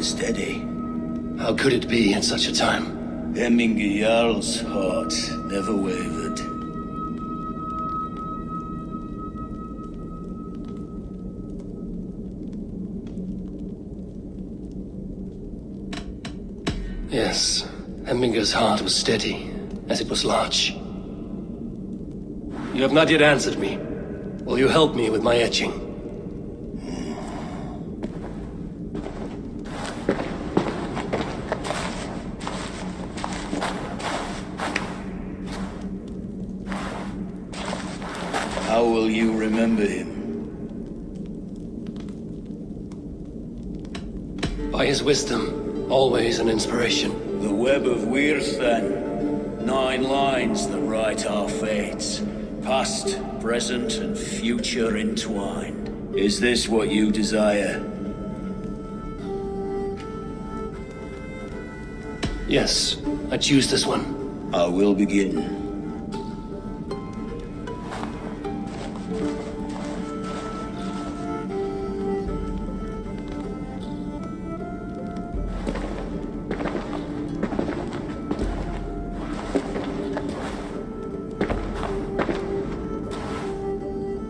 Steady. How could it be at such a time? Hemminger Jarl's heart never wavered. Yes, Hemminger's heart was steady, as it was large. You have not yet answered me. Will you help me with my etching? How will you remember him? By his wisdom, always an inspiration. The web of Wirth, then. 9 lines that write our fates. Past, present, and future entwined. Is this what you desire? Yes, I choose this one. I will begin.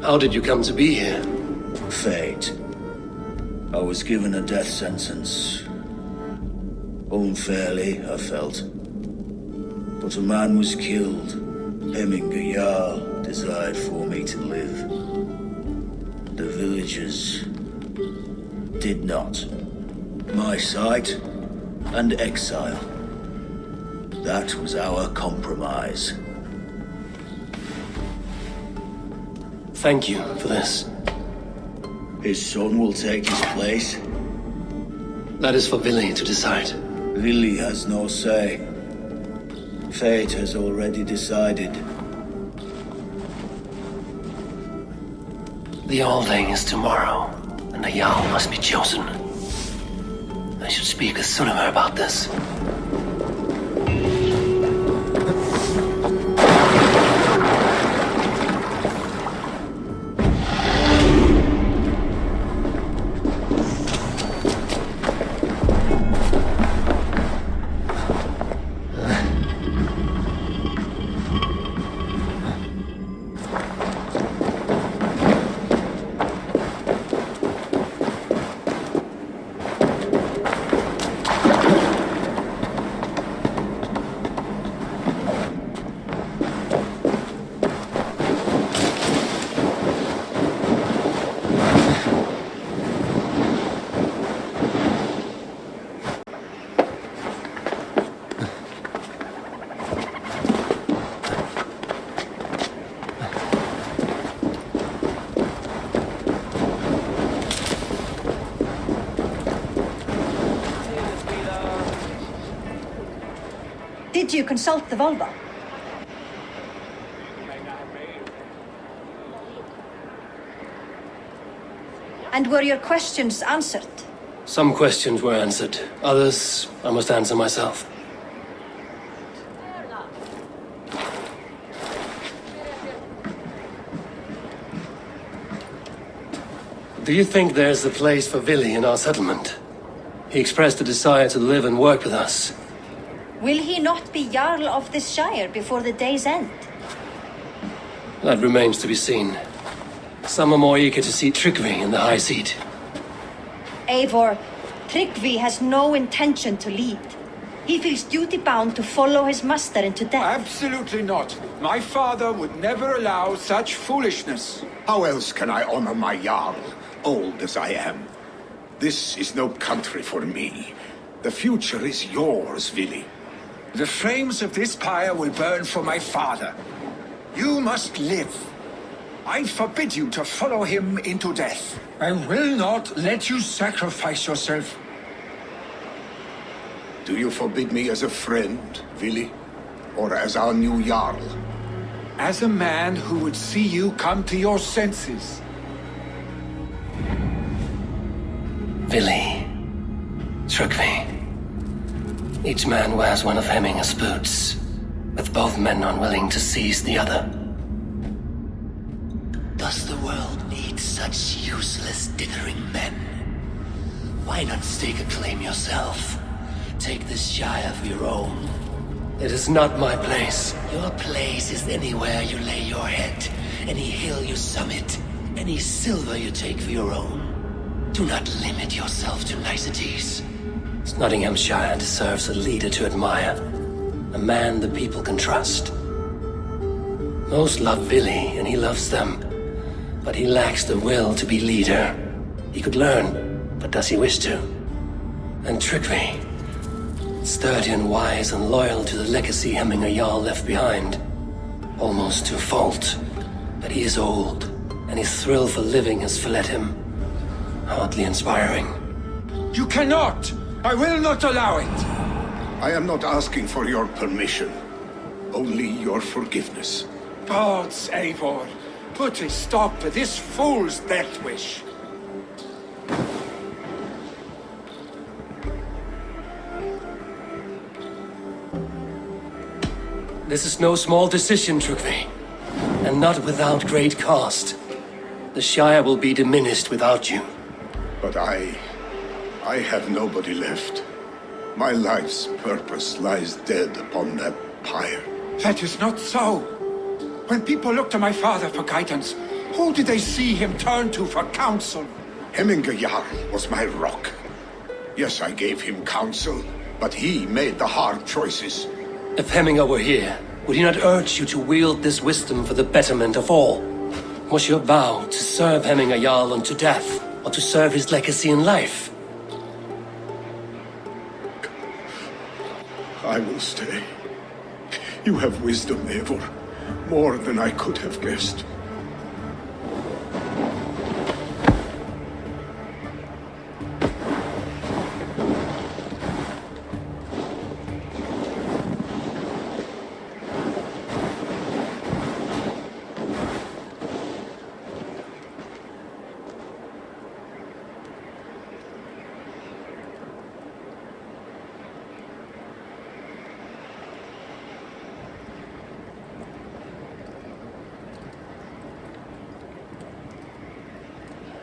How did you come to be here? Fate. I was given a death sentence. Unfairly, I felt. But a man was killed. Hemminger Jarl desired for me to live. The villagers did not. My sight and exile. That was our compromise. Thank you for this. His son will take his place. That is for Billy to decide. Lily has no say. Fate has already decided. The Alding is tomorrow, and the Jarl must be chosen. I should speak with Sunniver about this. Did you consult the Volva? And were your questions answered? Some questions were answered. Others, I must answer myself. Do you think there's a place for Vili in our settlement? He expressed a desire to live and work with us. Will he not be Jarl of this Shire before the day's end? That remains to be seen. Some are more eager to see Tryggvi in the high seat. Eivor, Tryggvi has no intention to lead. He feels duty-bound to follow his master into death. Absolutely not. My father would never allow such foolishness. How else can I honor my Jarl, old as I am? This is no country for me. The future is yours, Vili. The flames of this pyre will burn for my father. You must live. I forbid you to follow him into death. I will not let you sacrifice yourself. Do you forbid me as a friend, Vili? Or as our new Jarl? As a man who would see you come to your senses. Vili. Tryggvi. Each man wears one of Hemminger's boots, with both men unwilling to seize the other. Does the world need such useless, dithering men? Why not stake a claim yourself? Take this Shire for your own. It is not my place. Your place is anywhere you lay your head, any hill you summit, any silver you take for your own. Do not limit yourself to niceties. Nottinghamshire deserves a leader to admire, a man the people can trust. Most love Vili, and he loves them, but he lacks the will to be leader. He could learn, but does he wish to? And Tryggvi, sturdy and wise and loyal to the legacy Hemminger Jarl left behind, almost to a fault. But he is old, and his thrill for living has fled him. Hardly inspiring. You cannot! I will not allow it! I am not asking for your permission, only your forgiveness. Gods, Eivor, put a stop to this fool's death wish. This is no small decision, Tryggvi, and not without great cost. The Shire will be diminished without you. But I have nobody left. My life's purpose lies dead upon that pyre. That is not so. When people look to my father for guidance, who did they see him turn to for counsel? Hemminger Jarl was my rock. Yes, I gave him counsel, but he made the hard choices. If Hemminger were here, would he not urge you to wield this wisdom for the betterment of all? Was your vow to serve Hemminger Jarl unto death, or to serve his legacy in life? I will stay. You have wisdom, Eivor. More than I could have guessed.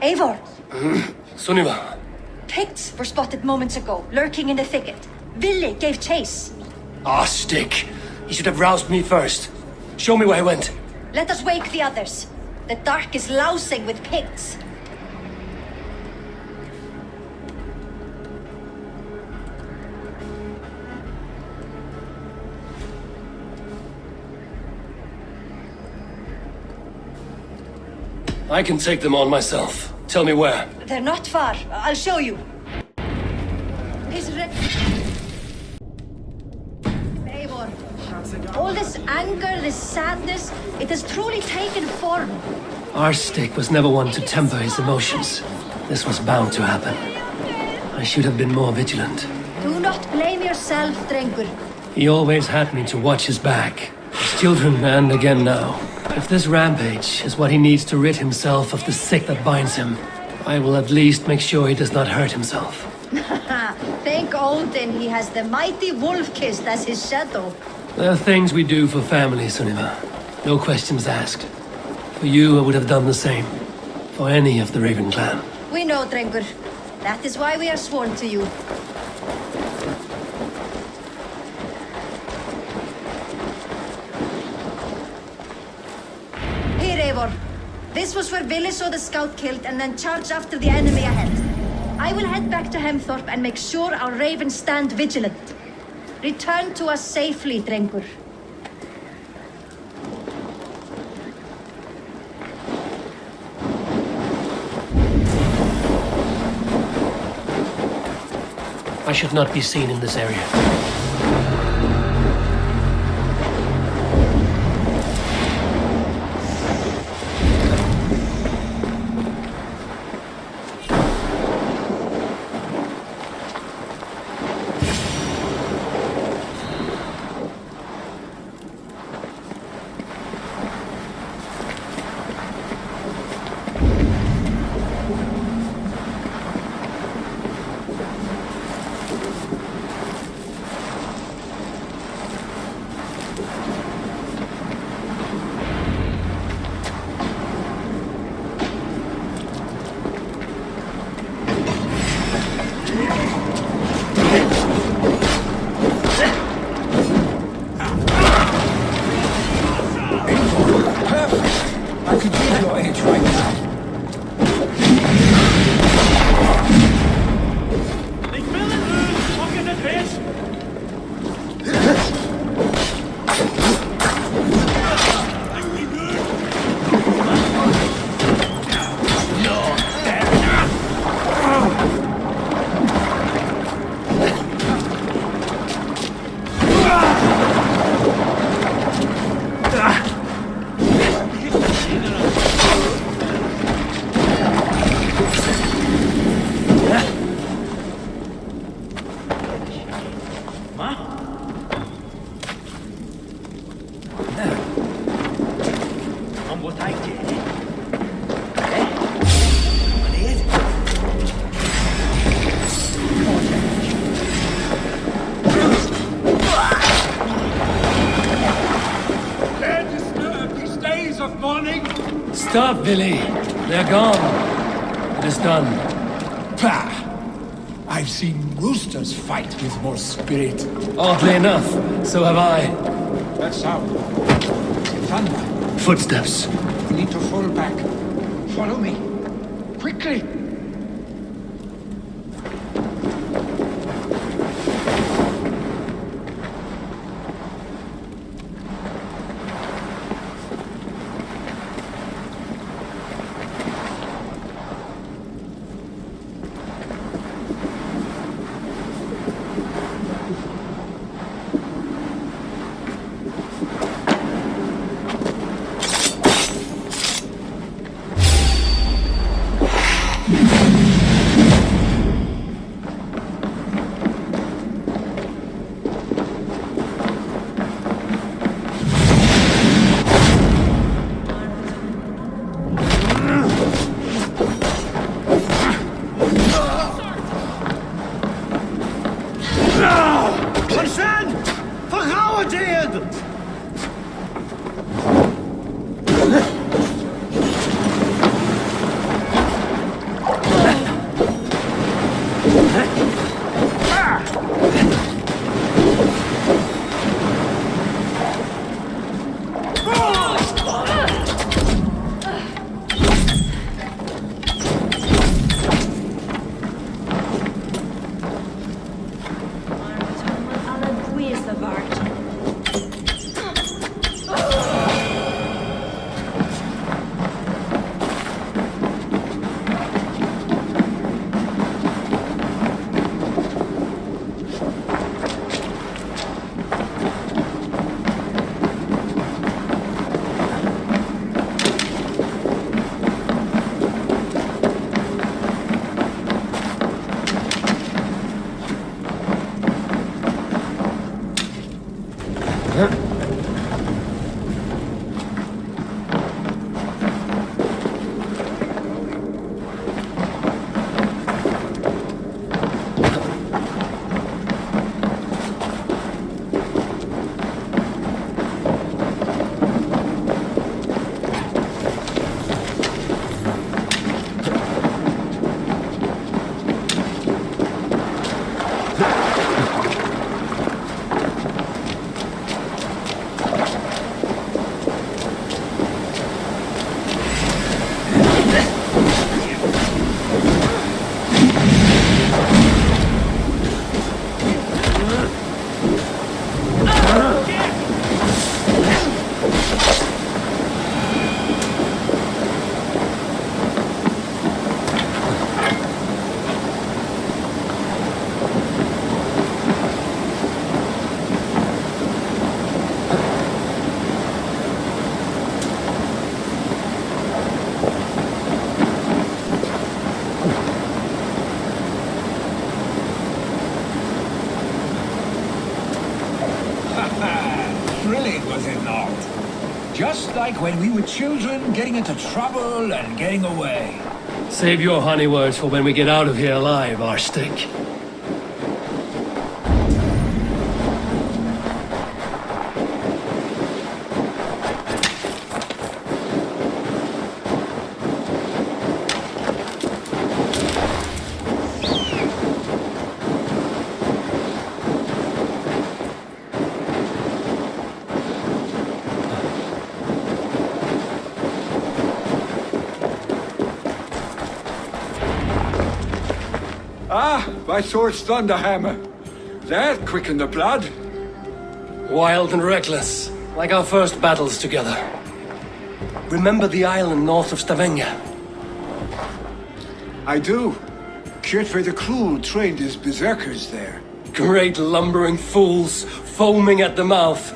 Eivor! Sunniva! Picts were spotted moments ago, lurking in the thicket. Vili gave chase. Ah, stick! He should have roused me first. Show me where he went. Let us wake the others. The dark is lousing with Picts. I can take them on myself. Tell me where. They're not far. I'll show you. His red... Eivor, all this anger, this sadness, it has truly taken form. Our stick was never one to temper his emotions. This was bound to happen. I should have been more vigilant. Do not blame yourself, Drengur. He always had me to watch his back. His children, and again now. If this rampage is what he needs to rid himself of the sick that binds him, I will at least make sure he does not hurt himself. Thank Odin he has the mighty Wolf-Kissed as his shadow. There are things we do for family, Sunniva. No questions asked. For you, I would have done the same. For any of the Raven clan. We know, Drengur. That is why we are sworn to you. Here, Eivor. This was where Vili saw the scout killed and then charged after the enemy ahead. I will head back to Hemthorpe and make sure our ravens stand vigilant. Return to us safely, Drengur. I should not be seen in this area. Stop, Vili. They're gone. It is done. Pah! I've seen roosters fight with more spirit. Oddly enough, so have I. That sound. Is it thunder? Footsteps. We need to fall back. Follow me. Quickly! Thrilling, was it not? Just like when we were children, getting into trouble and getting away. Save your honey words for when we get out of here alive, Arstick. Ah, my sword's thunderhammer. That quickened the blood. Wild and reckless, like our first battles together. Remember the island north of Stavanger? I do. Kjotve the Cruel trained his berserkers there. Great lumbering fools, foaming at the mouth.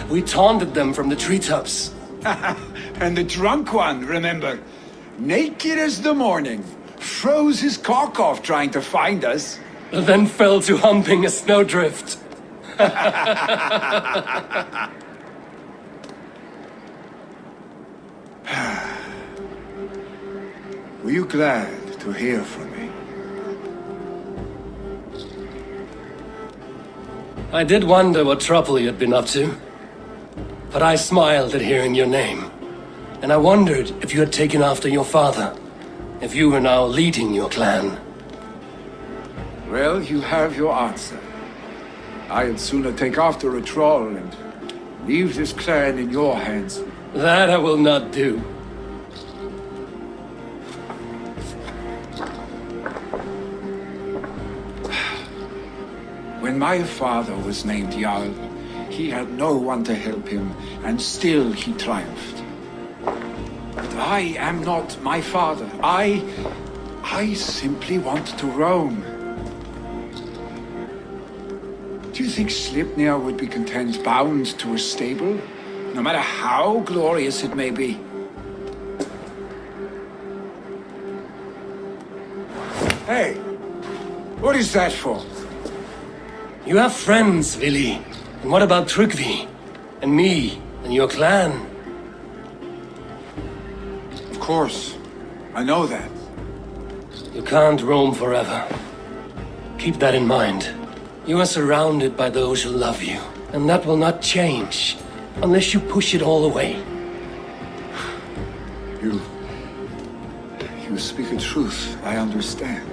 We taunted them from the treetops. And the drunk one, remember? Naked as the morning. Froze his cock off trying to find us. Then fell to humping a snowdrift. Were you glad to hear from me? I did wonder what trouble you'd been up to. But I smiled at hearing your name. And I wondered if you had taken after your father. If you were now leading your clan. Well, you have your answer. I'd sooner take after a troll and leave this clan in your hands. That I will not do. When my father was named Jarl, he had no one to help him, and still he triumphed. But I am not my father. I simply want to roam. Do you think Sleipnir would be content bound to a stable? No matter how glorious it may be? Hey, what is that for? You have friends, Vili. And what about Tryggvi? And me? And your clan? Of course, I know that. You can't roam forever. Keep that in mind. You are surrounded by those who love you. And that will not change. Unless you push it all away. You speak a truth, I understand.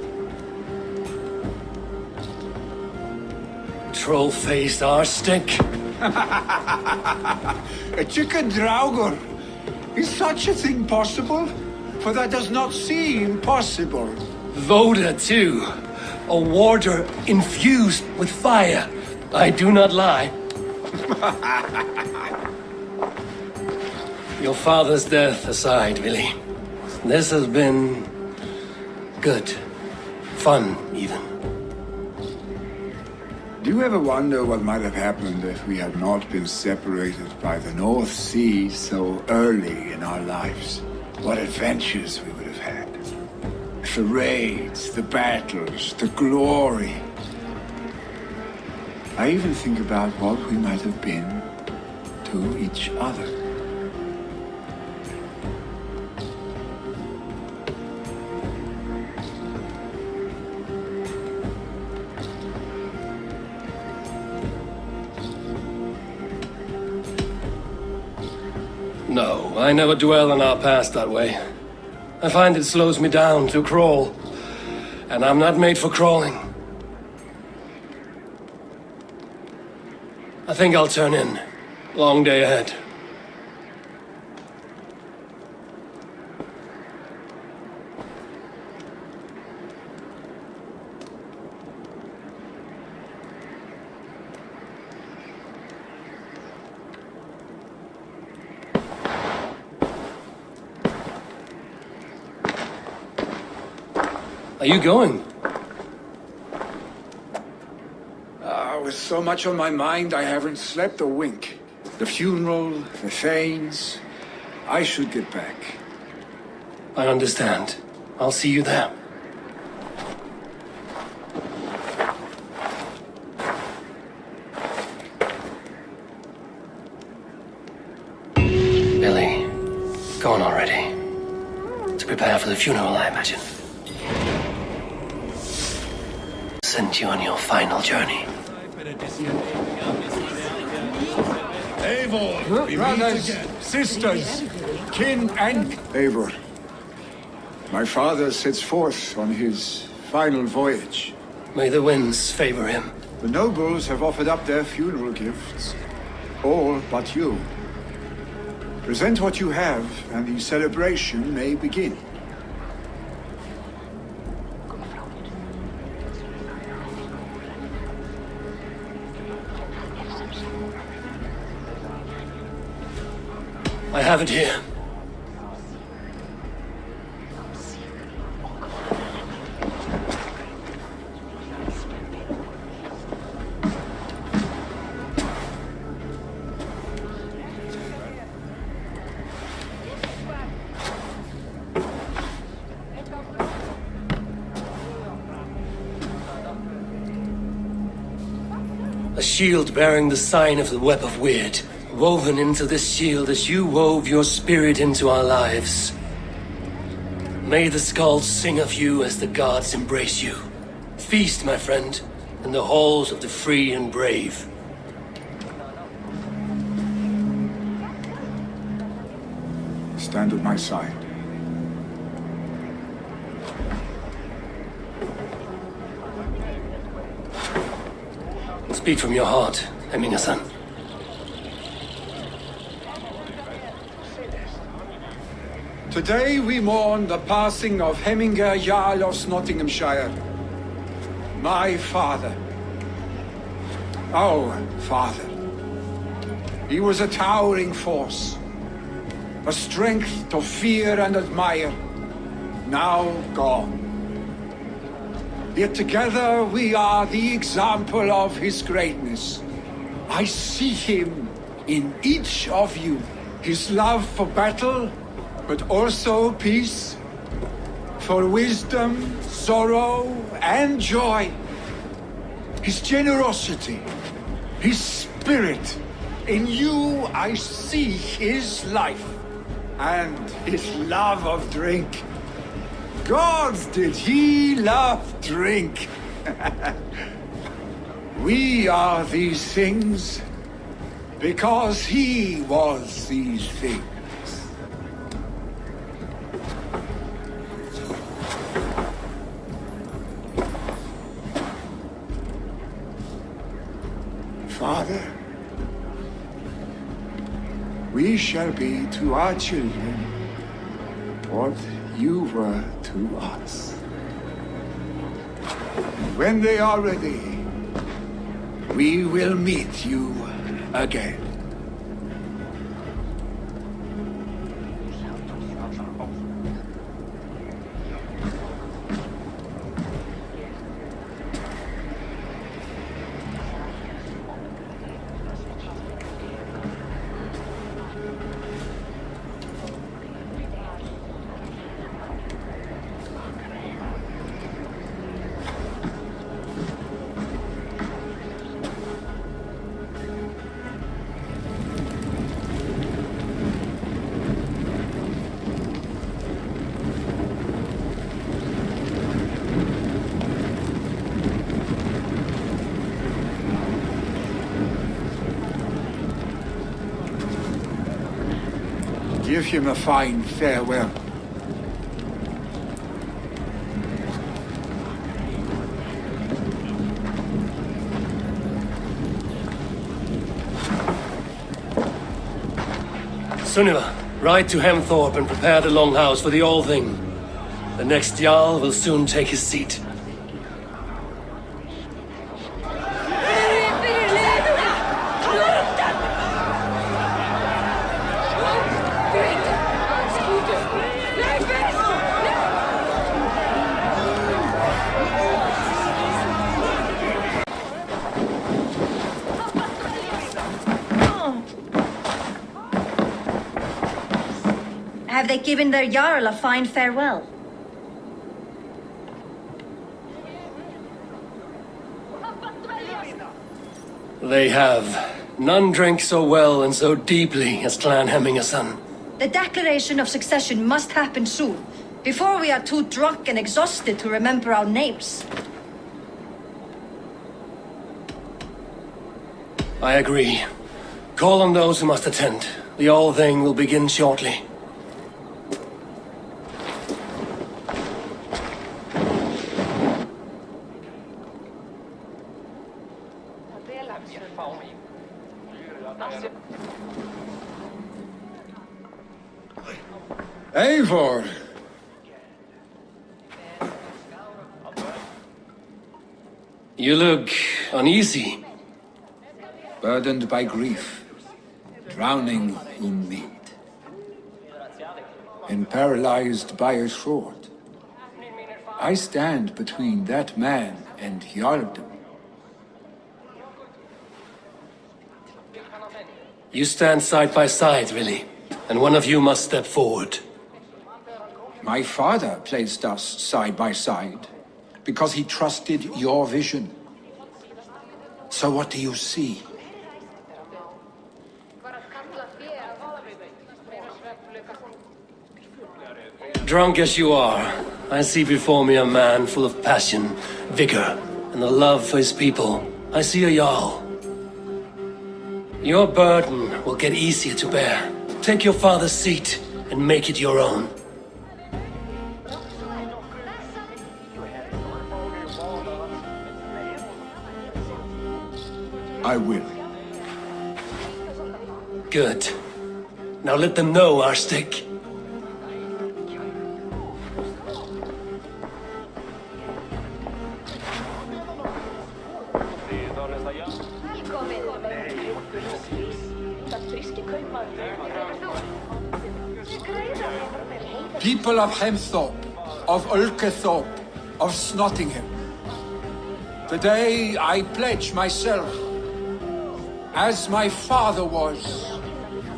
Troll-faced Arstick. A chicken Draugr! Is such a thing possible? For that does not seem possible. Voda, too. A warder infused with fire. I do not lie. Your father's death aside, Vili. This has been... good. Fun, even. Do you ever wonder what might have happened if we had not been separated by the North Sea so early in our lives? What adventures we would have had. The raids, the battles, the glory. I even think about what we might have been to each other. No, I never dwell on our past that way. I find it slows me down to crawl. And I'm not made for crawling. I think I'll turn in. Long day ahead. Are you going? With so much on my mind, I haven't slept a wink. The funeral, the Thanes. I should get back. I understand. I'll see you there. Billy, go on already. To prepare for the funeral, I imagine. Send you on your final journey. Eivor, we Brothers, meet again. sisters, kin and... Eivor, my father sets forth on his final voyage. May the winds favor him. The nobles have offered up their funeral gifts. All but you. Present what you have, and the celebration may begin. I have it here. A shield bearing the sign of the Web of Weird. Woven into this shield as you wove your spirit into our lives. May the skulls sing of you as the gods embrace you. Feast, my friend, in the halls of the free and brave. Stand at my side. Speak from your heart, Eminga-san. Today we mourn the passing of Heminger Jarl of Nottinghamshire. My father. Our father. He was a towering force. A strength to fear and admire. Now gone. Yet together we are the example of his greatness. I see him in each of you. His love for battle, but also peace, for wisdom, sorrow, and joy. His generosity, his spirit. In you I see his life, and his love of drink. Gods, did he love drink! We are these things because he was these things. Father, we shall be to our children what you were to us. When they are ready, we will meet you again. Give him a fine farewell. Sunniva, ride to Hemthorpe and prepare the Longhouse for the All-Thing. The next Jarl will soon take his seat. Have they given their Jarl a fine farewell? They have. None drank so well and so deeply as Clan Hemmingerson. The declaration of succession must happen soon, before we are too drunk and exhausted to remember our names. I agree. Call on those who must attend. The All-Thing will begin shortly. Eivor! You look uneasy. Burdened by grief, drowning in need, and paralyzed by a sword. I stand between that man and Jarldom. You stand side by side, Willi, and one of you must step forward. My father placed us side by side because he trusted your vision. So what do you see? Drunk as you are, I see before me a man full of passion, vigor, and a love for his people. I see a Jarl. Your burden will get easier to bear. Take your father's seat and make it your own. I will. Good. Now let them know our stick. People of Hemthorpe, of Ulkethorpe, of Snottingham. Today I pledge myself. As my father was,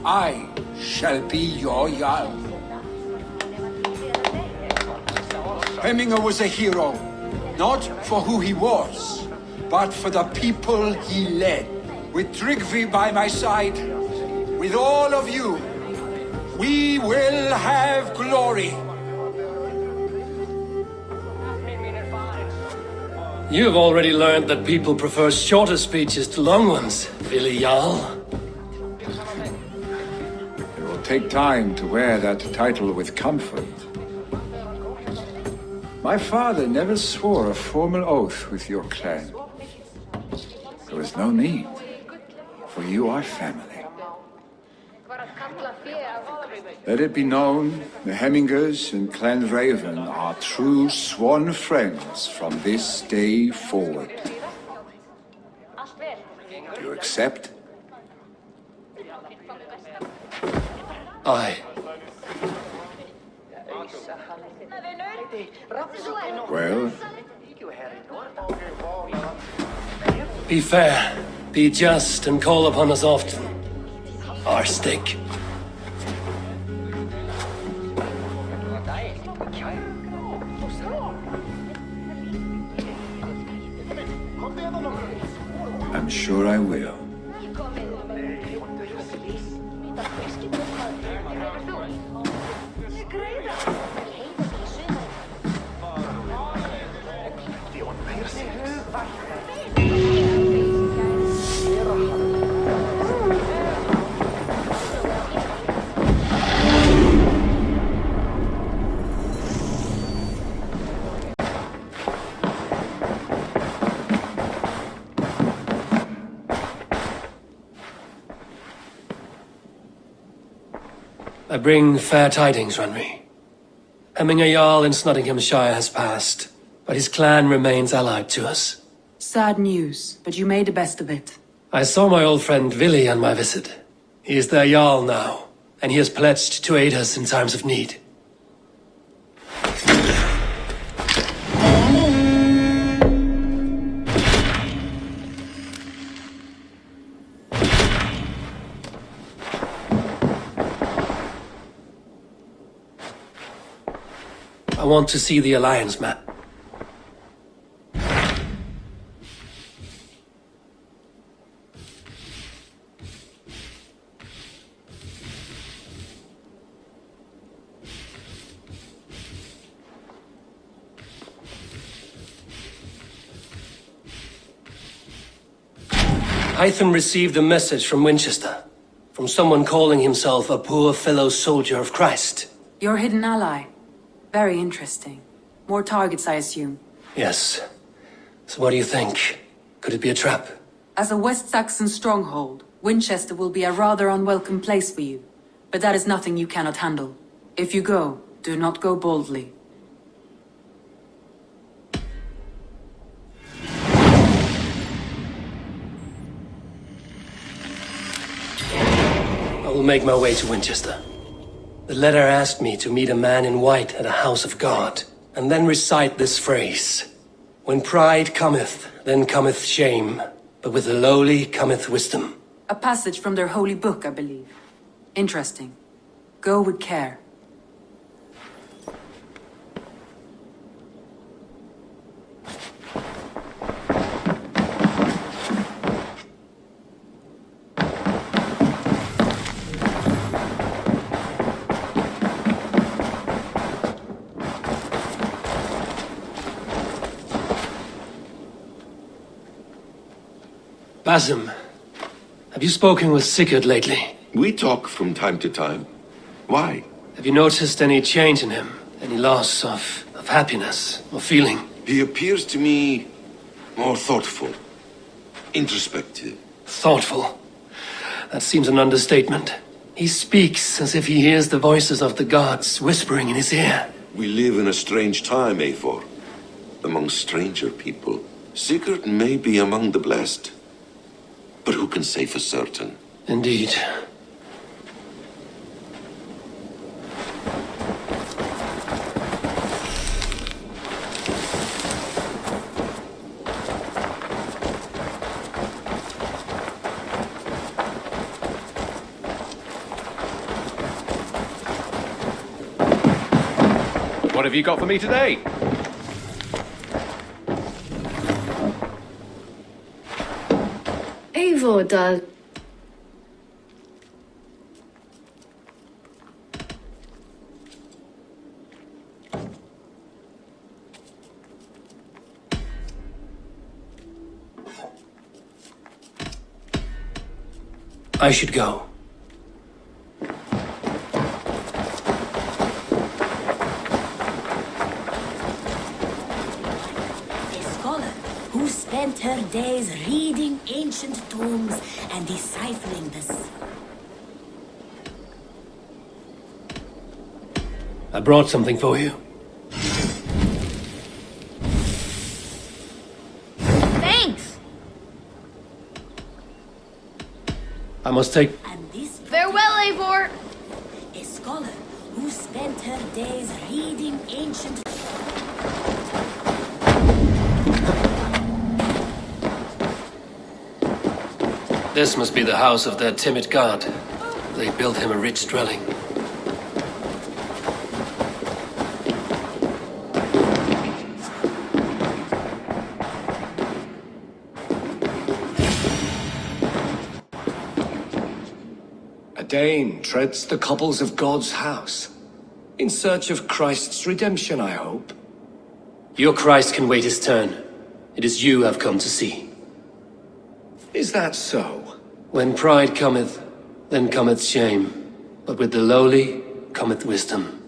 I shall be your Jarl. Hemminger was a hero, not for who he was, but for the people he led. With Tryggvi by my side, with all of you, we will have glory. You have already learned that people prefer shorter speeches to long ones, Willi Jarl. It will take time to wear that title with comfort. My father never swore a formal oath with your clan. There was no need, for you are family. Let it be known, the Hemmingers and Clan Raven are true sworn friends from this day forward. Do you accept? Aye. Well, Be fair, be just, and call upon us often. Our stick. I'm sure I will. I bring fair tidings, Runry. Hemming a Jarl in Nottinghamshire has passed, but his clan remains allied to us. Sad news, but you made the best of it. I saw my old friend Willi on my visit. He is their Jarl now, and he has pledged to aid us in times of need. I want to see the Alliance map. Hytham received a message from Winchester, from someone calling himself a poor fellow soldier of Christ. Your hidden ally. Very interesting. More targets, I assume. Yes. So what do you think? Could it be a trap? As a West Saxon stronghold, Winchester will be a rather unwelcome place for you. But that is nothing you cannot handle. If you go, do not go boldly. I will make my way to Winchester. The letter asked me to meet a man in white at a house of God, and then recite this phrase. When pride cometh, then cometh shame, but with the lowly cometh wisdom. A passage from their holy book, I believe. Interesting. Go with care. Basim, have you spoken with Sigurd lately? We talk from time to time. Why? Have you noticed any change in him? Any loss of happiness or feeling? He appears to me more thoughtful, introspective. Thoughtful. That seems an understatement. He speaks as if he hears the voices of the gods whispering in his ear. We live in a strange time, Eivor. Among stranger people. Sigurd may be among the blessed. But who can say for certain? Indeed. What have you got for me today? Eivor, dal. I should go. Who spent her days reading ancient tomes and deciphering this. I brought something for you. Thanks! I must take... And this Farewell, Eivor! a scholar who spent her days reading ancient. This must be the house of their timid god. They built him a rich dwelling. A Dane treads the cobbles of God's house. In search of Christ's redemption, I hope. Your Christ can wait his turn. It is you I've come to see. Is that so? When pride cometh, then cometh shame, but with the lowly cometh wisdom.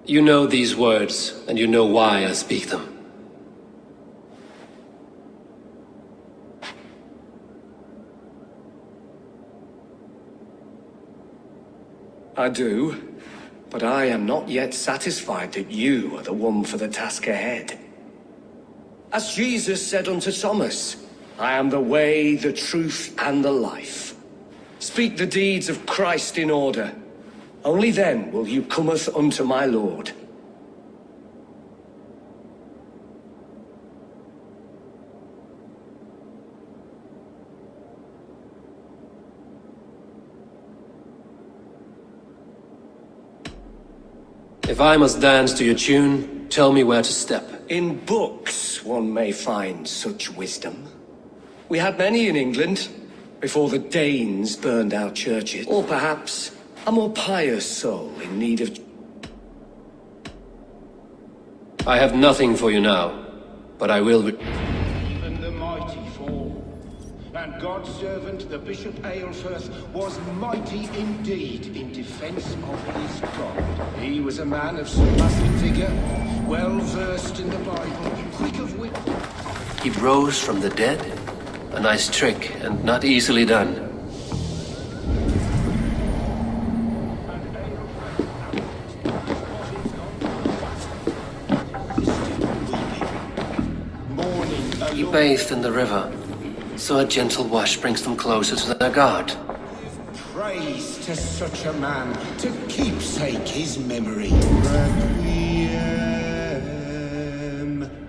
You know these words, and you know why I speak them. I do. But I am not yet satisfied that you are the one for the task ahead. As Jesus said unto Thomas, I am the way, the truth, and the life. Speak the deeds of Christ in order. Only then will you cometh unto my Lord. If I must dance to your tune, tell me where to step. In books one may find such wisdom. We had many in England, before the Danes burned our churches. Or perhaps a more pious soul in need of... I have nothing for you now, but I will... Even the mighty fall. And God's servant, the Bishop Aelfirth, was mighty indeed in defense of his God. He was a man of surpassing vigor, well versed in the Bible, quick of wit. He rose from the dead? A nice trick, and not easily done. He bathed in the river, so a gentle wash brings them closer to their God. Praise to such a man, to keepsake his memory. Requiem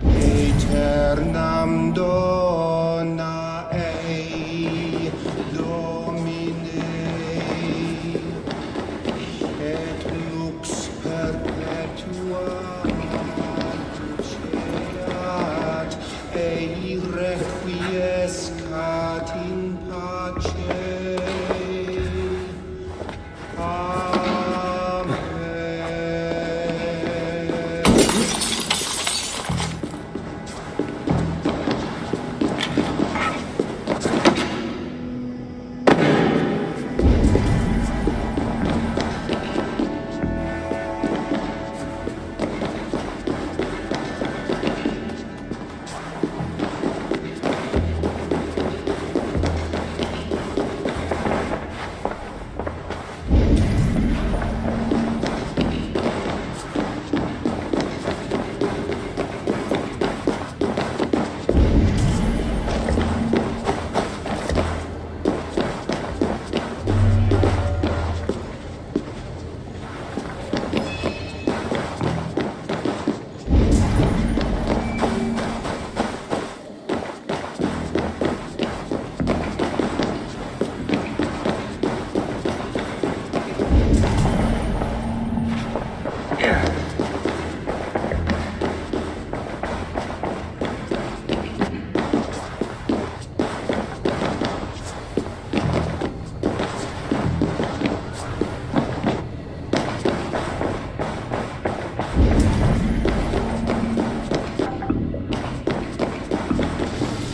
aeternam dona ei Domine et lux perpetua duceat ei requiescat in pace.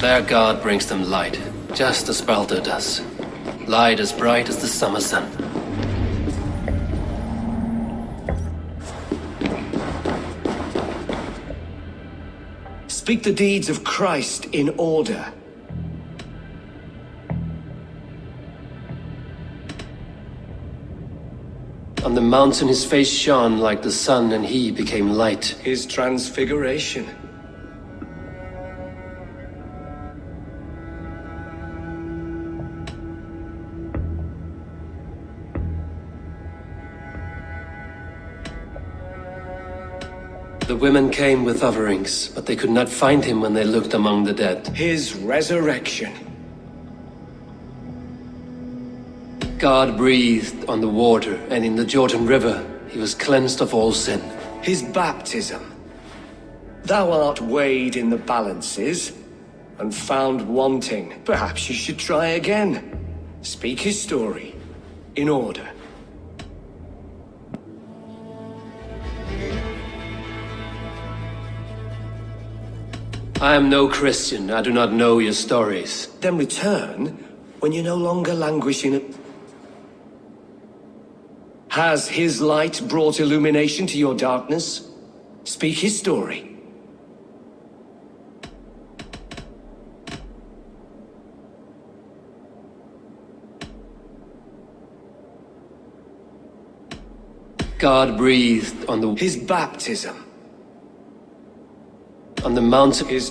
Their God brings them light, just as Baldur does. Light as bright as the summer sun. Speak the deeds of Christ in order. On the mountain his face shone like the sun, and he became light. His transfiguration. The women came with offerings, but they could not find him when they looked among the dead. His resurrection. God breathed on the water, and in the Jordan River he was cleansed of all sin. His baptism. Thou art weighed in the balances, and found wanting. Perhaps you should try again. Speak his story, in order. I am no Christian. I do not know your stories. Then return when you no longer languish in it. Has his light brought illumination to your darkness? Speak his story. God breathed on the... His baptism. on the mountain. His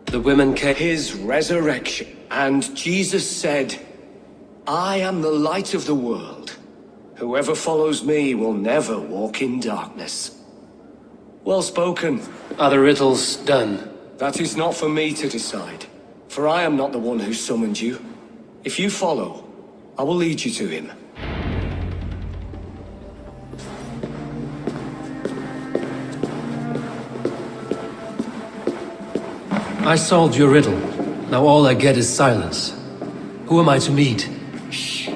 The women came... His resurrection. And Jesus said, I am the light of the world. Whoever follows me will never walk in darkness. Well spoken. Are the riddles done? That is not for me to decide, for I am not the one who summoned you. If you follow, I will lead you to him. I solved your riddle. Now all I get is silence. Who am I to meet? Shh.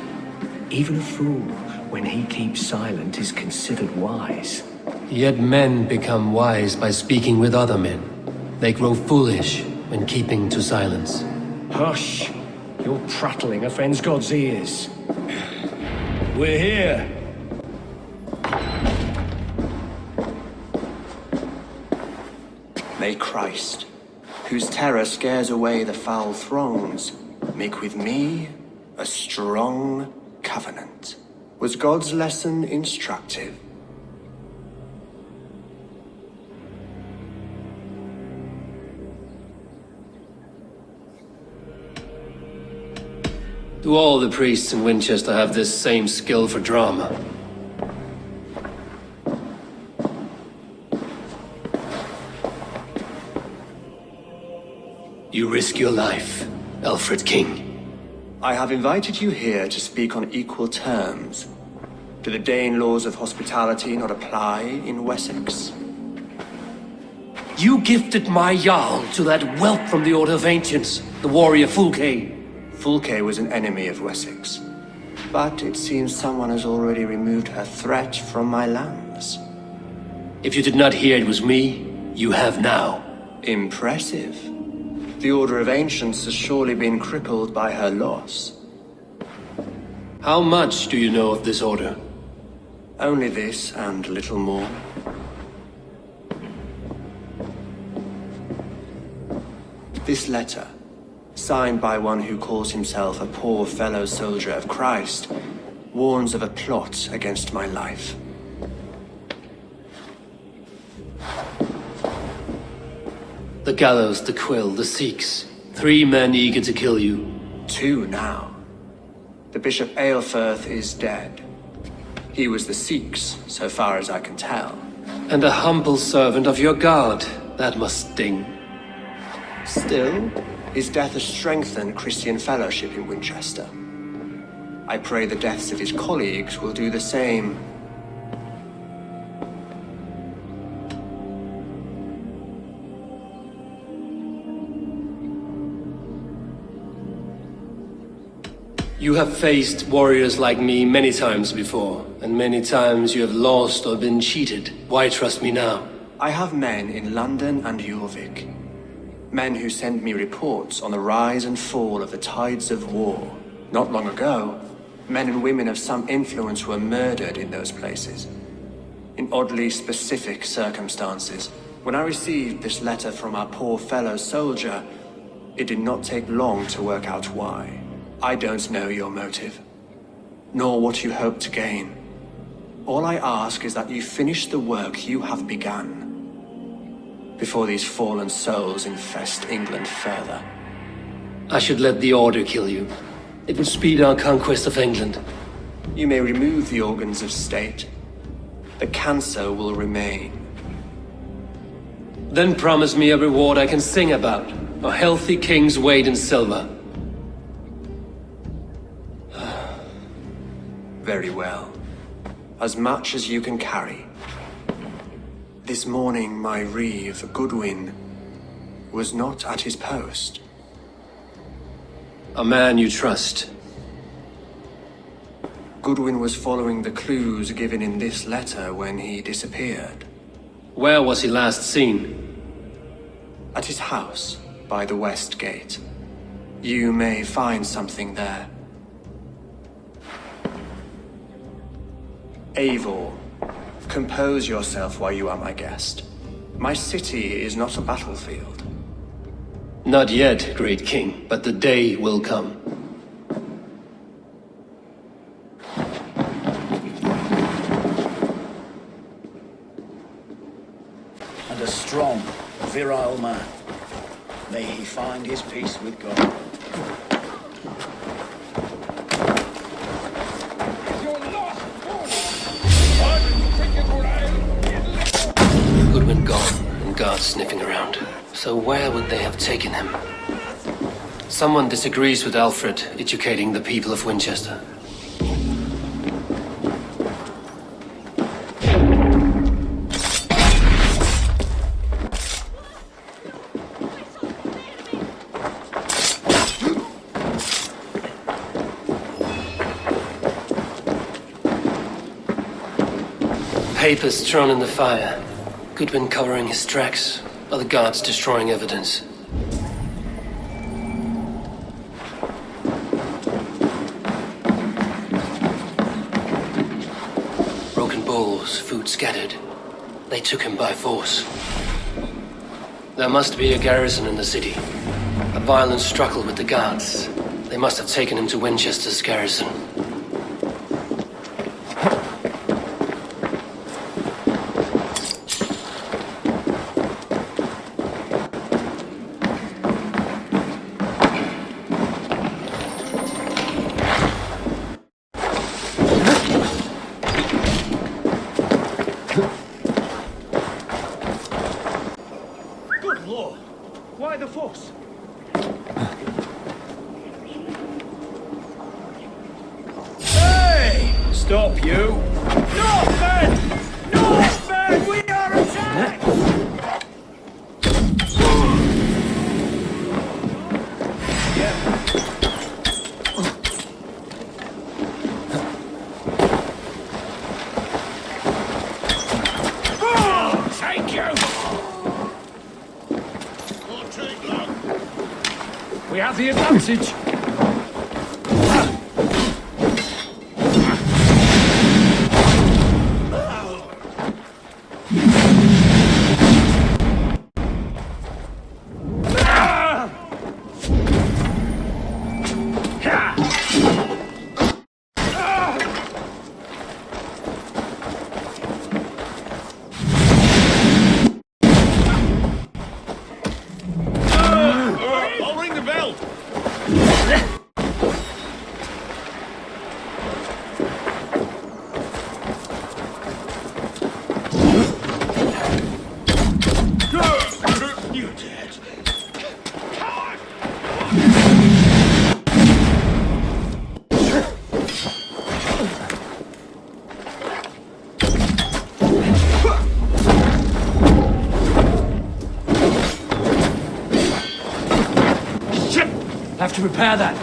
Even a fool, when he keeps silent, is considered wise. Yet men become wise by speaking with other men. They grow foolish when keeping to silence. Hush! Your prattling offends God's ears. We're here. May Christ, whose terror scares away the foul throngs, make with me a strong covenant. Was God's lesson instructive? Do all the priests in Winchester have this same skill for drama? You risk your life, Alfred King. I have invited you here to speak on equal terms. Do the Dane laws of hospitality not apply in Wessex? You gifted my Jarl to that whelp from the Order of Ancients, the warrior Fulke. Fulke was an enemy of Wessex. But it seems someone has already removed her threat from my lands. If you did not hear it was me, you have now. Impressive. The Order of Ancients has surely been crippled by her loss. How much do you know of this order? Only this and little more. This letter, signed by one who calls himself a poor fellow soldier of Christ, warns of a plot against my life. The gallows, the quill, the Sikhs. 3 men eager to kill you. 2 now. The Bishop Aelfirth is dead. He was the Sikhs, so far as I can tell. And a humble servant of your god. That must sting. Still, his death has strengthened Christian fellowship in Winchester. I pray the deaths of his colleagues will do the same. You have faced warriors like me many times before, and many times you have lost or been cheated. Why trust me now? I have men in London and Jorvik. Men who send me reports on the rise and fall of the tides of war. Not long ago, men and women of some influence were murdered in those places. In oddly specific circumstances. When I received this letter from our poor fellow soldier, it did not take long to work out why. I don't know your motive, nor what you hope to gain. All I ask is that you finish the work you have begun, before these fallen souls infest England further. I should let the Order kill you. It would speed our conquest of England. You may remove the organs of state. The cancer will remain. Then promise me a reward I can sing about. A healthy king's weight in silver. Very well. As much as you can carry. This morning, my reeve, Goodwin, was not at his post. A man you trust. Goodwin was following the clues given in this letter when he disappeared. Where was he last seen? At his house, by the West Gate. You may find something there. Eivor, compose yourself while you are my guest. My city is not a battlefield. Not yet, great king, but the day will come. strong, virile man. May he find his peace with God. Goodwin gone, and guards sniffing around. So where would they have taken him? Someone disagrees with Alfred educating the people of Winchester. Papers thrown in the fire. Goodwin covering his tracks, other guards destroying evidence. Broken bowls, food scattered. They took him by force. There must be a garrison in the city. A violent struggle with the guards. They must have taken him to Winchester's garrison. Stop you! Northmen! Northmen! We are attacked! Take you! Won't take long. We have the advantage. Have to repair that.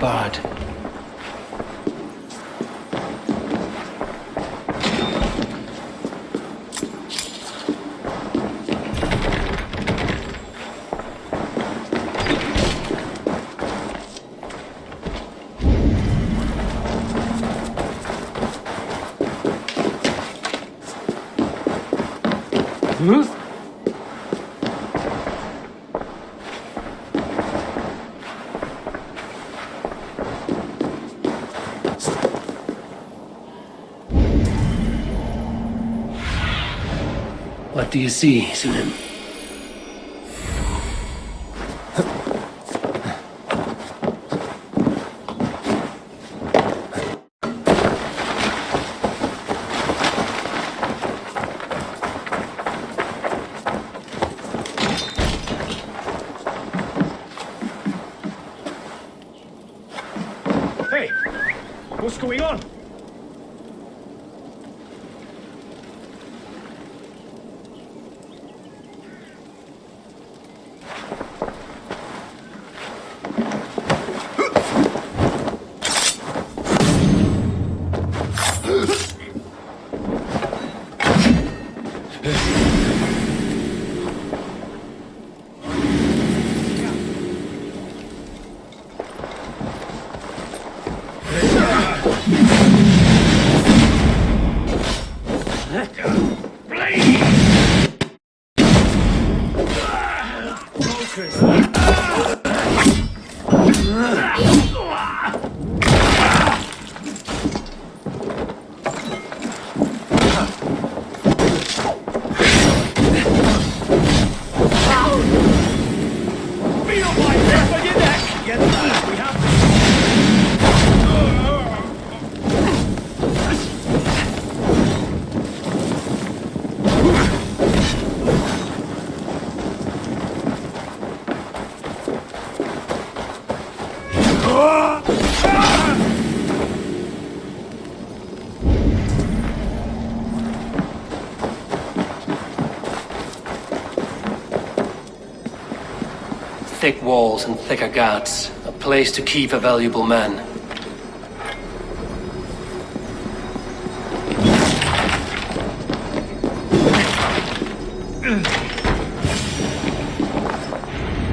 Barred. What do you see, Sunim? What's going on? Thick walls and thicker guards. A place to keep a valuable man.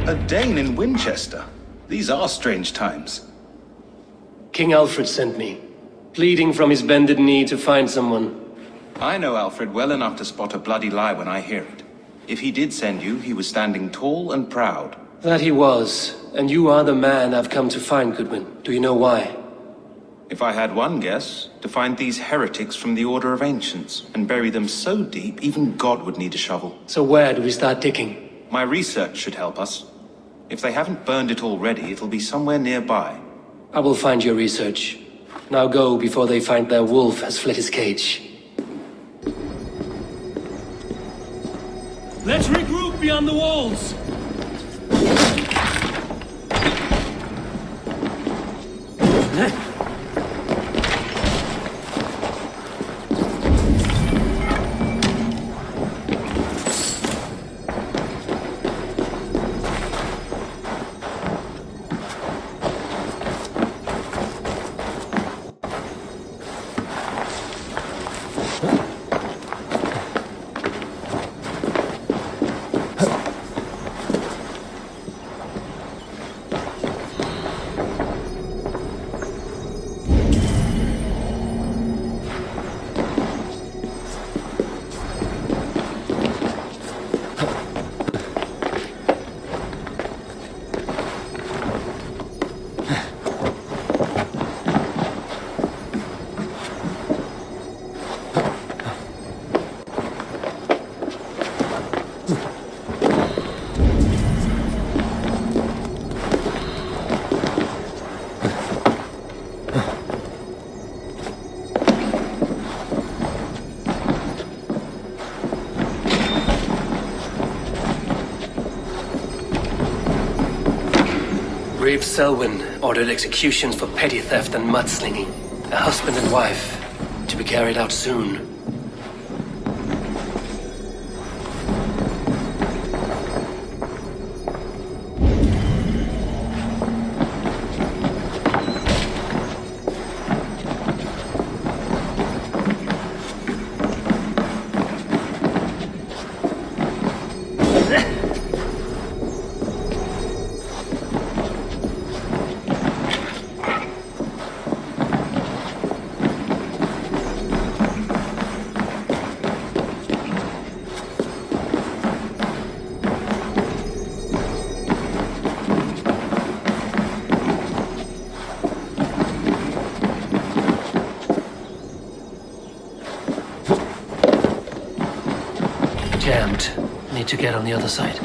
A Dane in Winchester? These are strange times. King Alfred sent me, pleading from his bended knee to find someone. I know Alfred well enough to spot a bloody lie when I hear it. If he did send you, he was standing tall and proud. That he was, and you are the man I've come to find, Goodwin. Do you know why? If I had one guess, to find these heretics from the Order of Ancients, and bury them so deep, even God would need a shovel. So where do we start digging? My research should help us. If they haven't burned it already, it'll be somewhere nearby. I will find your research. Now go before they find their wolf has fled his cage. Let's regroup beyond the walls! Brave Selwyn ordered executions for petty theft and mudslinging. A husband and wife, to be carried out soon. Jammed. Need to get on the other side.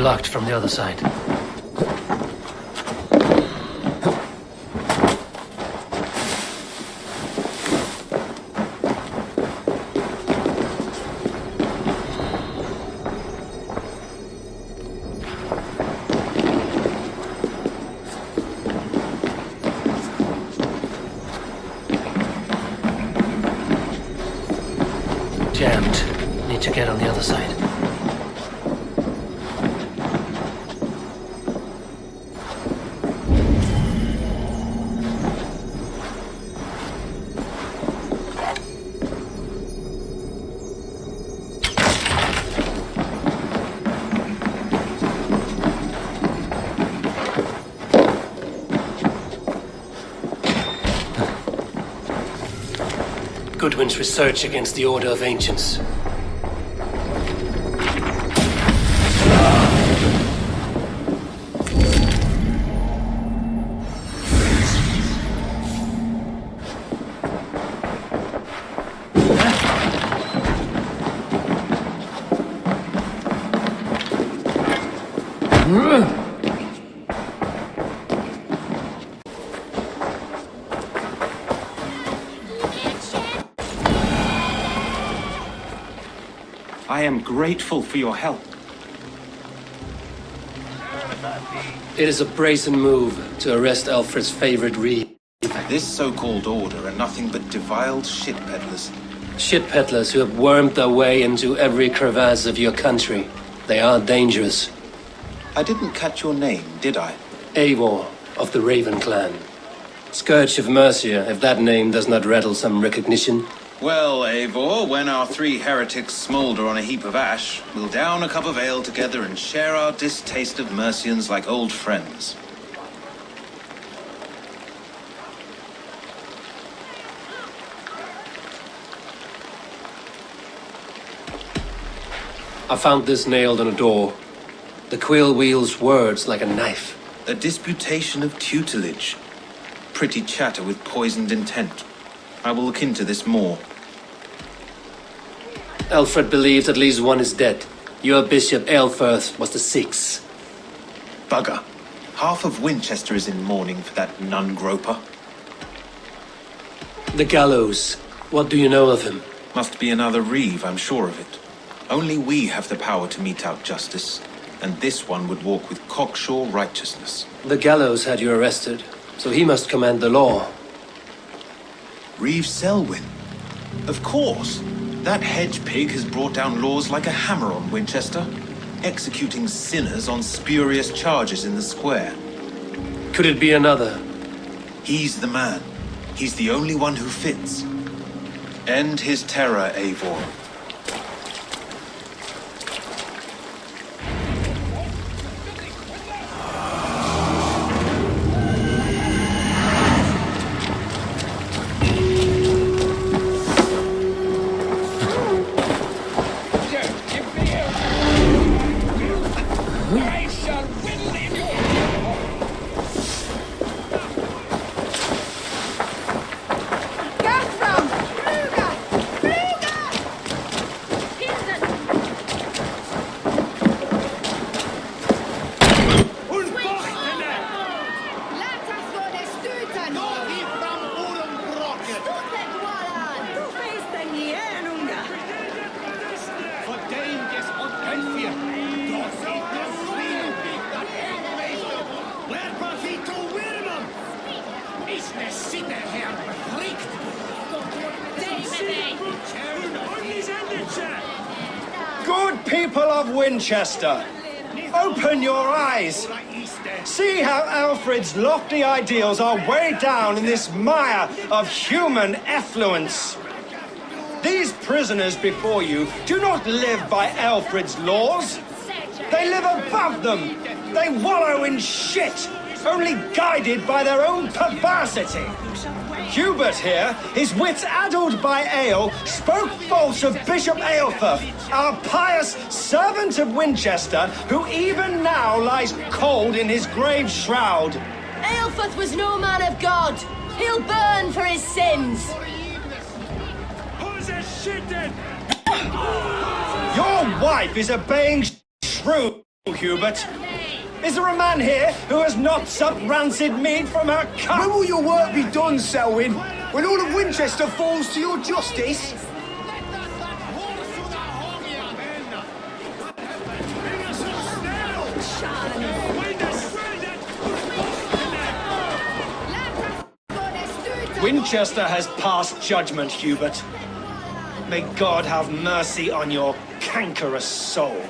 blocked from the other side. Jammed. Need to get on the other side. Goodwin's research against the Order of Ancients. I am grateful for your help. It is a brazen move to arrest Alfred's favorite reed. This so-called order are nothing but deviled shit peddlers. Shit peddlers who have wormed their way into every crevasse of your country. They are dangerous. I didn't catch your name, did I? Eivor of the Raven clan. Scourge of Mercia, if that name does not rattle some recognition. Well, Eivor, when our three heretics smolder on a heap of ash, we'll down a cup of ale together and share our distaste of Mercians like old friends. I found this nailed on a door. The quill wields words like a knife. A disputation of tutelage. Pretty chatter with poisoned intent. I will look into this more. Alfred believes at least one is dead. Your Bishop Aelfirth was the sixth. Bugger. Half of Winchester is in mourning for that nun-groper. The gallows. What do you know of him? Must be another Reeve, I'm sure of it. Only we have the power to mete out justice, and this one would walk with cocksure righteousness. The gallows had you arrested, so he must command the law. Reeve Selwyn. Of course. That hedge pig has brought down laws like a hammer on Winchester, executing sinners on spurious charges in the square. Could it be another? He's the man. He's the only one who fits. End his terror, Eivor. Good people of Winchester, open your eyes. See how Alfred's lofty ideals are weighed down in this mire of human effluence. These prisoners before you do not live by Alfred's laws. They live above them. They wallow in shit, only guided by their own perversity. Hubert here, his wits addled by ale, spoke false of Bishop Aelfirth, our pious servant of Winchester, who even now lies cold in his grave shroud. Aelfirth was no man of God. He'll burn for his sins. Who's a shitting? Your wife is obeying shrew. Hubert. Is there a man here who has not supped rancid meat from her cup? When will your work be done, Selwyn? When all of Winchester falls to your justice? Winchester has passed judgment, Hubert. May God have mercy on your cankerous soul.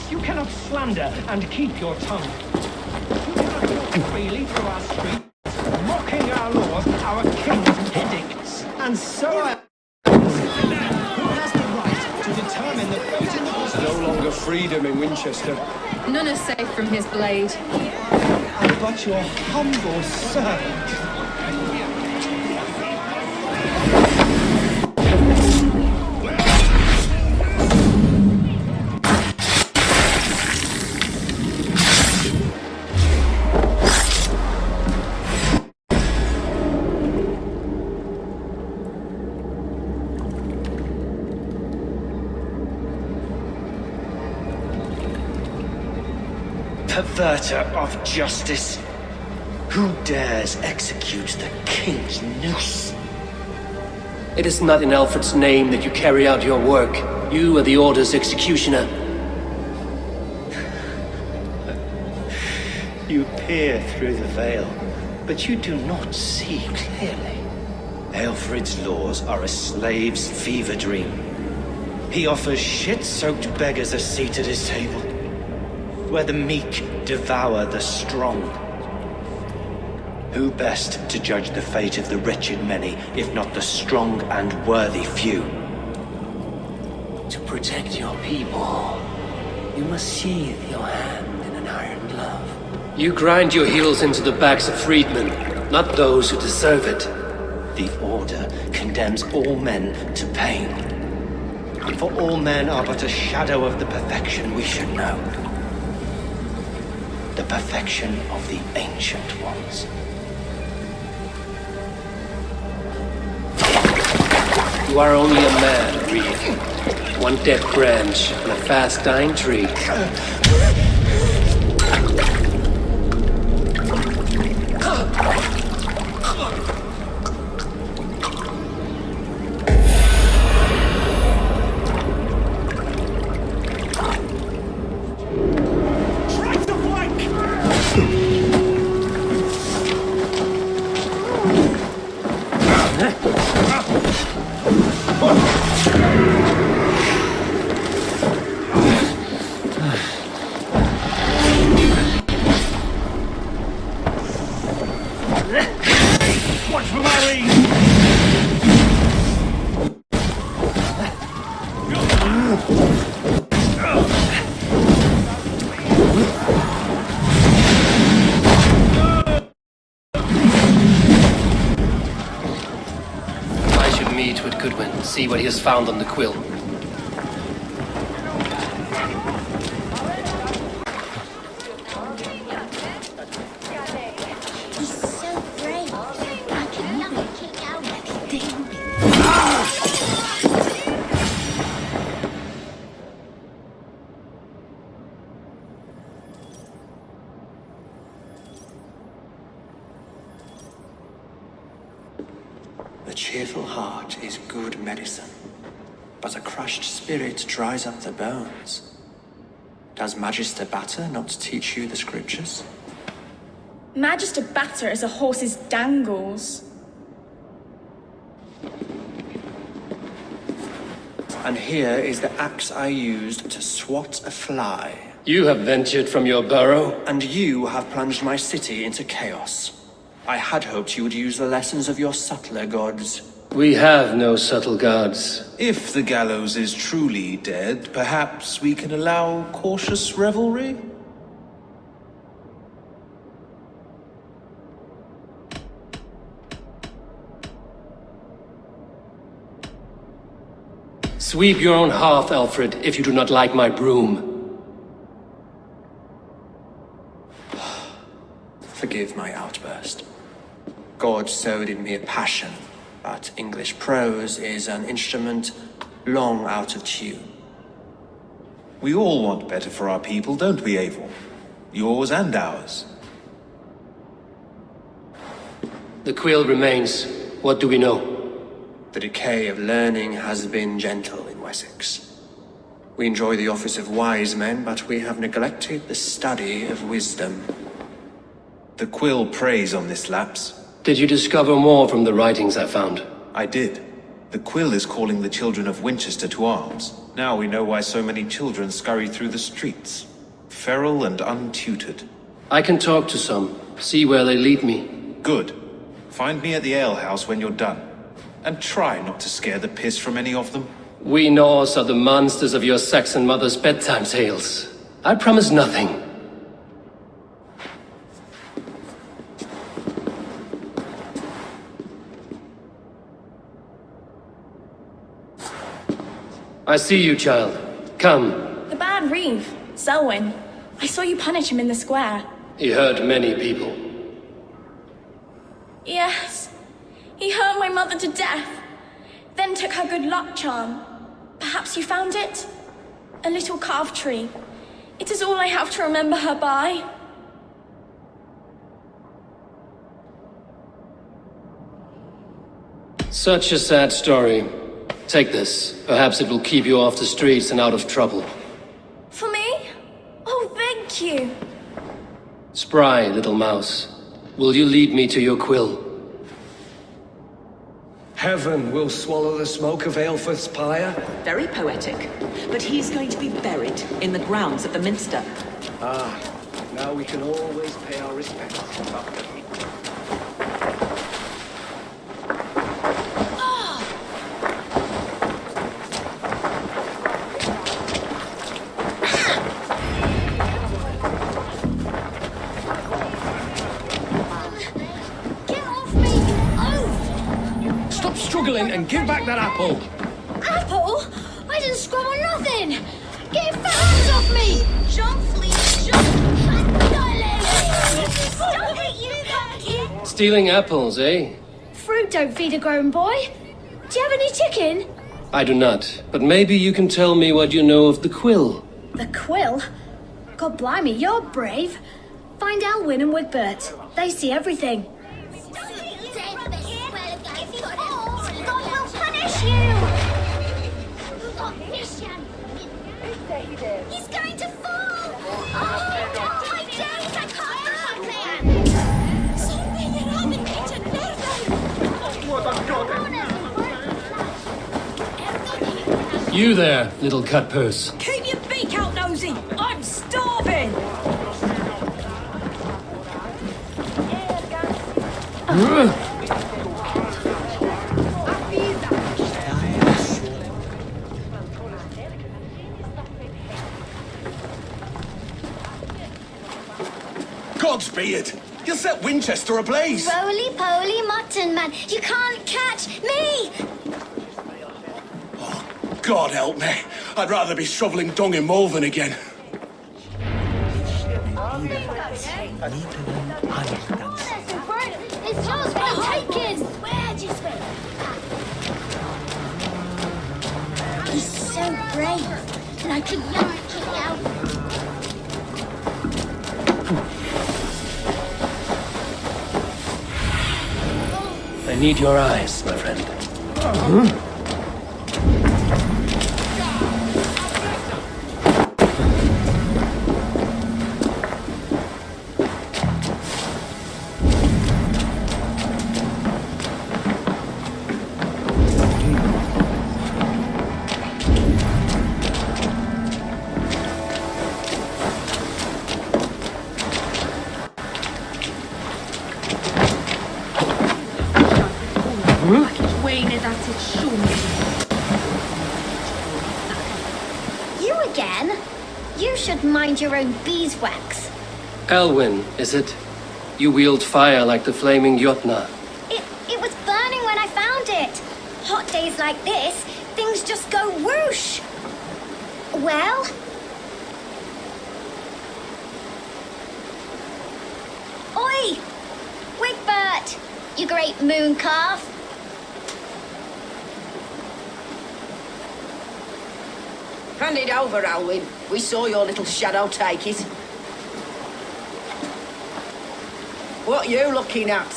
You cannot slander and keep your tongue. You cannot walk freely through our streets, mocking our laws, our king's edicts. And so I... Who has the right to determine the fate of the... There's no longer freedom in Winchester. None is safe from his blade. I'm but your humble servant. Perverter of justice. Who dares execute the king's noose? It is not in Alfred's name that you carry out your work. You are the Order's executioner. You peer through the veil, but you do not see clearly. Alfred's laws are a slave's fever dream. He offers shit-soaked beggars a seat at his table, where the meek devour the strong. Who best to judge the fate of the wretched many, if not the strong and worthy few? To protect your people, you must sheathe your hand in an iron glove. You grind your heels into the backs of freedmen, not those who deserve it. The Order condemns all men to pain. For all men are but a shadow of the perfection we should know. The perfection of the Ancient Ones. You are only a man, Reed. One dead branch on a fast-dying tree. See what he has found on the quill. He's so brave. I cannot kick out that thing. A cheerful heart is good medicine, but a crushed spirit dries up the bones. Does Magister Batter not teach you the scriptures? Magister Batter is a horse's dangles. And here is the axe I used to swat a fly. You have ventured from your burrow. And you have plunged my city into chaos. I had hoped you would use the lessons of your subtler gods. We have no subtle gods. If the gallows is truly dead, perhaps we can allow cautious revelry? Sweep your own hearth, Alfred, if you do not like my broom. Forgive my outburst. God sowed in me a passion, but English prose is an instrument long out of tune. We all want better for our people, don't we, Eivor? Yours and ours. The quill remains. What do we know? The decay of learning has been gentle in Wessex. We enjoy the office of wise men, but we have neglected the study of wisdom. The quill preys on this lapse. Did you discover more from the writings I found? I did. The quill is calling the children of Winchester to arms. Now we know why so many children scurry through the streets. Feral and untutored. I can talk to some, see where they lead me. Good. Find me at the alehouse when you're done. And try not to scare the piss from any of them. We Norse are the monsters of your Saxon mother's bedtime tales. I promise nothing. I see you, child. Come. The bad Reeve, Selwyn. I saw you punish him in the square. He hurt many people. Yes. He hurt my mother to death. Then took her good luck charm. Perhaps you found it? A little carved tree. It is all I have to remember her by. Such a sad story. Take this. Perhaps it will keep you off the streets and out of trouble. For me? Oh, thank you. Spry, little mouse. Will you lead me to your quill? Heaven will swallow the smoke of Aelfrith's pyre. Very poetic. But he's going to be buried in the grounds of the Minster. Ah, now we can always pay our respects. And give back that apple! Apple? I didn't scrub on nothing! Get your fat hands off me! Jump, please, jump! Stop it, you monkey! Stealing apples, eh? Fruit don't feed a grown boy. Do you have any chicken? I do not, but maybe you can tell me what you know of the quill. The quill? God blimey, you're brave. Find Elwyn and Wigbert. They see everything. He's going to fall! Oh, my days, I can't help him! Something in You there, little cut purse. Keep your beak out, nosy! I'm starving! Godspeed! You'll set Winchester ablaze! Roly-poly mutton man, you can't catch me! Oh, God help me. I'd rather be shoveling dung in Malvern again. It's yours for the taking! He's so brave, like a young king out. I need your eyes, my friend. You again? You should mind your own beeswax. Elwyn, is it? You wield fire like the flaming Jotnar. It was burning when I found it. Hot days like this, things just go whoosh. Well? Oi! Wigbert! You great moon calf! Hand it over, Alwyn. We saw your little shadow take it. What you looking at?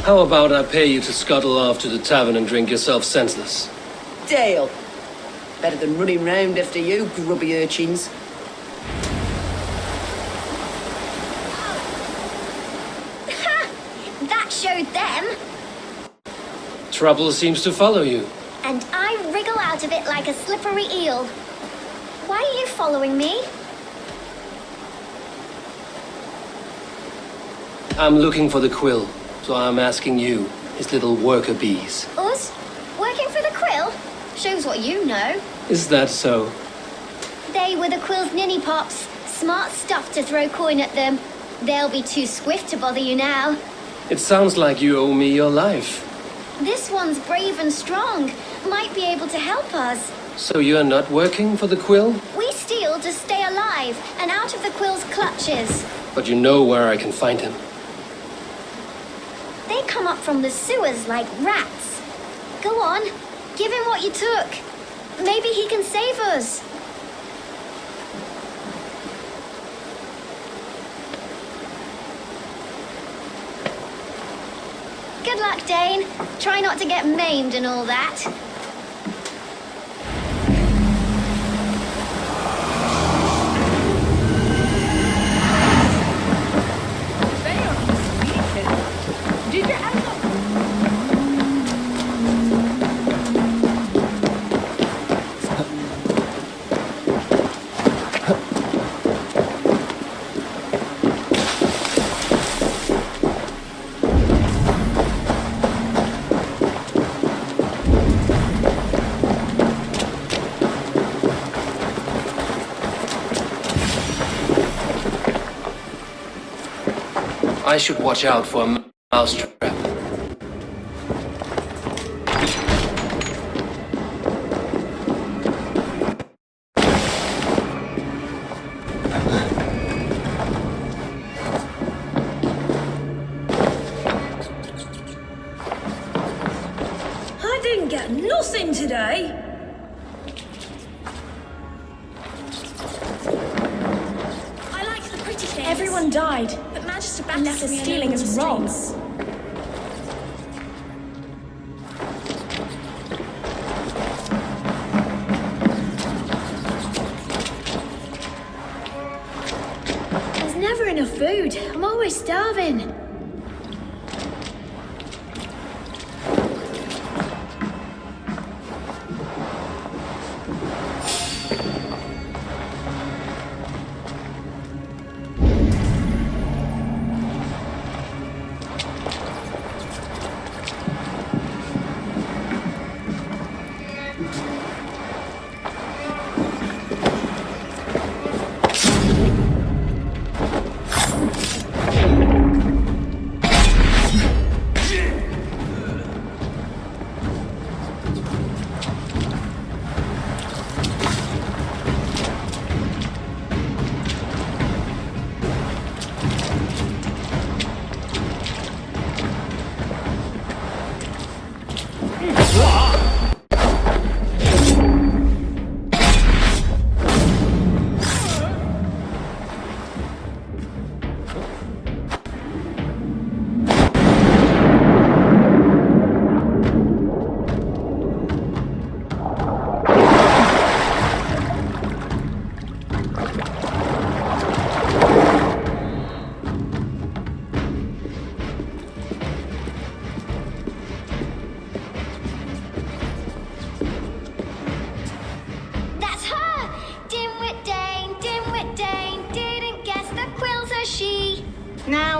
How about I pay you to scuttle off to the tavern and drink yourself senseless? Deal. Better than running round after you, grubby urchins. Ha! That showed them. Trouble seems to follow you. And I wriggle out of it like a slippery eel. Why are you following me? I'm looking for the quill, so I'm asking you, his little worker bees. Us? Working for the quill? Shows what you know. Is that so? They were the quill's ninny pops. Smart stuff to throw coin at them. They'll be too swift to bother you now. It sounds like you owe me your life. This one's brave and strong. Might be able to help us. So you're not working for the quill? We steal to stay alive and out of the quill's clutches. But you know where I can find him. They come up from the sewers like rats. Go on, give him what you took. Maybe he can save us. Good luck, Dane. Try not to get maimed and all that. Did you have I should watch out for a mousetrap. I didn't get nothing today. I like the pretty things. Everyone died, but Magister Baxter stealing is wrong. There's never enough food. I'm always starving.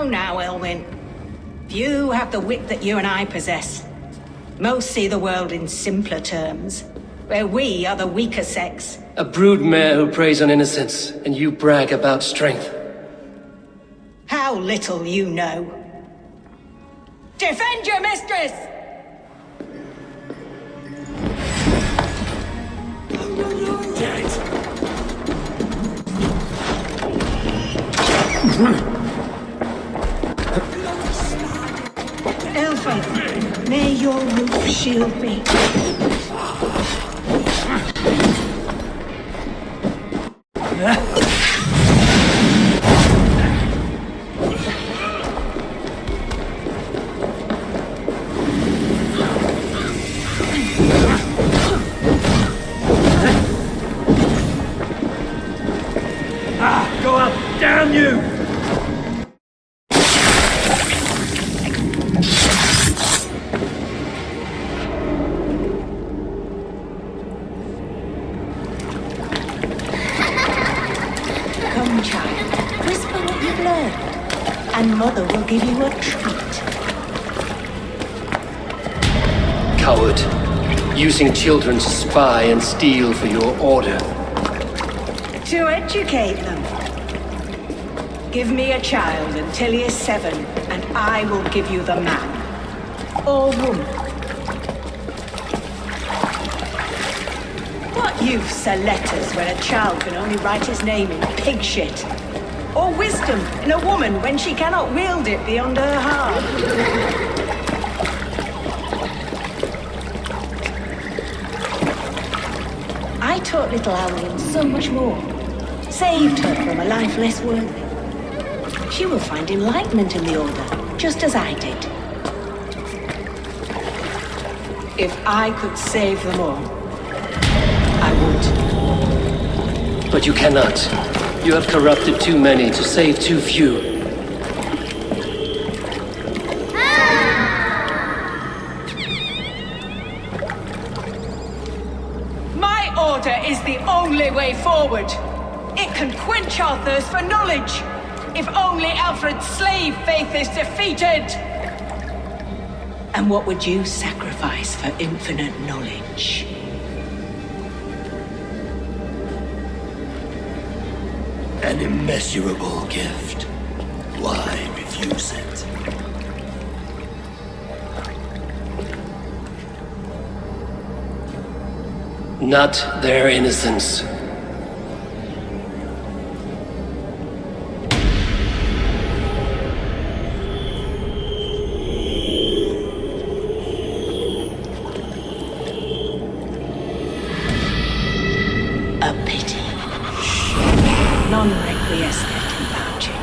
Now, Elwyn. Few have the wit that you and I possess. Most see the world in simpler terms, where we are the weaker sex. A broodmare who preys on innocence, and you brag about strength. How little you know. Defend your mistress! Elfin, may your roof shield me. Go up! Damn you! Come, child. Whisper what you've learned, and Mother will give you a treat. Coward. Using children to spy and steal for your order. To educate them. Give me a child until he is 7, and I will give you the man. Or woman. What use are letters when a child can only write his name in pig shit? Or wisdom in a woman when she cannot wield it beyond her heart? I taught little Owlin so much more. Saved her from a life less worthy. She will find enlightenment in the Order, just as I did. If I could save them all, I would. But you cannot. You have corrupted too many to save too few. My Order is the only way forward. It can quench our thirst for knowledge. If only Alfred's slave faith is defeated! And what would you sacrifice for infinite knowledge? An immeasurable gift. Why refuse it? Not their innocence. A pity. None requiescent in vouching.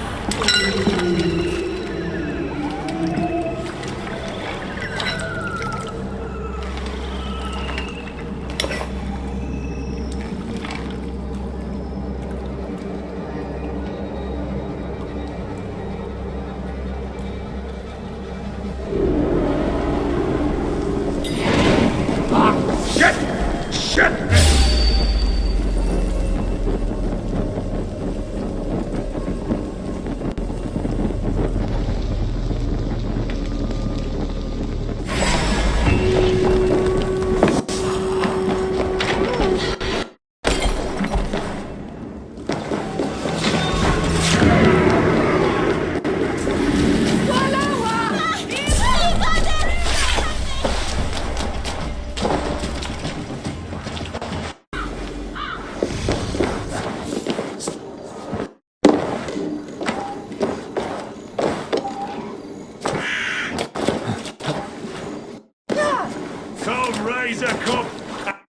Raise a cup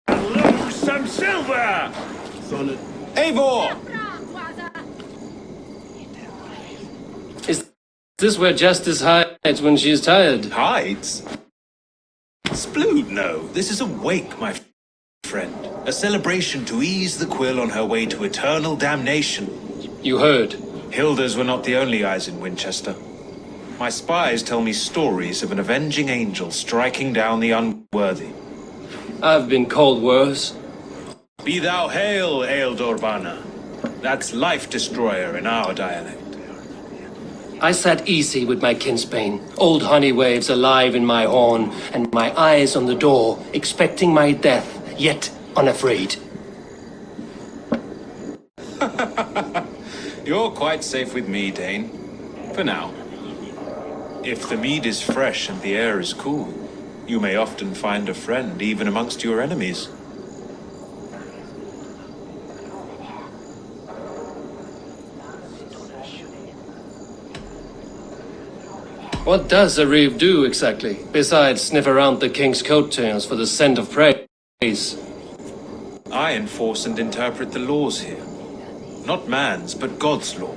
and lose some silver! Eivor! Is this where Justice hides when she is tired? Hides? Splood, no. This is a wake, my friend. A celebration to ease the quill on her way to eternal damnation. You heard. Hilda's were not the only eyes in Winchester. My spies tell me stories of an avenging angel striking down the unworthy. I've been called worse. Be thou hail, Ealdorbanna. That's Life Destroyer in our dialect. I sat easy with my kinsbane, old honey waves alive in my horn, and my eyes on the door, expecting my death, yet unafraid. You're quite safe with me, Dane. For now. If the mead is fresh and the air is cool, you may often find a friend even amongst your enemies. What does a reeve do exactly, besides sniff around the king's coattails for the scent of praise? I enforce and interpret the laws here. Not man's, but God's law.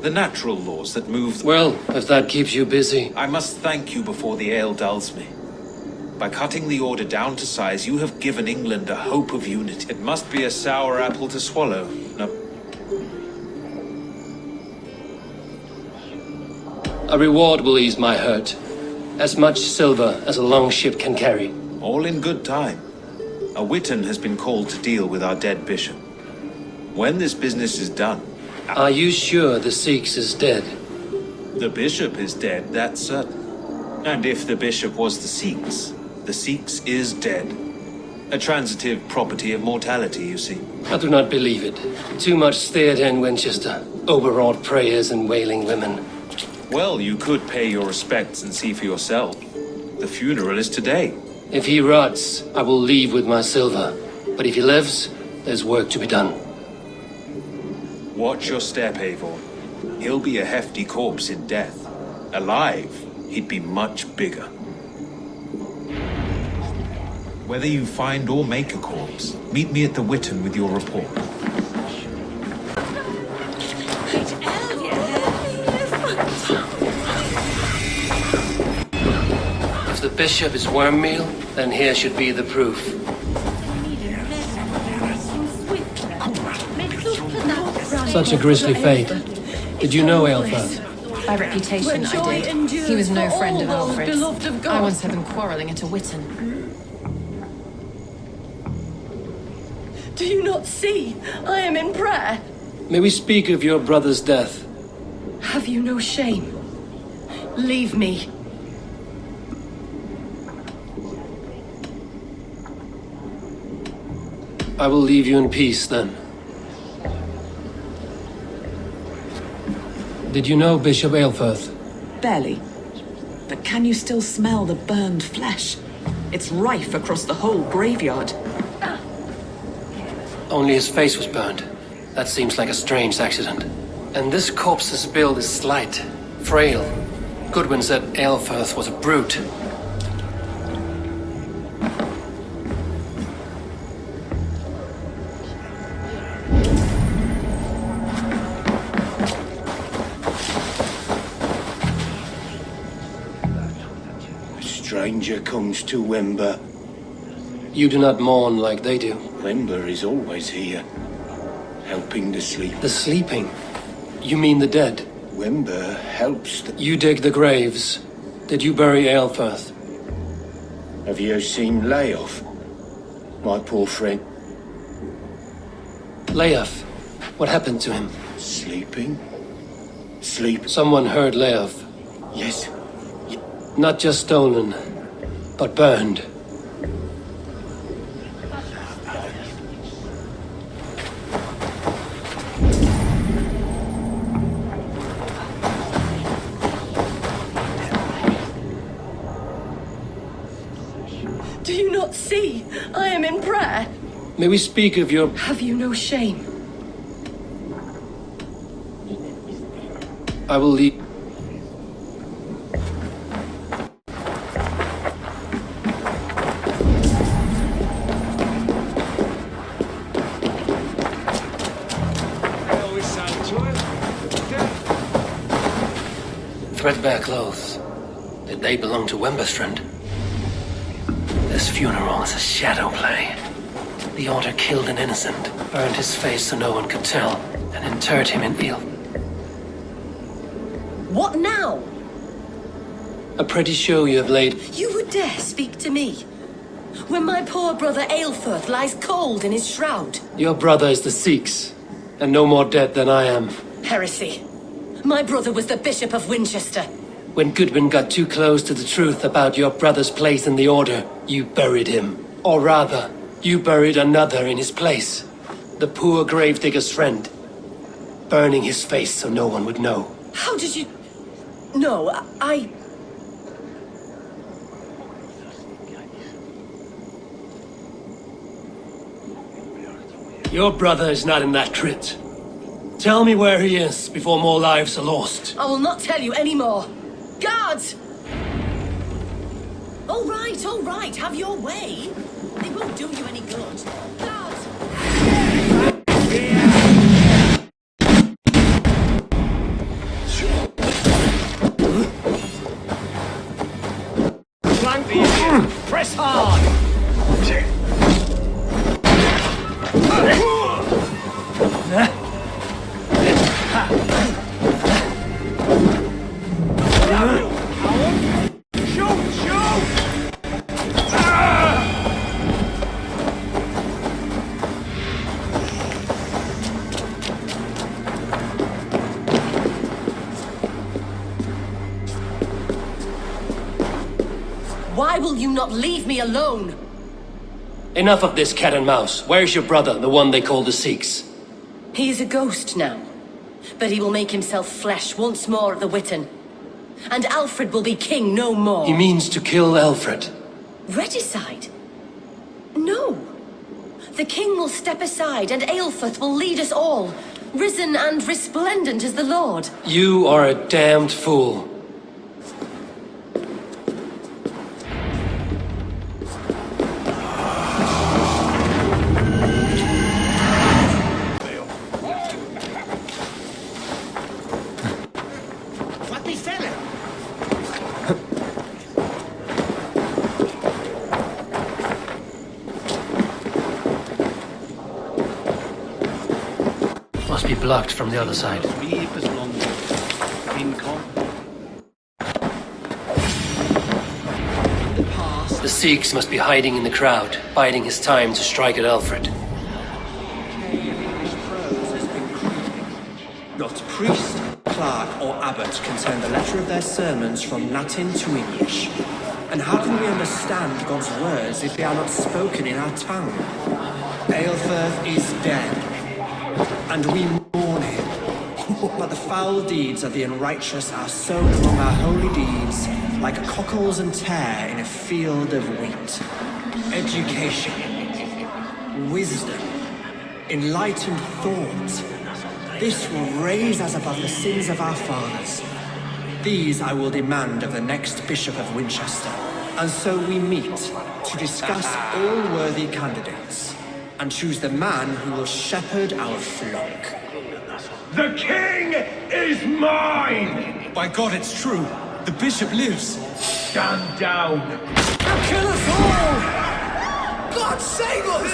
The natural laws that move... Well, if that keeps you busy... I must thank you before the ale dulls me. By cutting the order down to size, you have given England a hope of unity. It must be a sour apple to swallow. No. A reward will ease my hurt. As much silver as a long ship can carry. All in good time. A Witan has been called to deal with our dead bishop. When this business is done... Are you sure the Sikhs is dead? The bishop is dead, that's certain. And if the bishop was the Sikhs is dead. A transitive property of mortality, you see. I do not believe it. Too much theatre in Winchester. Overwrought prayers and wailing women. Well, you could pay your respects and see for yourself. The funeral is today. If he rots, I will leave with my silver. But if he lives, there's work to be done. Watch your step, Eivor. He'll be a hefty corpse in death. Alive, he'd be much bigger. Whether you find or make a corpse, meet me at the Witan with your report. If the bishop is worm meal, then here should be the proof. Such a grisly fate. Did you know Aelfir? By reputation, I did. He was no friend of Alfred's. I once had them quarrelling at a Witan. Do you not see? I am in prayer. May we speak of your brother's death? Have you no shame? Leave me. I will leave you in peace, then. Did you know Bishop Aelfirth? Barely. But can you still smell the burned flesh? It's rife across the whole graveyard. Only his face was burned. That seems like a strange accident. And this corpse's build is slight, frail. Goodwin said Aelfirth was a brute. Stranger comes to Wember. You do not mourn like they do. Wember is always here, helping the sleep. The sleeping? You mean the dead? Wember helps the... You dig the graves. Did you bury Aelfirth? Have you seen Layoff? My poor friend. Layoff? What happened to him? Sleeping? Sleep. Someone heard Layoff. Yes. Not just stolen, but burned. Do you not see? I am in prayer. May we speak of your... Have you no shame? I will leave... Threadbare clothes. Did they belong to Wemberstrand? This funeral is a shadow play. The Order killed an innocent, burned his face so no one could tell, and interred him in ill. What now? A pretty show you have laid. You would dare speak to me? When my poor brother Aelfirth lies cold in his shroud. Your brother is the Sikhs, and no more dead than I am. Heresy. My brother was the Bishop of Winchester. When Goodwin got too close to the truth about your brother's place in the Order, you buried him. Or rather, you buried another in his place. The poor gravedigger's friend. Burning his face so no one would know. How did you... No, I... Your brother is not in that crypt. Tell me where he is before more lives are lost. I will not tell you any more. Guards! All right, have your way. They won't do you any good. Guards! Flank the idiot! Press hard! Why will you not leave me alone? Enough of this cat and mouse. Where's your brother, the one they call the Sikhs? He is a ghost now, but he will make himself flesh once more at the Witten. And Alfred will be king no more. He means to kill Alfred. Regicide? No. The king will step aside and Aelfrith will lead us all, risen and resplendent as the Lord. You are a damned fool. Must be blocked from the other side. The Sikhs must be hiding in the crowd, biding his time to strike at Alfred. Not priest, clerk, or abbot can turn the letter of their sermons from Latin to English. And how can we understand God's words if they are not spoken in our tongue? Aelfrith is dead, and we mourn him. But the foul deeds of the unrighteous are sown among our holy deeds, like cockles and tare in a field of wheat. Education, wisdom, enlightened thought. This will raise us above the sins of our fathers. These I will demand of the next Bishop of Winchester. And so we meet to discuss all worthy candidates and choose the man who will shepherd our flock. The king is mine! By God, it's true. The bishop lives. Stand down! They'll kill us all! God save us!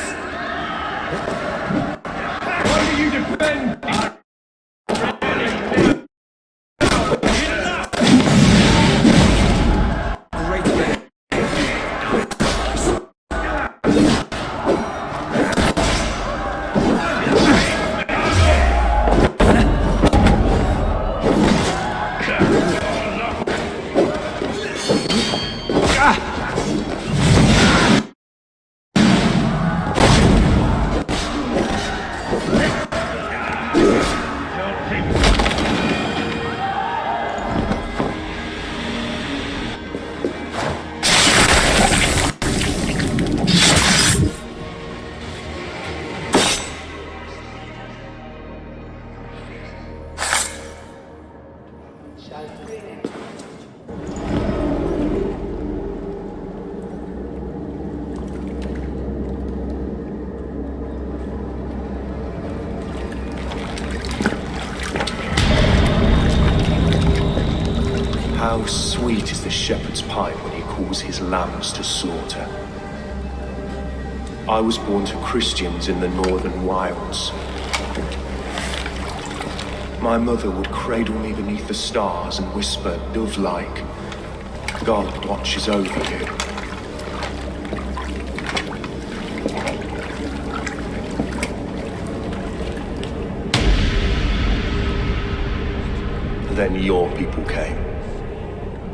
Why do you defend? How sweet is the shepherd's pipe when he calls his lambs to slaughter. I was born to Christians in the northern wilds. My mother would cradle me beneath the stars and whisper, dove-like, God watches over you. Then your people came.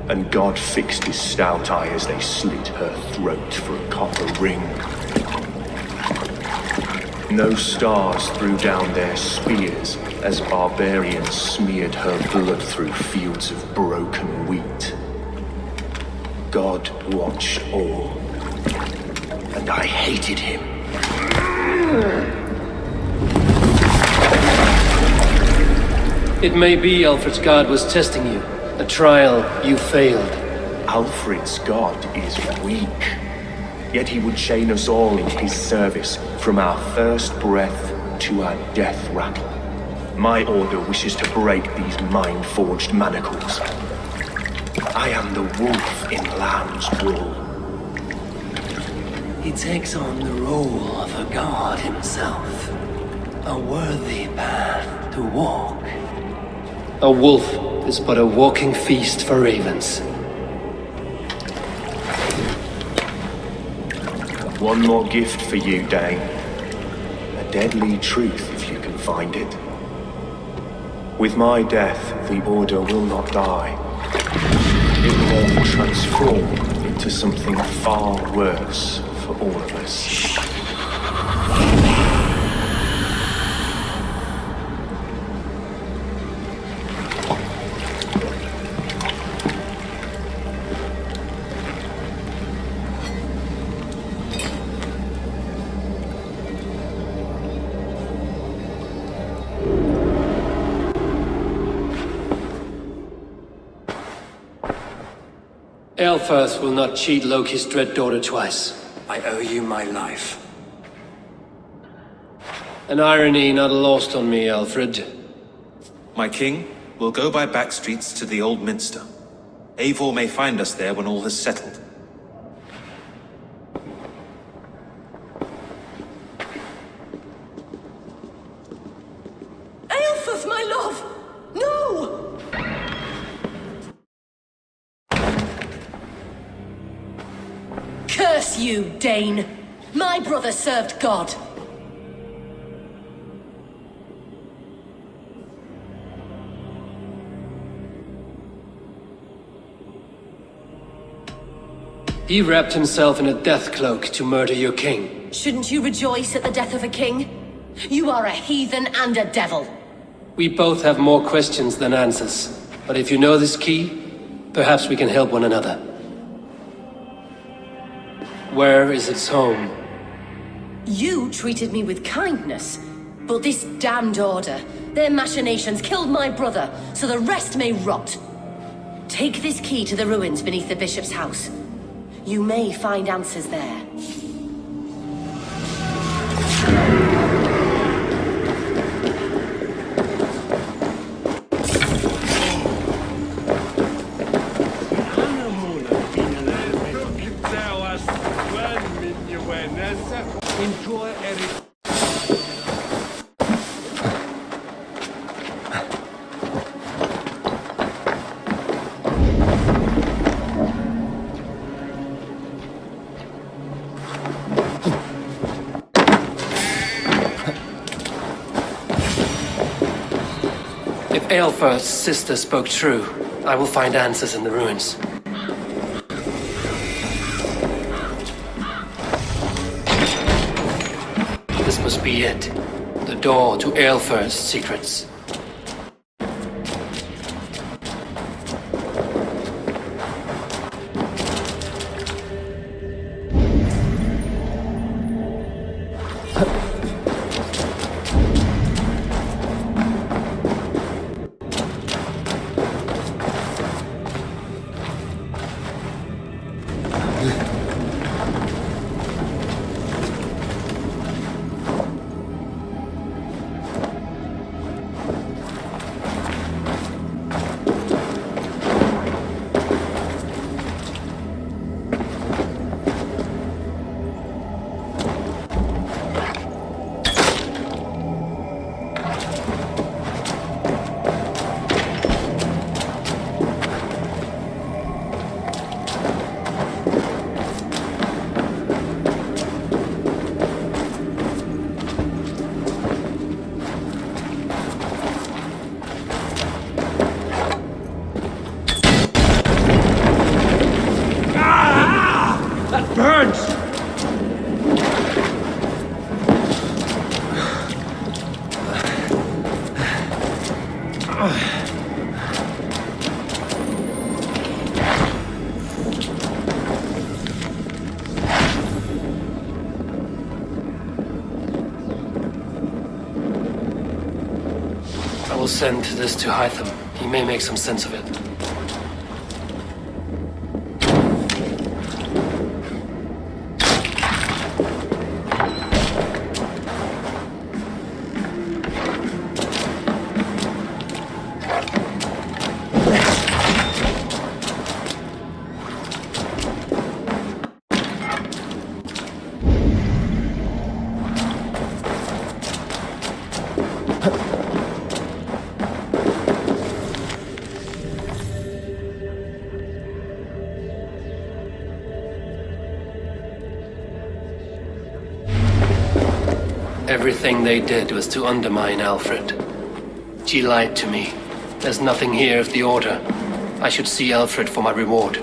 And God fixed his stout eye as they slit her throat for a copper ring. No stars threw down their spears as barbarians smeared her blood through fields of broken wheat. God watched all, and I hated him. It may be Alfred's god was testing you. A trial you failed. Alfred's god is weak. Yet he would chain us all in his service, from our first breath to our death rattle. My order wishes to break these mind-forged manacles. I am the wolf in lamb's wool. He takes on the role of a god himself. A worthy path to walk. A wolf is but a walking feast for ravens. One more gift for you, Dane. A deadly truth, if you can find it. With my death, the Order will not die. It will only transform into something far worse for all of us. Aelfirth will not cheat Loki's dread daughter twice. I owe you my life. An irony not lost on me, Alfred. My king, we'll go by back streets to the Old Minster. Eivor may find us there when all has settled. Aelfirth, my love! No! Curse you, Dane! My brother served God. He wrapped himself in a death cloak to murder your king. Shouldn't you rejoice at the death of a king? You are a heathen and a devil. We both have more questions than answers. But if you know this key, perhaps we can help one another. Where is its home? You treated me with kindness, but this damned Order, their machinations killed my brother, so the rest may rot. Take this key to the ruins beneath the bishop's house. You may find answers there. If Aelfirth's sister spoke true, I will find answers in the ruins. This must be it. The door to Aelfirth's secrets. send this to Hytham. He may make some sense of it. Everything they did was to undermine Alfred. She lied to me. There's nothing here of the Order. I should see Alfred for my reward.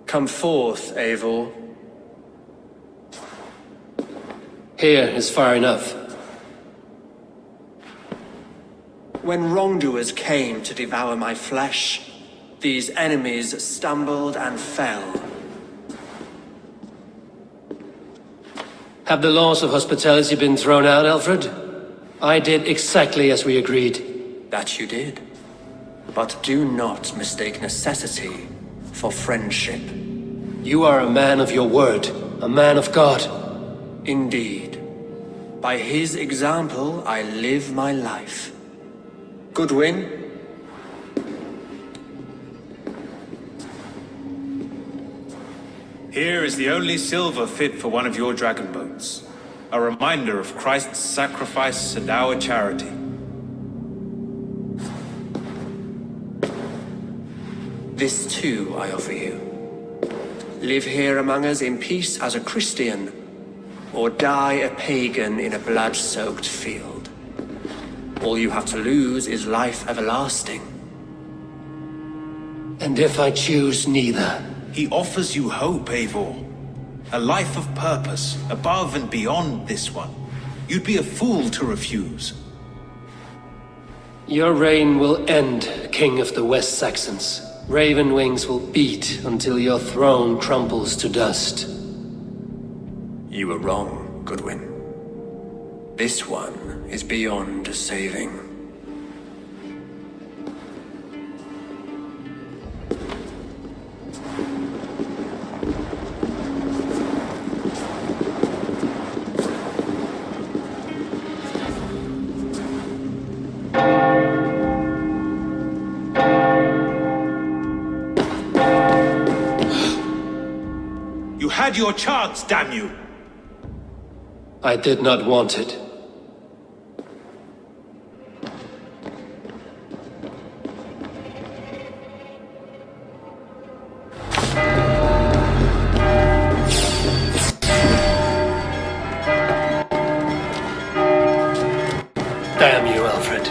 Come forth, Eivor. Here is far enough. When wrongdoers came to devour my flesh, these enemies stumbled and fell. Have the laws of hospitality been thrown out, Alfred? I did exactly as we agreed. That you did. But do not mistake necessity for friendship. You are a man of your word, a man of God. Indeed. By his example, I live my life. Goodwin? Here is the only silver fit for one of your dragon boats. A reminder of Christ's sacrifice and our charity. This too I offer you. Live here among us in peace as a Christian, or die a pagan in a blood-soaked field. All you have to lose is life everlasting. And if I choose neither? He offers you hope, Eivor. A life of purpose, above and beyond this one. You'd be a fool to refuse. Your reign will end, King of the West Saxons. Raven wings will beat until your throne crumbles to dust. You were wrong, Goodwin. This one is beyond saving. You had your chance, damn you! I did not want it. Damn you, Alfred.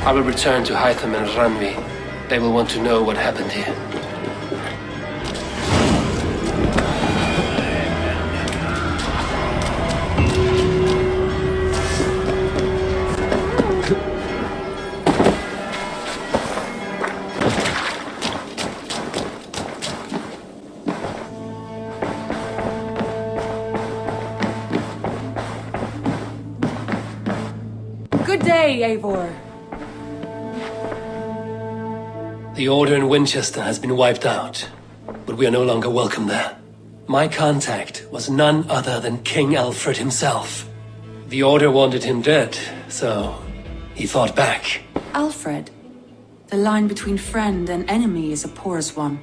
I will return to Hytham and Ranvi. They will want to know what happened here. Good day, Eivor. The Order in Winchester has been wiped out, but we are no longer welcome there. My contact was none other than King Alfred himself. The Order wanted him dead, so he fought back. Alfred. The line between friend and enemy is a porous one.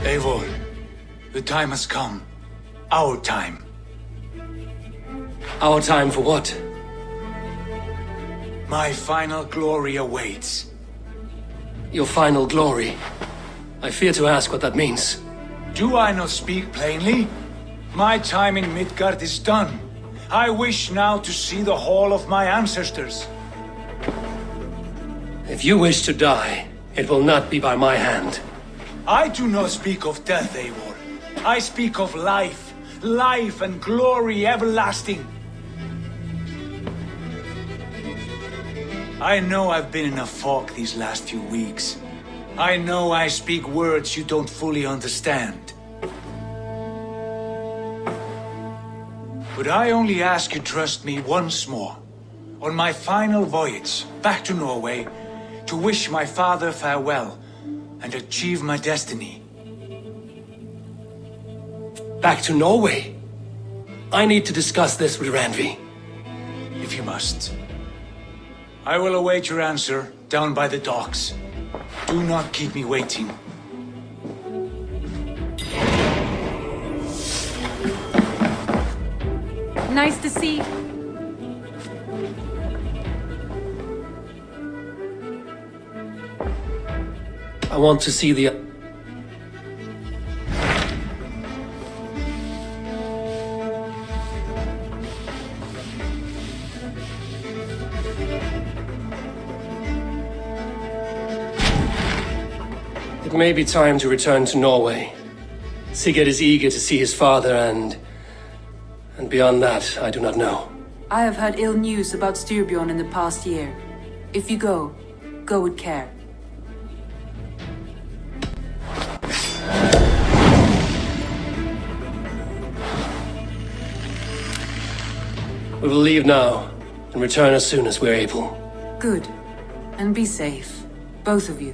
Eivor, the time has come. Our time. Our time for what? My final glory awaits. Your final glory? I fear to ask what that means. Do I not speak plainly? My time in Midgard is done. I wish now to see the hall of my ancestors. If you wish to die, it will not be by my hand. I do not speak of death, Eivor. I speak of life. Life and glory everlasting. I know I've been in a fog these last few weeks. I know I speak words you don't fully understand. But I only ask you trust me once more. On my final voyage back to Norway, to wish my father farewell and achieve my destiny. Back to Norway? I need to discuss this with Ranvi. If you must. I will await your answer down by the docks. Do not keep me waiting. Nice to see. I want to see the... It may be time to return to Norway. Sigurd is eager to see his father and beyond that, I do not know. I have heard ill news about Styrbjorn in the past year. If you go, go with care. We will leave now and return as soon as we're able. Good. And be safe. Both of you.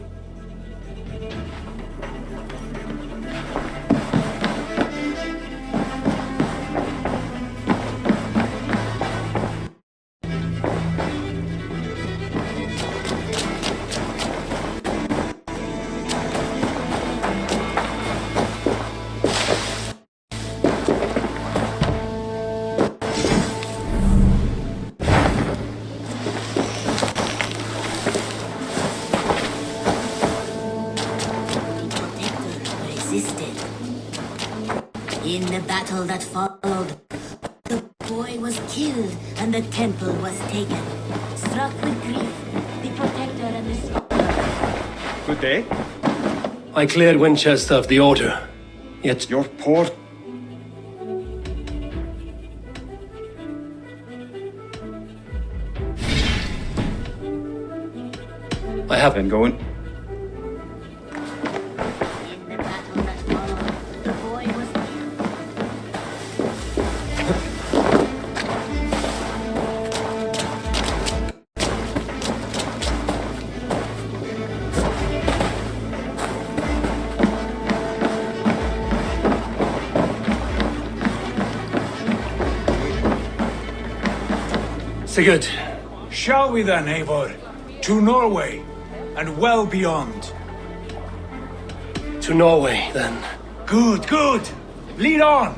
In the battle that followed, the boy was killed and the temple was taken. Struck with grief, the protector and the scholar. Good day. I cleared Winchester of the Order, yet... Your poor... I have been going. Sigurd, Shall we then, Eivor? To Norway, and well beyond. To Norway, then. Good, good! Lead on!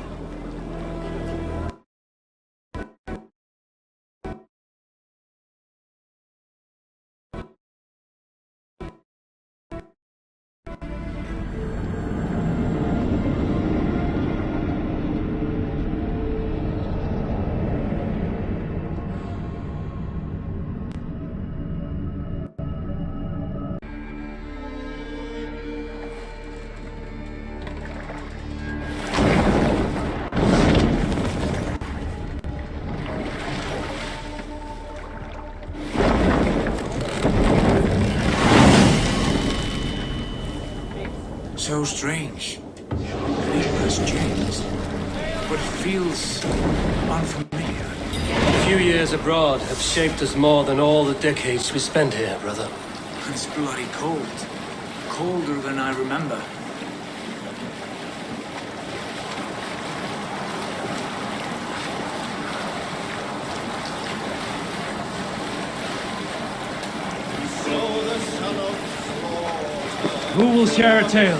So strange. The name has changed, but it feels unfamiliar. A few years abroad have shaped us more than all the decades we spent here, brother. It's bloody cold. Colder than I remember. Who will share a tale?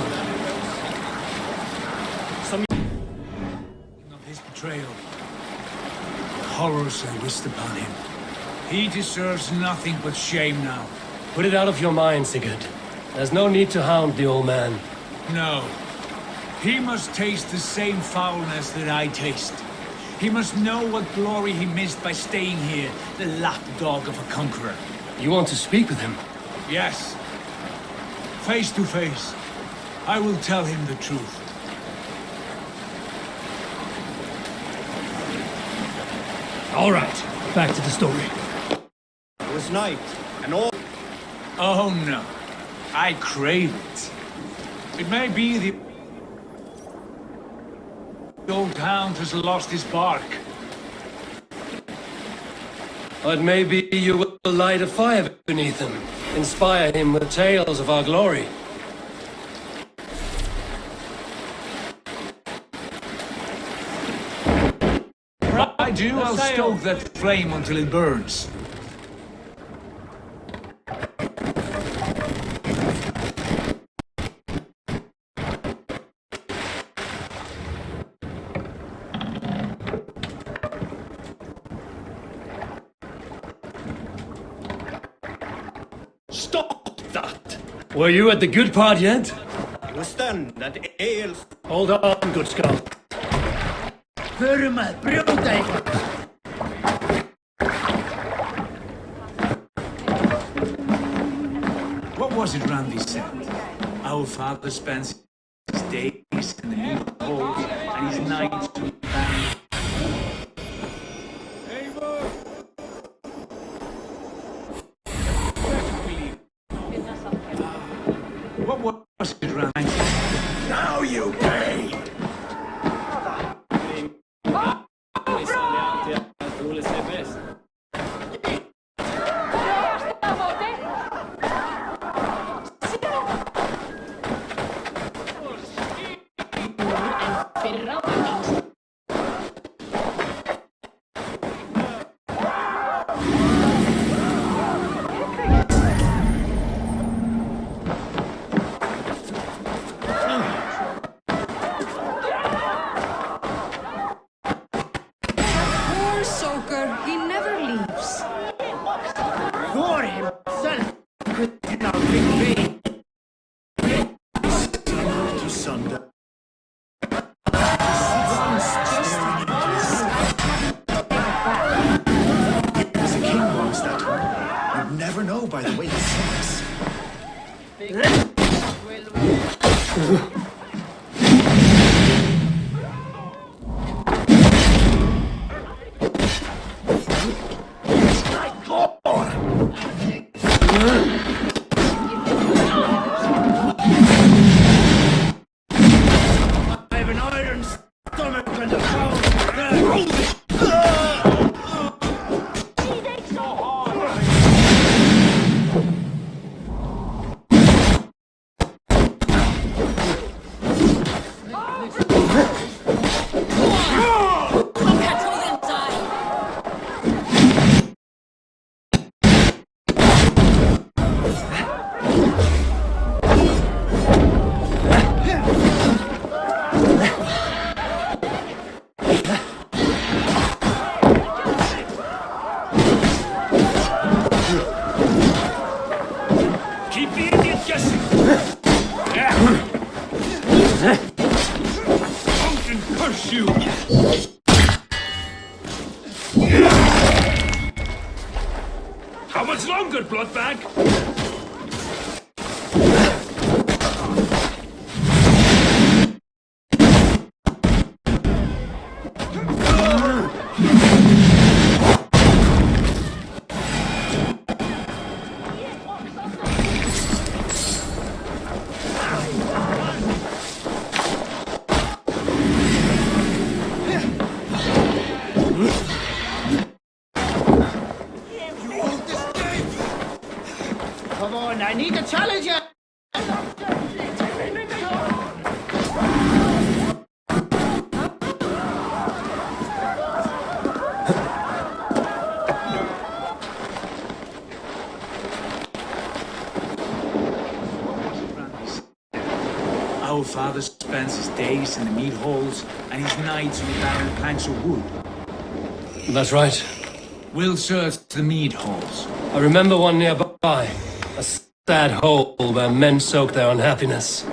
Of his betrayal. The horrors I wished upon him. He deserves nothing but shame now. Put it out of your mind, Sigurd. There's no need to hound the old man. No. He must taste the same foulness that I taste. He must know what glory he missed by staying here, the lapdog of a conqueror. You want to speak with him? Yes. Face to face. I will tell him the truth. All right, back to the story. It was night, and all... Oh no. I crave it. It may be the old hound has lost his bark. Or it may be you will light a fire beneath him. Inspire him with tales of our glory. I do, I'll stoke that flame until it burns. Stop that! Were you at the good part yet? It was then that ale... Hold on, good scout. What was it Randy said? Our father spends his days in the new halls and his nights to band. What was it Randy? Now you pay! He never leaves. Thor himself could not be to sunder. As a king was that one. You'd never know by the way he sings. conquered, bloodbag! Come on, I need to challenge you! Our father spends his days in the mead halls and his nights on barren planks of wood. That's right. We'll search the mead halls. I remember one nearby. A sad hole where men soak their unhappiness.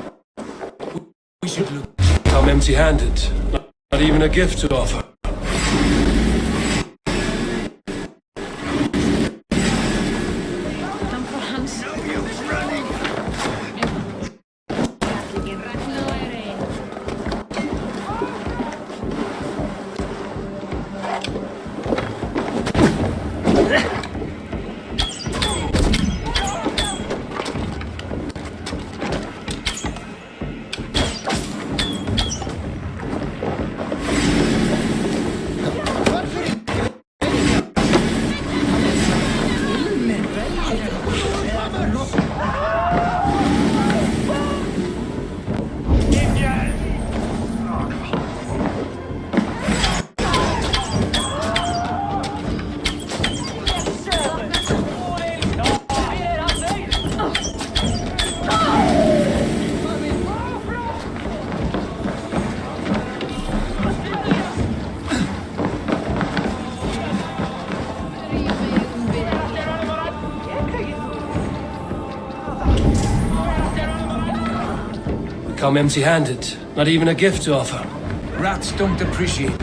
We should look. Come empty-handed. Not even a gift to offer. Come empty-handed. Not even a gift to offer. Rats don't appreciate it.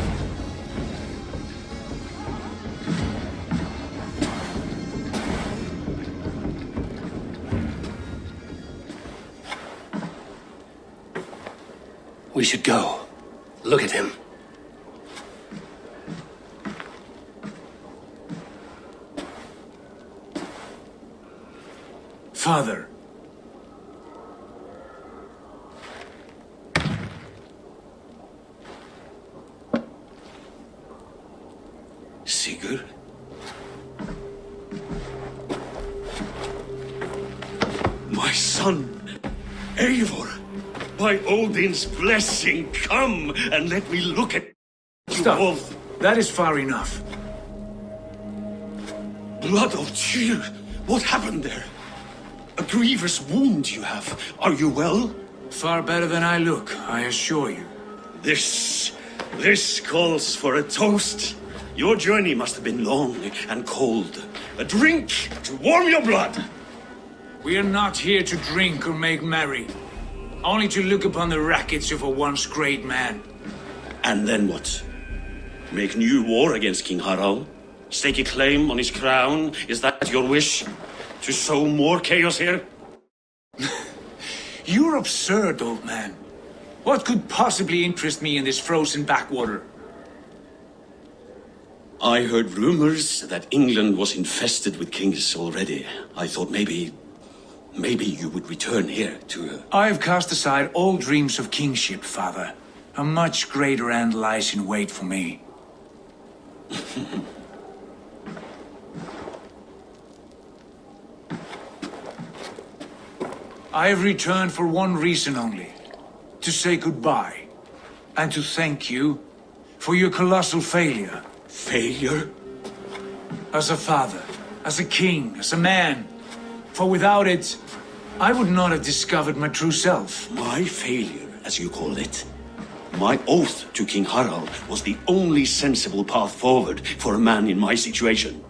We should go. Look at him. Father. Sigurd? My son, Eivor, by Odin's blessing, come and let me look at you Stop. both. That is far enough. Blood of Tyr, what happened there? A grievous wound you have. Are you well? Far better than I look, I assure you. This calls for a toast. Your journey must have been long and cold. A drink to warm your blood. We are not here to drink or make merry. Only to look upon the rackets of a once great man. And then what? Make new war against King Harald? Stake a claim on his crown? Is that your wish? To sow more chaos here? You're absurd, old man. What could possibly interest me in this frozen backwater? I heard rumors that England was infested with kings already. I thought maybe you would return here to... I've cast aside all dreams of kingship, father. A much greater end lies in wait for me. I have returned for one reason only. To say goodbye. And to thank you for your colossal failure. Failure? As a father, as a king, as a man. For without it, I would not have discovered my true self. My failure, as you call it. My oath to King Harald was the only sensible path forward for a man in my situation.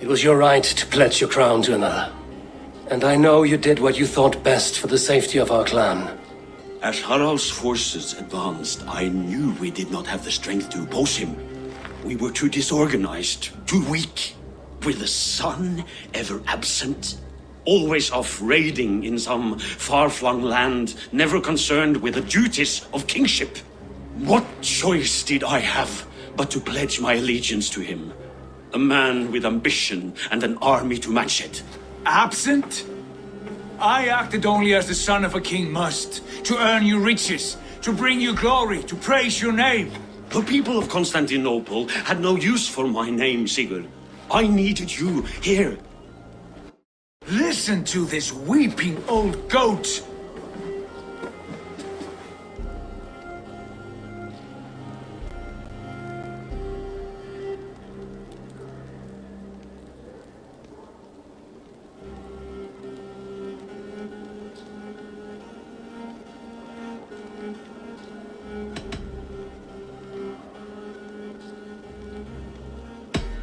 It was your right to pledge your crown to another. And I know you did what you thought best for the safety of our clan. As Harald's forces advanced, I knew we did not have the strength to oppose him. We were too disorganized, too weak. With the sun ever absent, always off raiding in some far-flung land, never concerned with the duties of kingship. What choice did I have but to pledge my allegiance to him? A man with ambition and an army to match it. Absent? I acted only as the son of a king must, to earn you riches, to bring you glory, to praise your name. The people of Constantinople had no use for my name, Sigurd. I needed you here. Listen to this weeping old goat!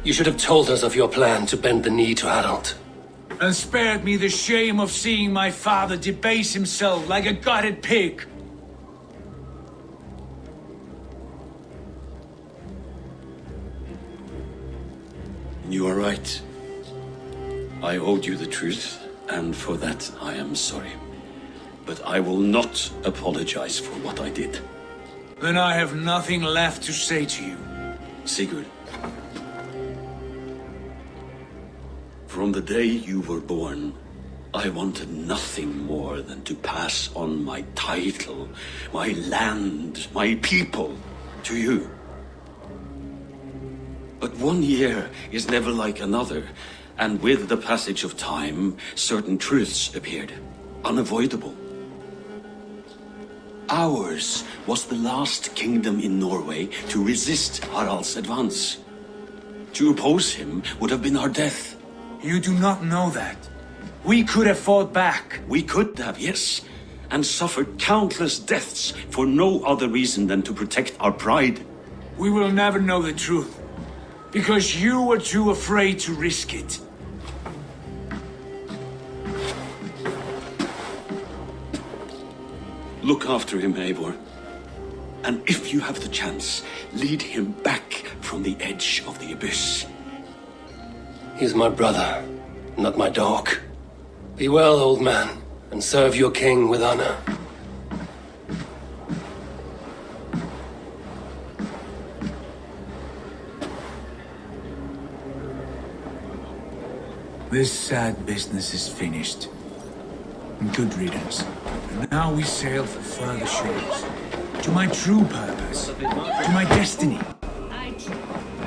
You should have told us of your plan to bend the knee to Harald. And spared me the shame of seeing my father debase himself like a gutted pig. You are right. I owed you the truth, and for that I am sorry. But I will not apologize for what I did. Then I have nothing left to say to you. Sigurd. From the day you were born, I wanted nothing more than to pass on my title, my land, my people, to you. But 1 year is never like another, and with the passage of time, certain truths appeared, unavoidable. Ours was the last kingdom in Norway to resist Harald's advance. To oppose him would have been our death. You do not know that. We could have fought back. We could have, yes, and suffered countless deaths for no other reason than to protect our pride. We will never know the truth, because you were too afraid to risk it. Look after him, Eivor. And if you have the chance, lead him back from the edge of the abyss. He's my brother, not my dog. Be well, old man, and serve your king with honor. This sad business is finished. Good riddance. And now we sail for further shores. To my true purpose. To my destiny.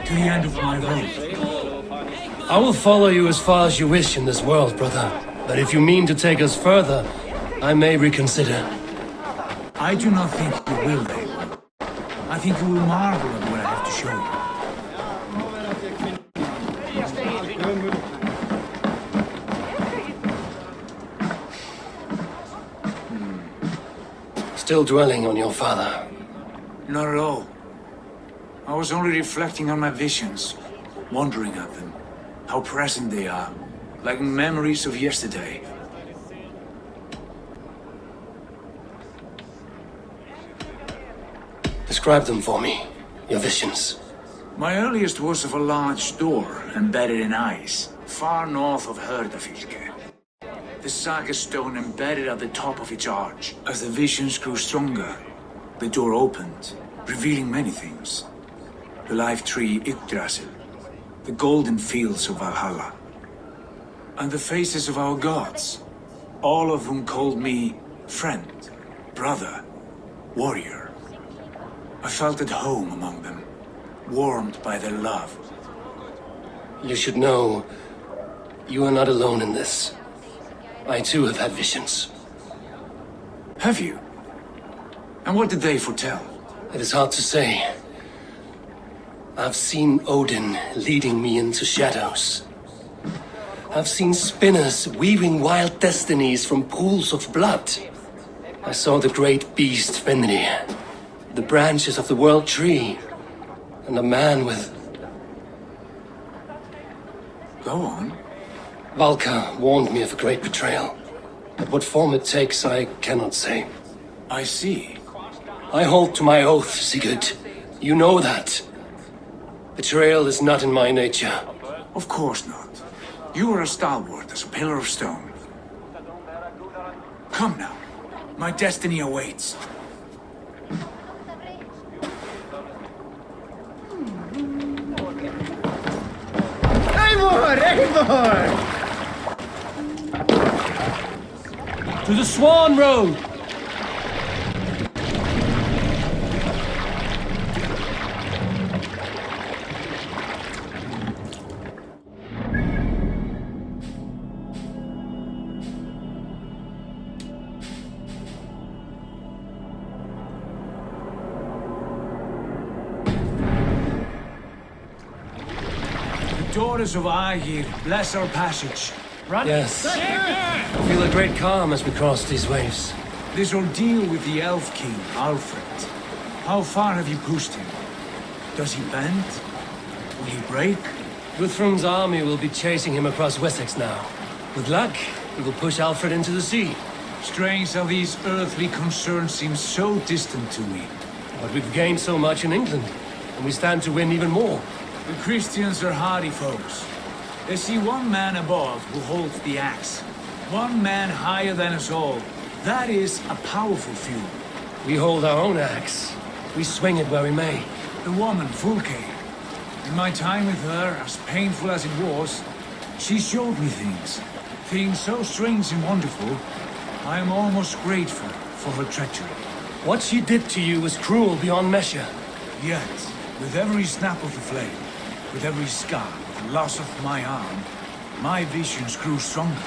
To the end of my road. I will follow you as far as you wish in this world, brother. But if you mean to take us further, I may reconsider. I do not think you will, Eivor. I think you will marvel at what I have to show you. Still dwelling on your father? Not at all. I was only reflecting on my visions, wondering at them. How present they are, like memories of yesterday. Describe them for me, your visions. My earliest was of a large door embedded in ice, far north of Herdafylke. The saga stone embedded at the top of its arch. As the visions grew stronger, the door opened, revealing many things. The life tree Yggdrasil, the golden fields of Valhalla, and the faces of our gods, all of whom called me friend, brother, warrior. I felt at home among them, warmed by their love. You should know, you are not alone in this. I too have had visions. Have you? And what did they foretell? It is hard to say. I've seen Odin leading me into shadows. I've seen spinners weaving wild destinies from pools of blood. I saw the great beast Fenrir, the branches of the world tree, and a man with... Go on. Valka warned me of a great betrayal. But what form it takes, I cannot say. I see. I hold to my oath, Sigurd. You know that. Betrayal is not in my nature. Of course not. You are a stalwart as a pillar of stone. Come now. My destiny awaits. Eivor! Eivor! To the Swan Road! Daughters of Aegir, bless our passage. Run. Yes. I feel a great calm as we cross these waves. This ordeal with the Elf King, Alfred. How far have you pushed him? Does he bend? Will he break? Guthrum's army will be chasing him across Wessex now. With luck, he will push Alfred into the sea. Strange how these earthly concerns seem so distant to me. But we've gained so much in England, and we stand to win even more. The Christians are hardy folks. They see one man above who holds the axe. One man higher than us all. That is a powerful few. We hold our own axe. We swing it where we may. The woman, Fulke. In my time with her, as painful as it was, she showed me things. Things so strange and wonderful, I am almost grateful for her treachery. What she did to you was cruel beyond measure. Yet, with every snap of the flame, with every scar, the loss of my arm, my visions grew stronger.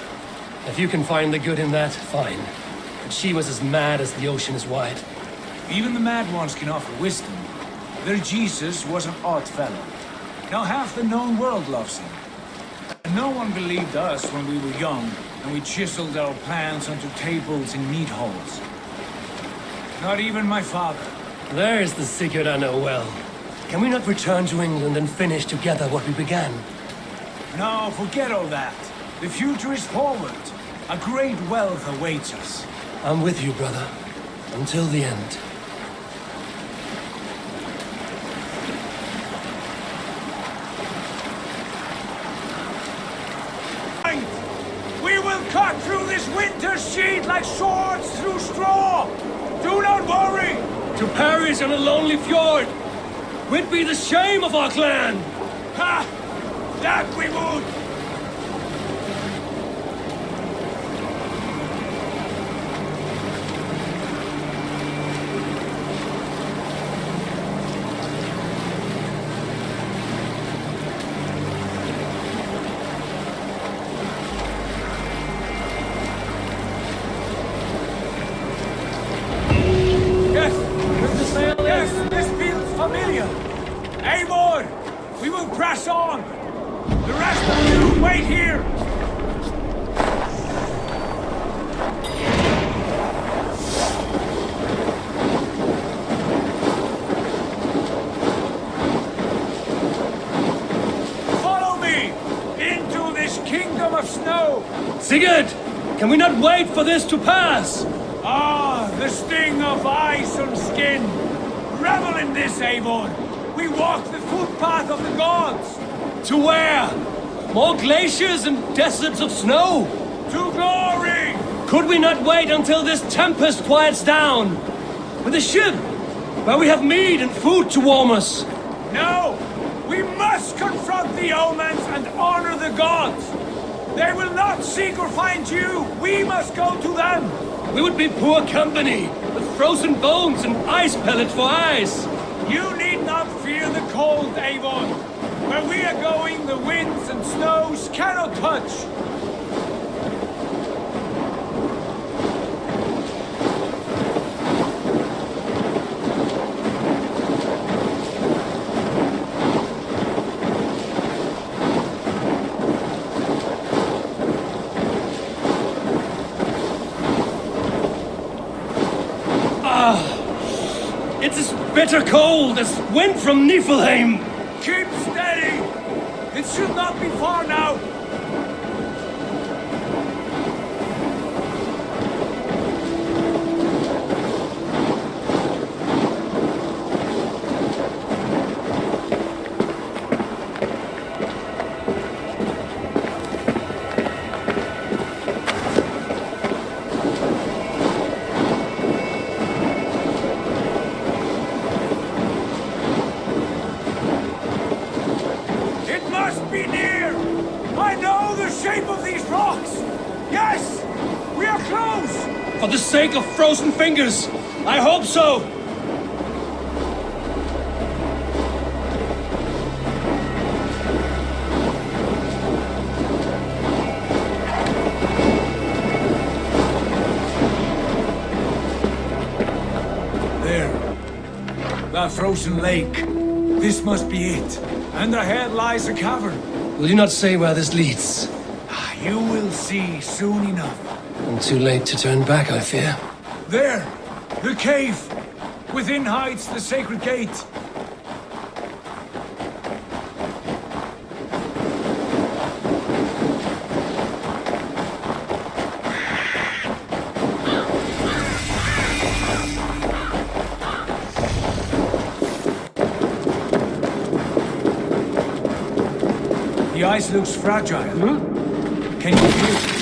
If you can find the good in that, fine. But she was as mad as the ocean is wide. Even the mad ones can offer wisdom. Their Jesus was an odd fellow. Now half the known world loves him. And no one believed us when we were young, and we chiseled our plans onto tables in meat halls. Not even my father. There's the Sigurd I know well. Can we not return to England and finish together what we began? No, forget all that. The future is forward. A great wealth awaits us. I'm with you, brother. Until the end. We will cut through this winter sheet like swords through straw! Do not worry! To perish on a lonely fjord! Would be the shame of our clan! Ha! That we would! Yes, this feels familiar. Eivor, we will press on. The rest of you, wait here. Follow me into this kingdom of snow. Sigurd, can we not wait for this to pass? Ah, the sting of ice on skin. Revel in this, Eivor. We walk the footpath of the gods. To where? More glaciers and deserts of snow? To glory! Could we not wait until this tempest quiets down? With a ship, where we have meat and food to warm us? No! We must confront the omens and honor the gods! They will not seek or find you! We must go to them! We would be poor company, with frozen bones and ice pellets for eyes. You need not fear the cold, Eivor. Where we are going, the winds and snows cannot touch. It's as bitter cold as wind from Niflheim. Keep steady! It should not be far now. be near! I know the shape of these rocks! Yes! We are close! For the sake of frozen fingers, I hope so! That frozen lake. This must be it. And ahead lies a cavern. Will you not say where this leads? You will see soon enough. And too late to turn back, I fear. There! The cave! Within hides the sacred gate. The ice looks fragile. Can you feel it?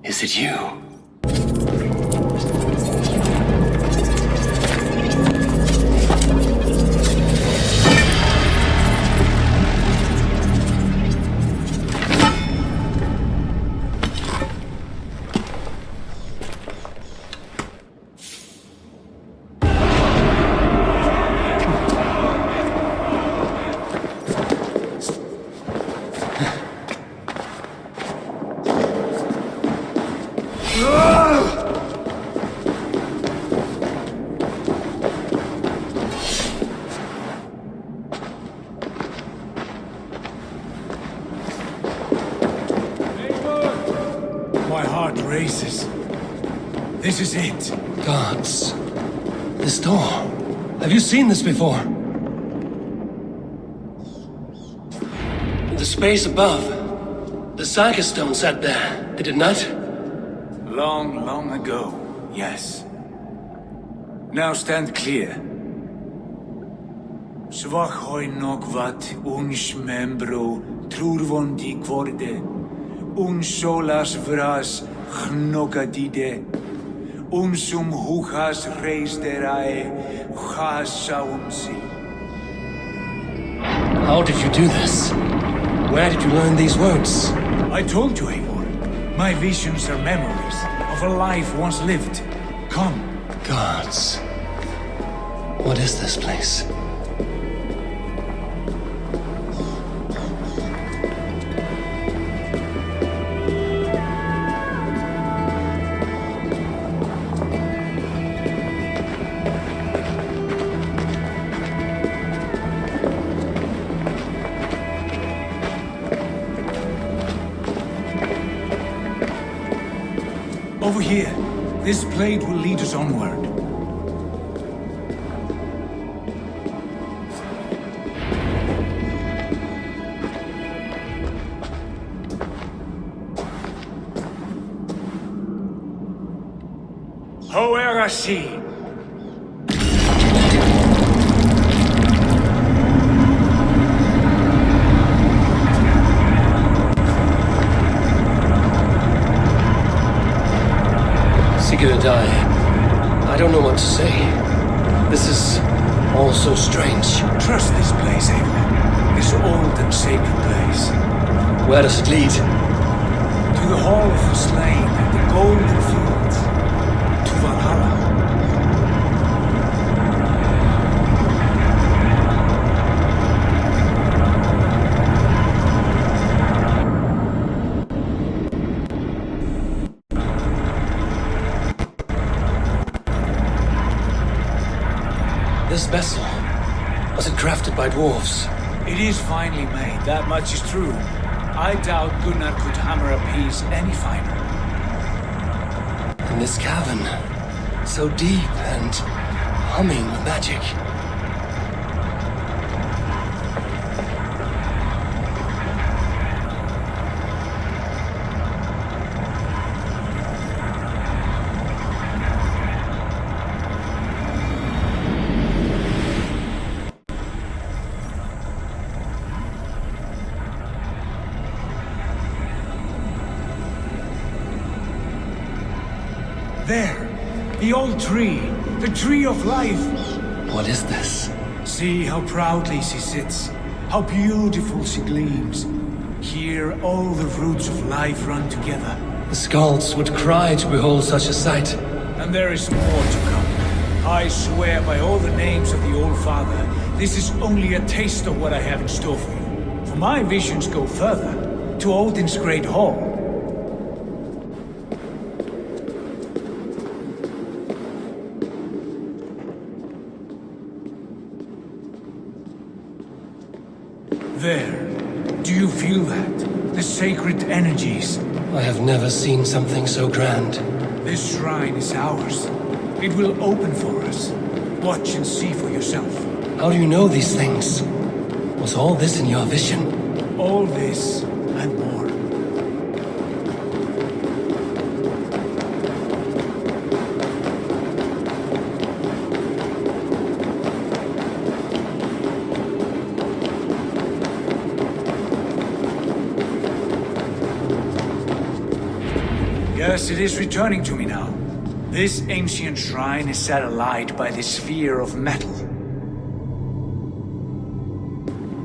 Is it you? My heart races. This is it. Gods. This door. Have you seen this before? The space above. The Saga stone sat there, did it not? Long, long ago, yes. Now stand clear. Svachoi nokvat uns membro trurvondi kvorde. Solas vras gnokadide. Sum huchas reisderae chasaumsi. How did you do this? Where did you learn these words? I told you, Eivor. My visions are memories of a life once lived. Come. Gods. What is this place? Over here. This blade will lead us onward. Hoerasi. I don't know what to say. This is all so strange. Trust this place, Eivor. This old and sacred place. Where does it lead? To the Hall of the Slain, the Golden Fields. To Valhalla. This vessel, was it crafted by dwarves? It is finely made, that much is true. I doubt Gunnar could hammer a piece any finer. In this cavern, so deep and humming with magic. There! The old tree! The tree of life! What is this? See how proudly she sits. How beautiful she gleams. Here all the roots of life run together. The Skalds would cry to behold such a sight. And there is more to come. I swear by all the names of the Old Father, this is only a taste of what I have in store for you. For my visions go further, to Odin's Great Hall. There. Do you feel that? The sacred energies. I have never seen something so grand. This shrine is ours. It will open for us. Watch and see for yourself. How do you know these things? Was all this in your vision? All this and more. Yes, it is returning to me now. This ancient shrine is set alight by this sphere of metal.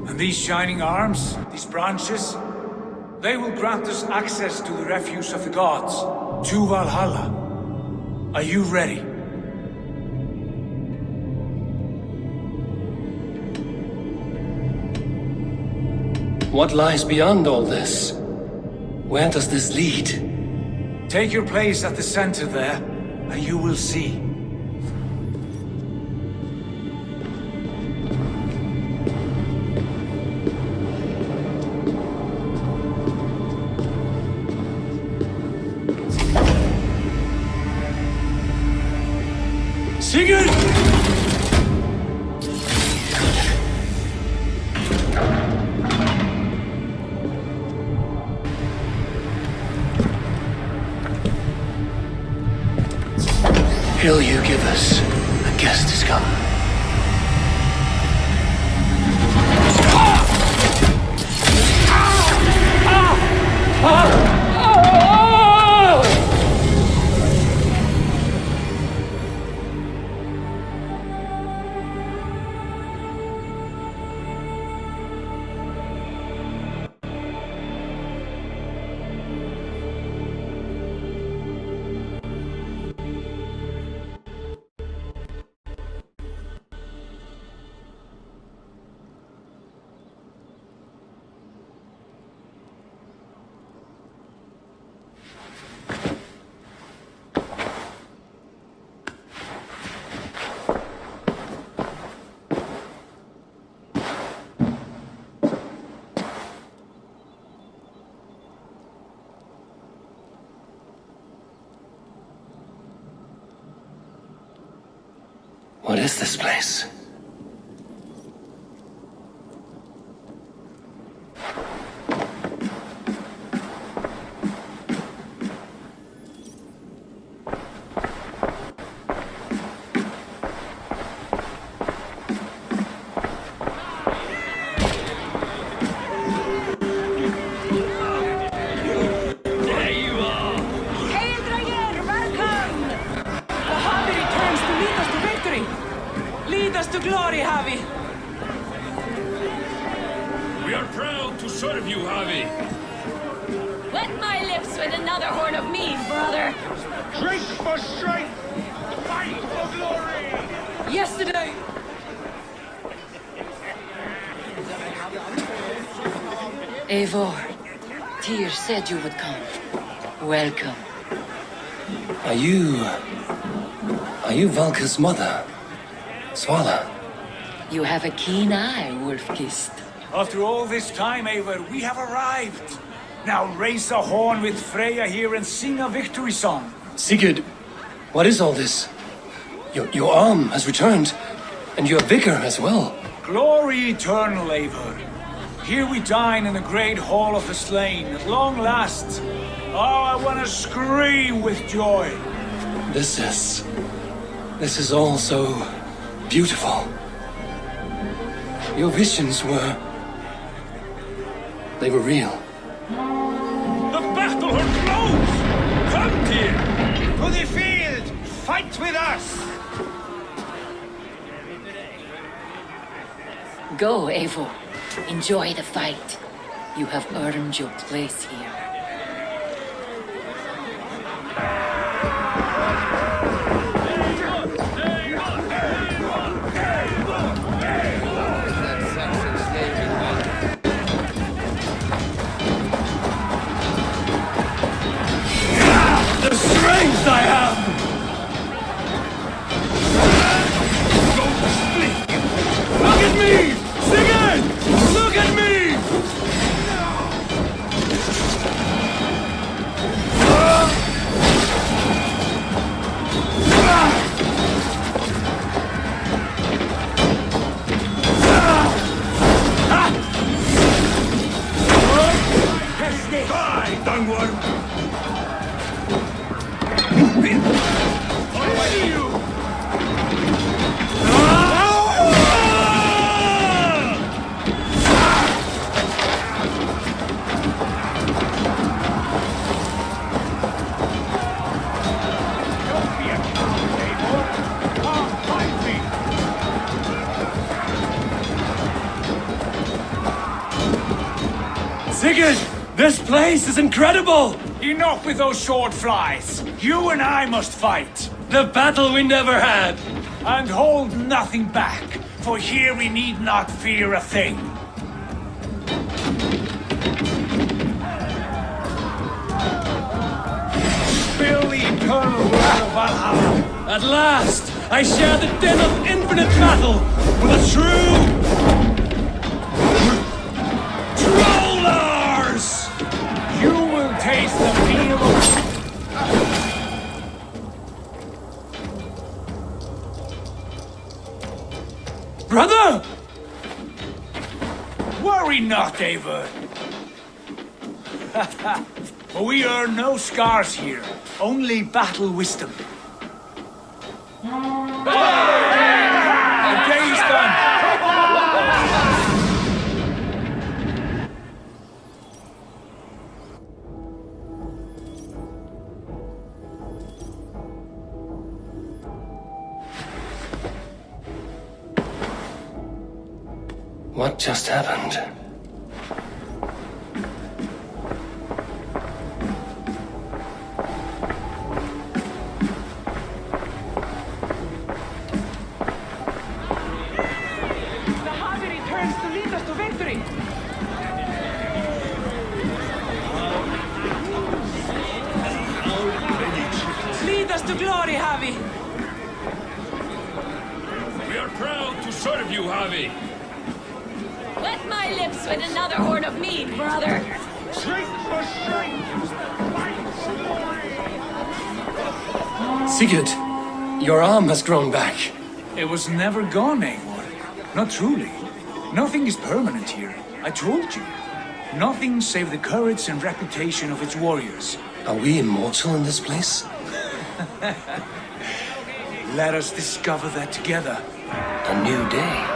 And these shining arms, these branches, they will grant us access to the refuse of the gods, to Valhalla. Are you ready? What lies beyond all this? Where does this lead? Take your place at the center there, and you will see. Sigurd! Will you give us? A guest has come. What is this place? Eivor, Tyr said you would come. Welcome. Are you Valka's mother? Svala? You have a keen eye, Wolf-Kissed. After all this time, Eivor, we have arrived. Now raise a horn with Freya here and sing a victory song. Sigurd, what is all this? Your arm has returned, and your vigor as well. Glory eternal, Eivor. Here we dine in the great hall of the slain, at long last. Oh, I want to scream with joy. This is all so beautiful. Your visions they were real. The battle is close! Come, dear! To the field! Fight with us! Go, Eivor. Enjoy the fight. You have earned your place here. The strength I have! Look at me! Sigurd! Look at me! Die, Dungworm! Sigurd! This place is incredible! Enough with those short flies. You and I must fight. The battle we never had! And hold nothing back, for here we need not fear a thing. Fill the eternal world of Valhalla. At last, I share the den of infinite battle with a true trollers! You will taste the meal of... Brother! Worry not, Eivor. For we earn no scars here, only battle wisdom. The day is done. What just happened? Lead us to glory, Havi! We are proud to serve you, Havi. Wet my lips with another horn of mead, brother. Sigurd, your arm has grown back. It was never gone, Eivor. Not truly. Nothing is permanent here. I told you. Nothing save the courage and reputation of its warriors. Are we immortal in this place? Let us discover that together. A new day.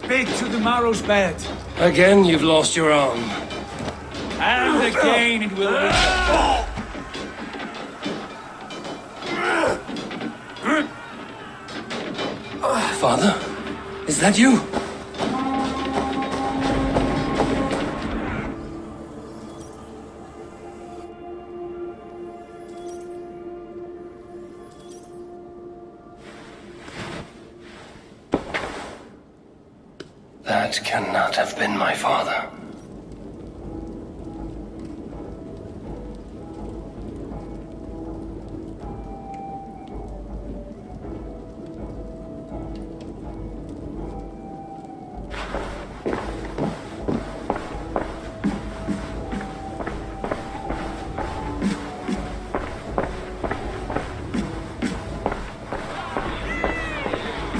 Big to the marrow's bed. Again, you've lost your arm. And again it will be... Father? Is that you? That cannot have been my father.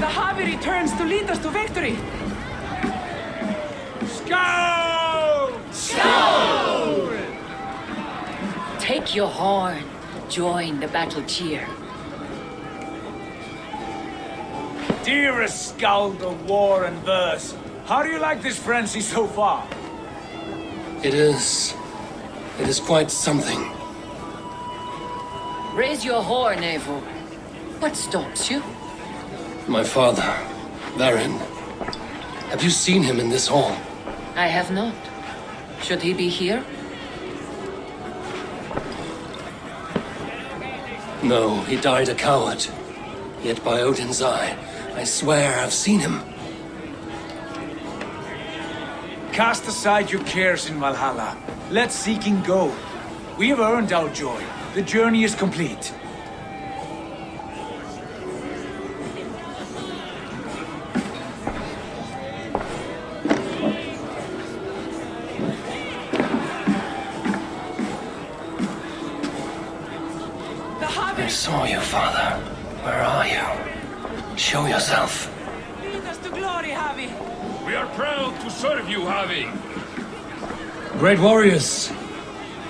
The Harvey returns to lead us to victory! Take your horn. Join the battle cheer. Dearest scout of war and verse, how do you like this frenzy so far? It is quite something. Raise your horn, Eivor. What stops you? My father, Varin. Have you seen him in this hall? I have not. Should he be here? No, he died a coward. Yet by Odin's eye, I swear I've seen him. Cast aside your cares in Valhalla. Let seeking go. We have earned our joy. The journey is complete. I saw you, father. Where are you? Show yourself. Lead us to glory, Harvey! We are proud to serve you, Harvey. Great warriors.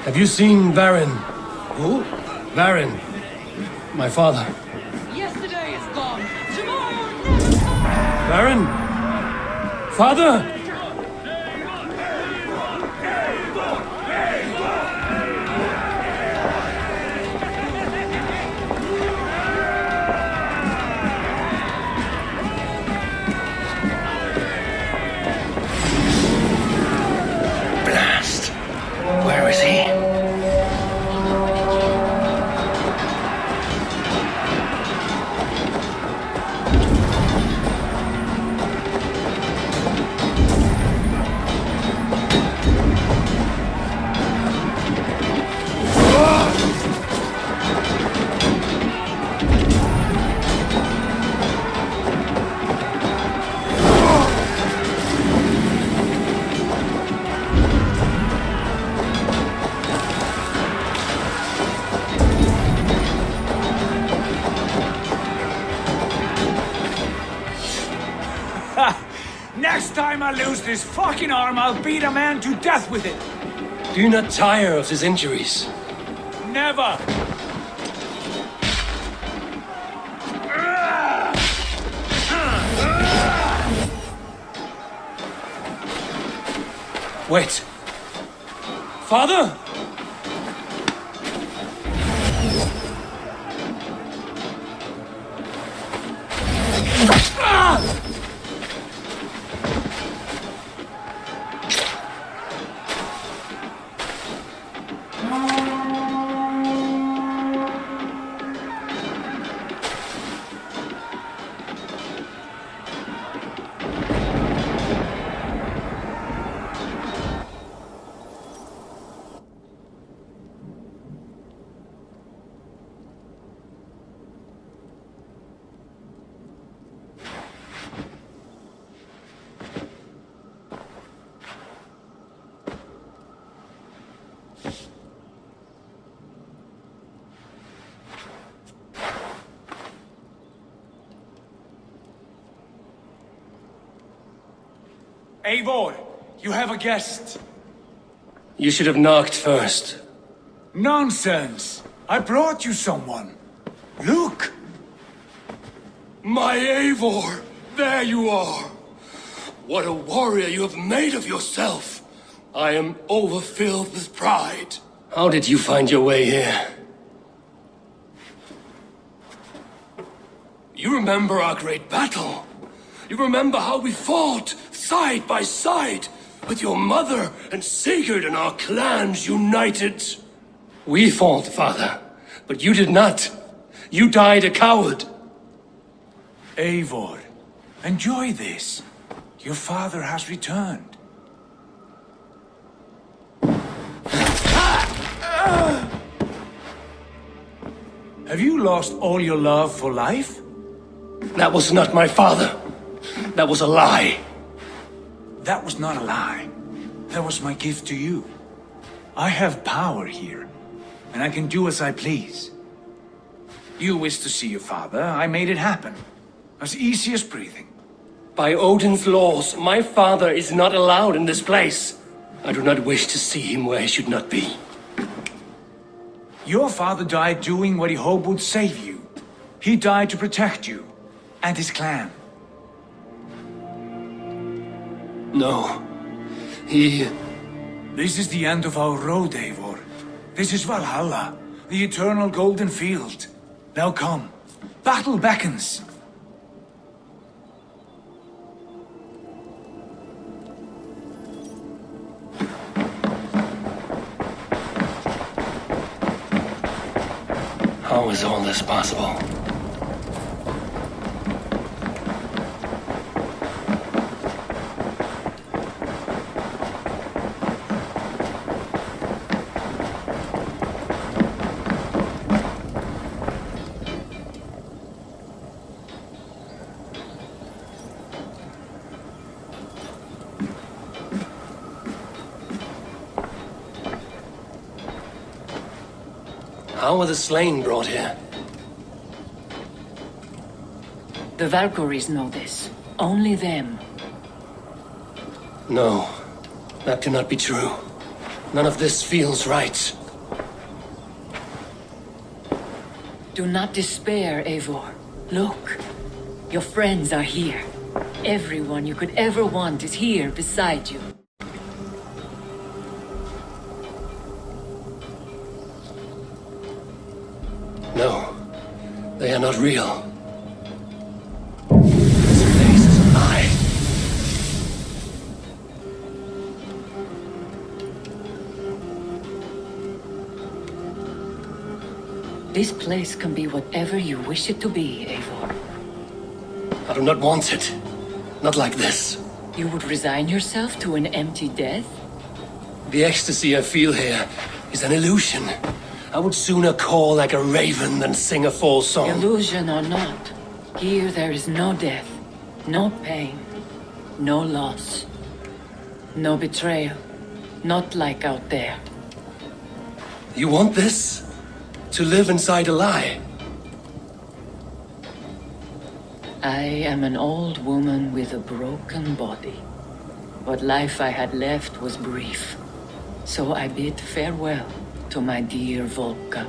Have you seen Varin? Who? Varin. My father. Yesterday is gone. Tomorrow never comes! Varin? Father? Where is he? Next time I lose this fucking arm, I'll beat a man to death with it. Do you not tire of his injuries? Never! Wait. Father? Eivor, you have a guest. You should have knocked first. Nonsense! I brought you someone. Look! My Eivor! There you are! What a warrior you have made of yourself! I am overfilled with pride. How did you find your way here? You remember our great battle? You remember how we fought side by side with your mother and Sigurd and our clans united? We fought, father, but you did not. You died a coward. Eivor, enjoy this. Your father has returned. Have you lost all your love for life? That was not my father. That was a lie. That was not a lie. That was my gift to you. I have power here, and I can do as I please. You wished to see your father, I made it happen. As easy as breathing. By Odin's laws, my father is not allowed in this place. I do not wish to see him where he should not be. Your father died doing what he hoped would save you. He died to protect you and his clan. No. He... This is the end of our road, Eivor. This is Valhalla, the eternal golden field. Now come. Battle beckons. How is all this possible? How were the slain brought here? The Valkyries know this. Only them. No, that cannot be true. None of this feels right. Do not despair, Eivor. Look. Your friends are here. Everyone you could ever want is here beside you. No, they are not real. This place is a lie. This place can be whatever you wish it to be, Eivor. I do not want it. Not like this. You would resign yourself to an empty death? The ecstasy I feel here is an illusion. I would sooner call like a raven than sing a false song. Illusion or not, here there is no death, no pain, no loss, no betrayal, not like out there. You want this? To live inside a lie? I am an old woman with a broken body. What life I had left was brief, so I bid farewell to my dear Volka,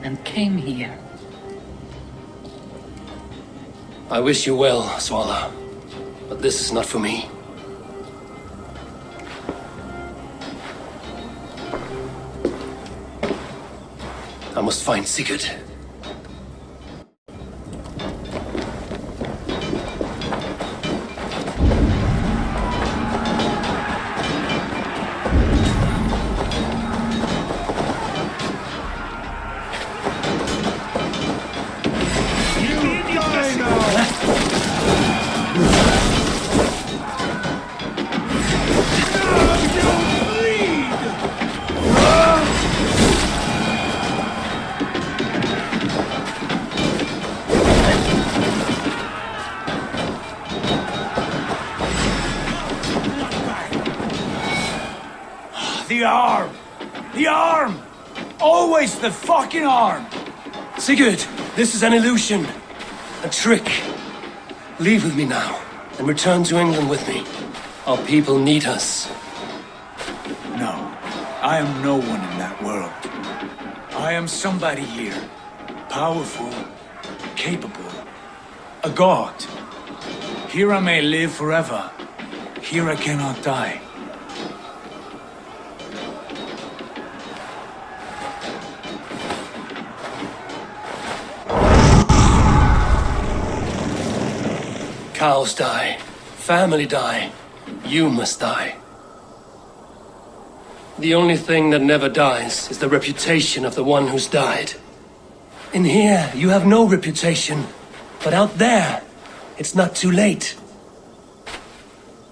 and came here. I wish you well, Svala, but this is not for me. I must find Sigurd. The arm! The arm! Always the fucking arm! Sigurd, this is an illusion. A trick. Leave with me now, and return to England with me. Our people need us. No, I am no one in that world. I am somebody here. Powerful, capable. A god. Here I may live forever. Here I cannot die. Cows die. Family die. You must die. The only thing that never dies is the reputation of the one who's died. In here, you have no reputation. But out there, it's not too late.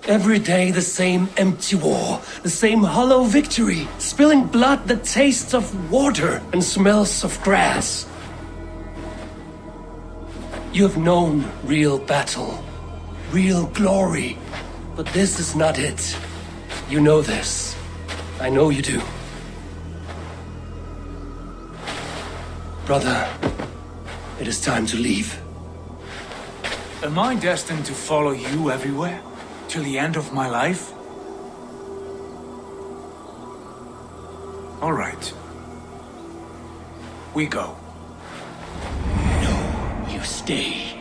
Every day the same empty war, the same hollow victory, spilling blood that tastes of water and smells of grass. You have known real battle, real glory, but this is not it. You know this. I know you do. Brother, it is time to leave. Am I destined to follow you everywhere? Till the end of my life? All right. We go. No, you stay.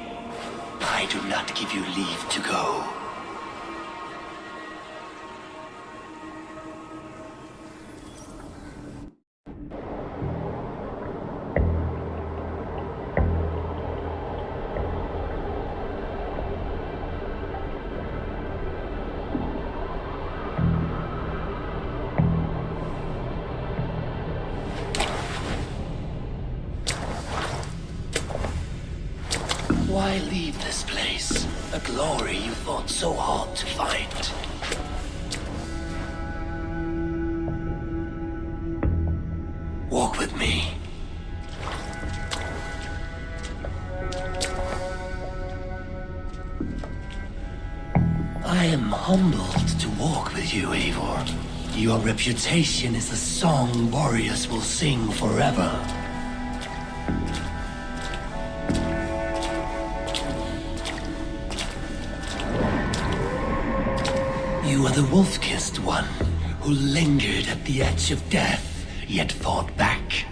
I do not give you leave to go. Why leave this place? A glory you fought so hard to find. Walk with me. I am humbled to walk with you, Eivor. Your reputation is a song warriors will sing forever. You are the wolf-kissed one, who lingered at the edge of death, yet fought back.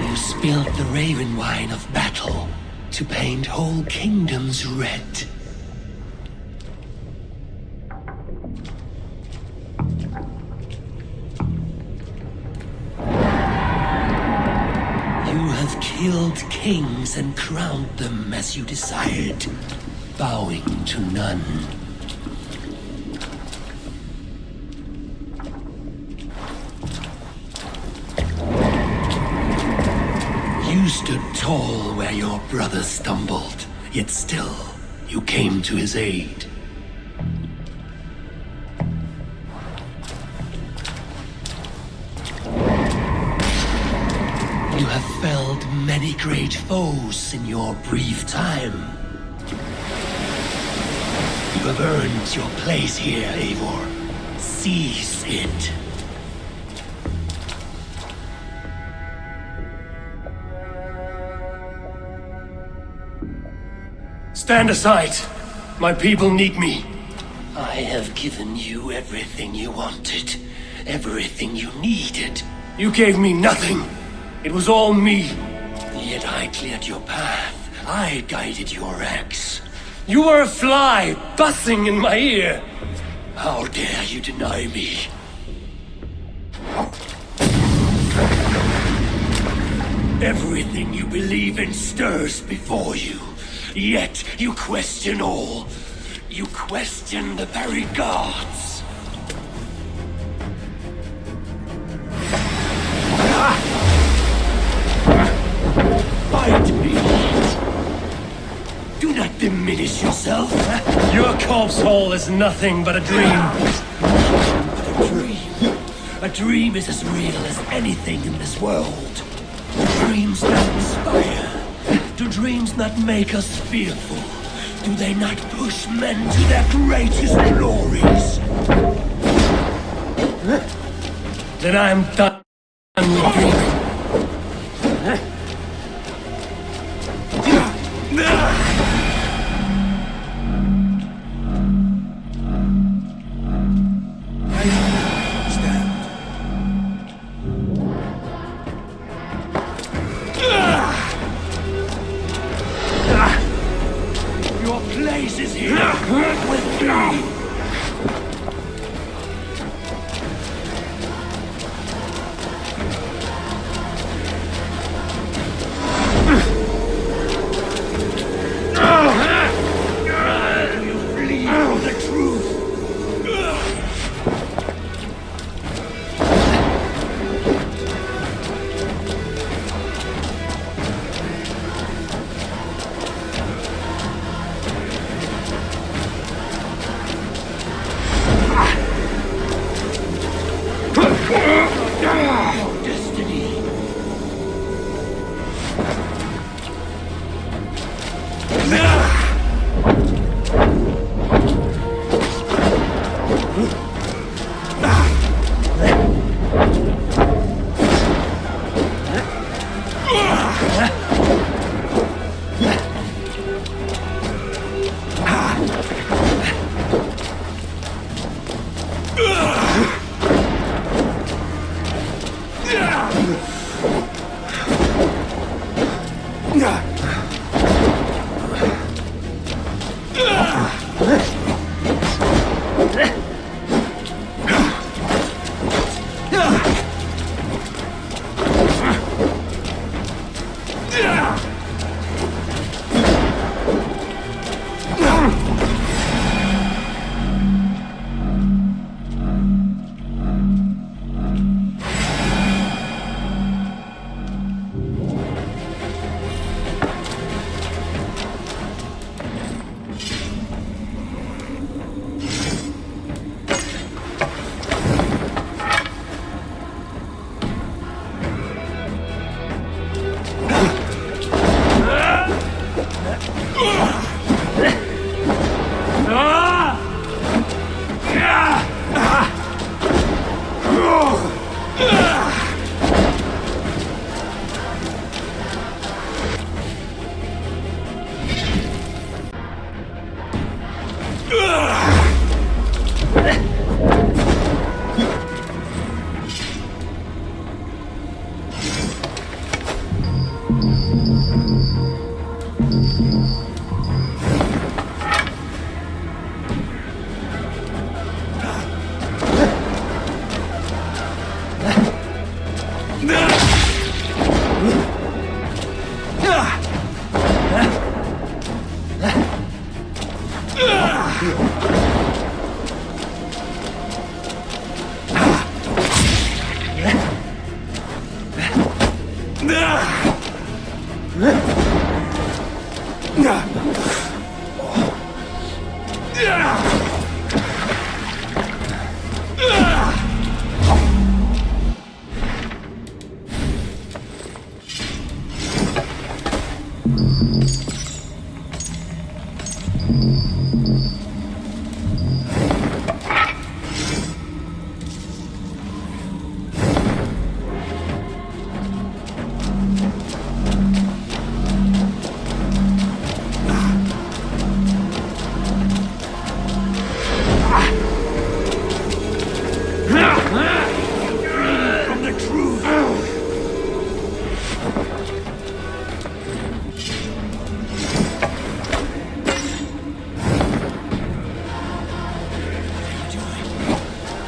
You spilled the raven wine of battle to paint whole kingdoms red. Killed kings and crowned them as you desired, bowing to none. You stood tall where your brother stumbled, yet still you came to his aid. You have felled many great foes in your brief time. You have earned your place here, Eivor. Seize it. Stand aside. My people need me. I have given you everything you wanted. Everything you needed. You gave me nothing. It was all me. Yet I cleared your path. I guided your axe. You were a fly buzzing in my ear. How dare you deny me? Everything you believe in stirs before you. Yet you question all. You question the very gods. Fight me. Do not diminish yourself. Your corpse hole is nothing but a dream. But a dream. A dream is as real as anything in this world. Do dreams not inspire? Do dreams not make us fearful? Do they not push men to their greatest glories? Then I am done with dreaming. Your place is here with me.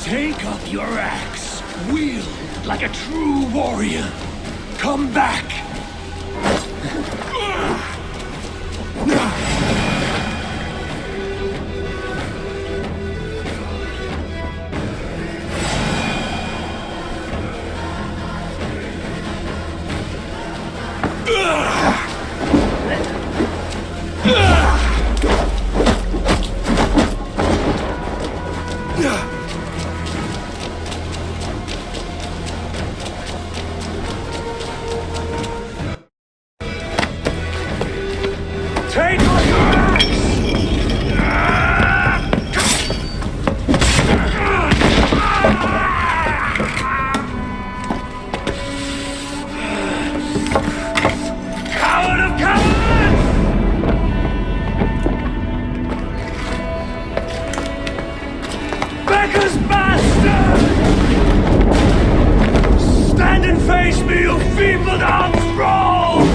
Take up your axe. Wield like a true warrior. Come back. Take off your Coward of cowards! Becker's bastard! Stand and face me, you feeble arms roll!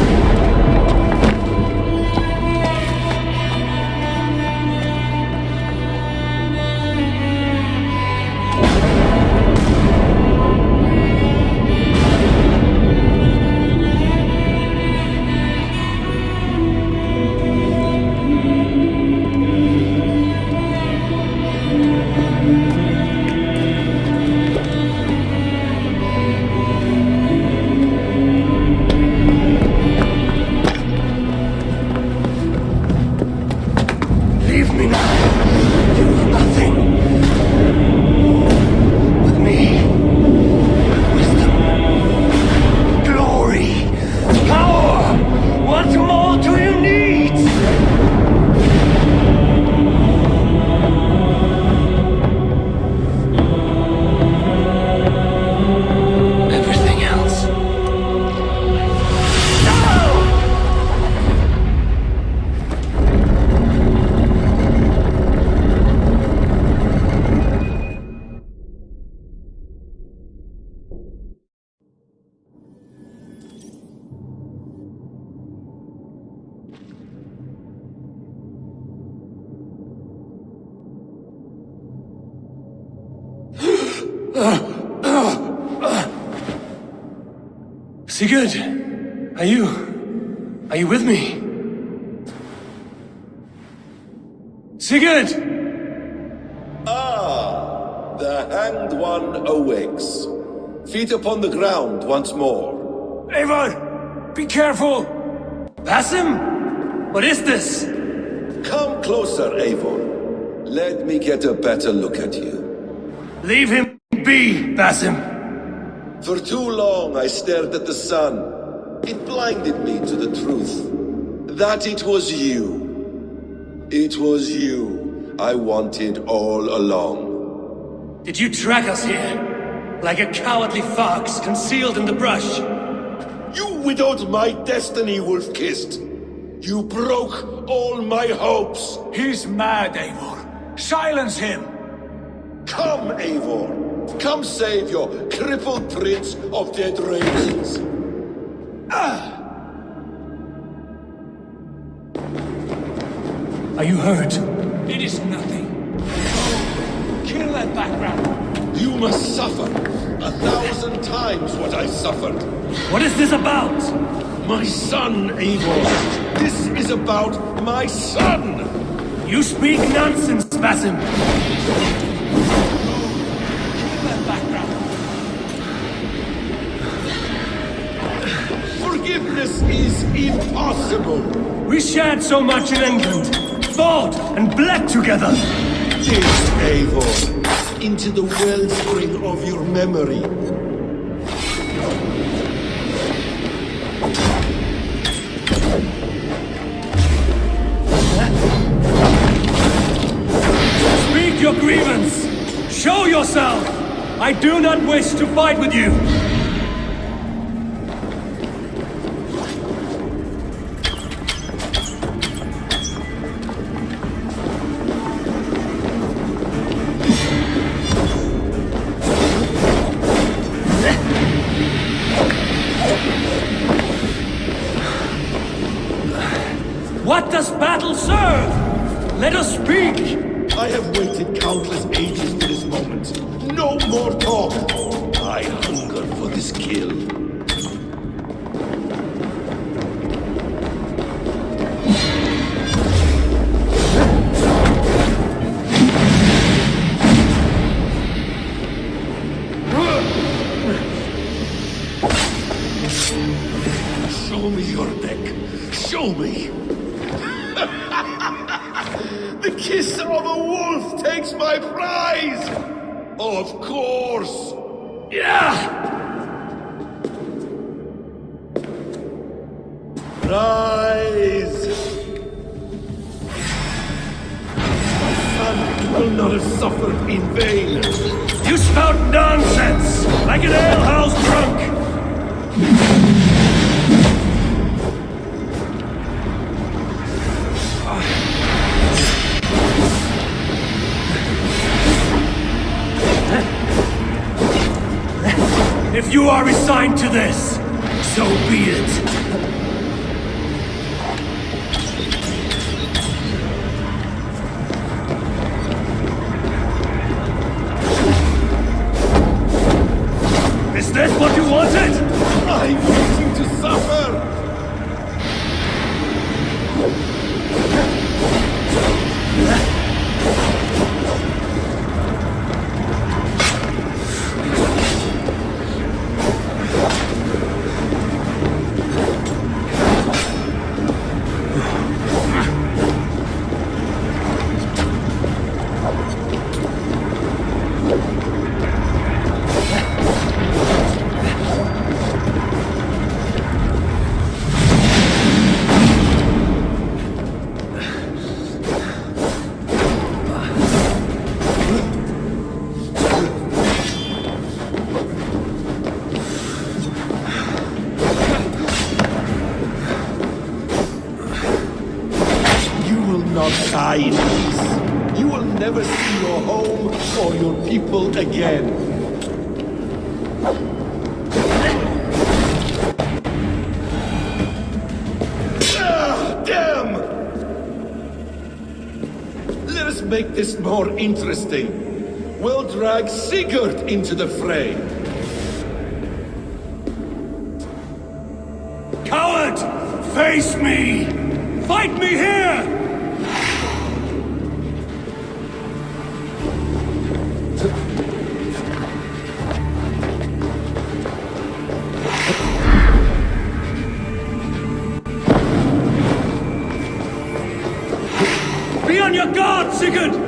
Leave me now. You know nothing. With me, wisdom, glory, power. What more do you need? Everything else. Sigurd, are you with me? Sigurd! Ah, the hanged one awakes. Feet upon the ground once more. Eivor! Be careful! Basim? What is this? Come closer, Eivor. Let me get a better look at you. Leave him be, Basim. For too long I stared at the sun. It blinded me to the truth. That it was you. It was you I wanted all along. Did you track us here? Like a cowardly fox concealed in the brush? You widowed my destiny, wolf-kissed. You broke all my hopes. He's mad, Eivor. Silence him. Come, Eivor. Come save your crippled prince of dead ravens. Are you hurt? It is nothing. Kill that background. You must suffer 1,000 times what I suffered. What is this about? My son, Eivor. This is about my son! You speak nonsense, Basim. Forgiveness is impossible. We shared so much in England. Fought and bled together. Gaze, Eivor, into the wellspring of your memory. Speak your grievance. Show yourself. I do not wish to fight with you. What does battle serve? Let us speak! I have waited countless ages for this moment. No more talk! I hunger for this kill. Show me your neck. Show me. The kiss of a wolf takes my prize! Of course! Yeah! Rise! My son will not have suffered in vain! You spout nonsense! Like an alehouse drunk! If you are resigned to this, so be it. Is this what you wanted? I'm waiting to suffer! Die in peace. You will never see your home or your people again. Damn! Let us make this more interesting. We'll drag Sigurd into the fray. Face me! Fight me here! Be on your guard, Sigurd!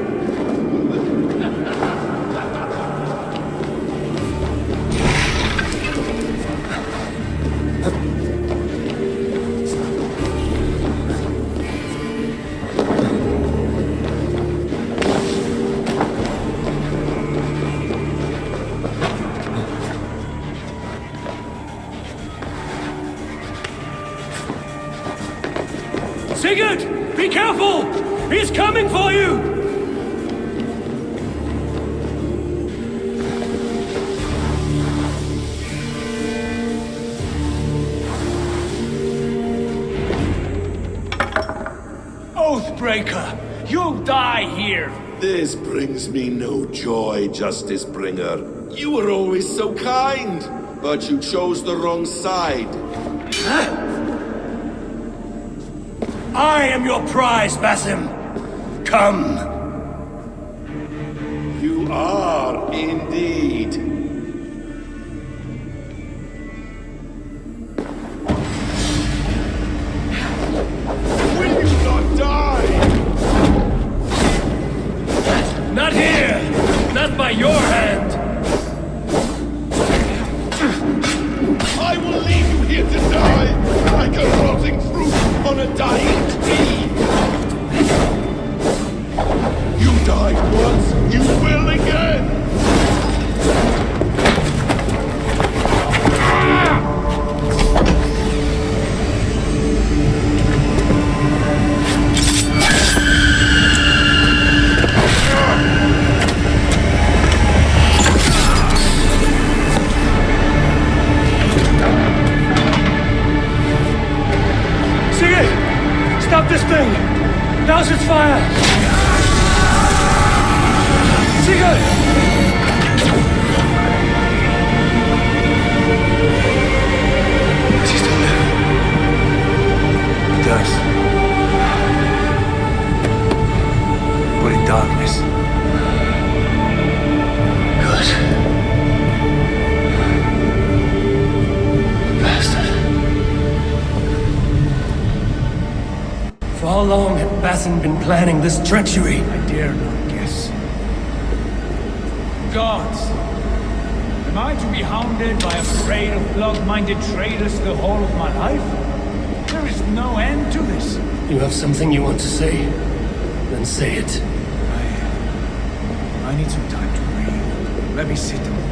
Sigurd! Be careful! He's coming for you! Oathbreaker! You'll die here! This brings me no joy, Justice Bringer. You were always so kind, but you chose the wrong side. I am your prize, Basim. Come. You are indeed. Will you not die? Not here! Not by your hand! I will leave you here to die, like a rotting fruit on a dying tree. You died once, you will again! Stop this thing! Now's its fire! Sigurd! Does he still live? He does. But in darkness. Good. Bastard. For how long had Basim been planning this treachery? I dare not guess. Gods! Am I to be hounded by a parade of blood-minded traitors the whole of my life? There is no end to this. You have something you want to say? Then say it. I need some time to breathe. Let me sit a moment.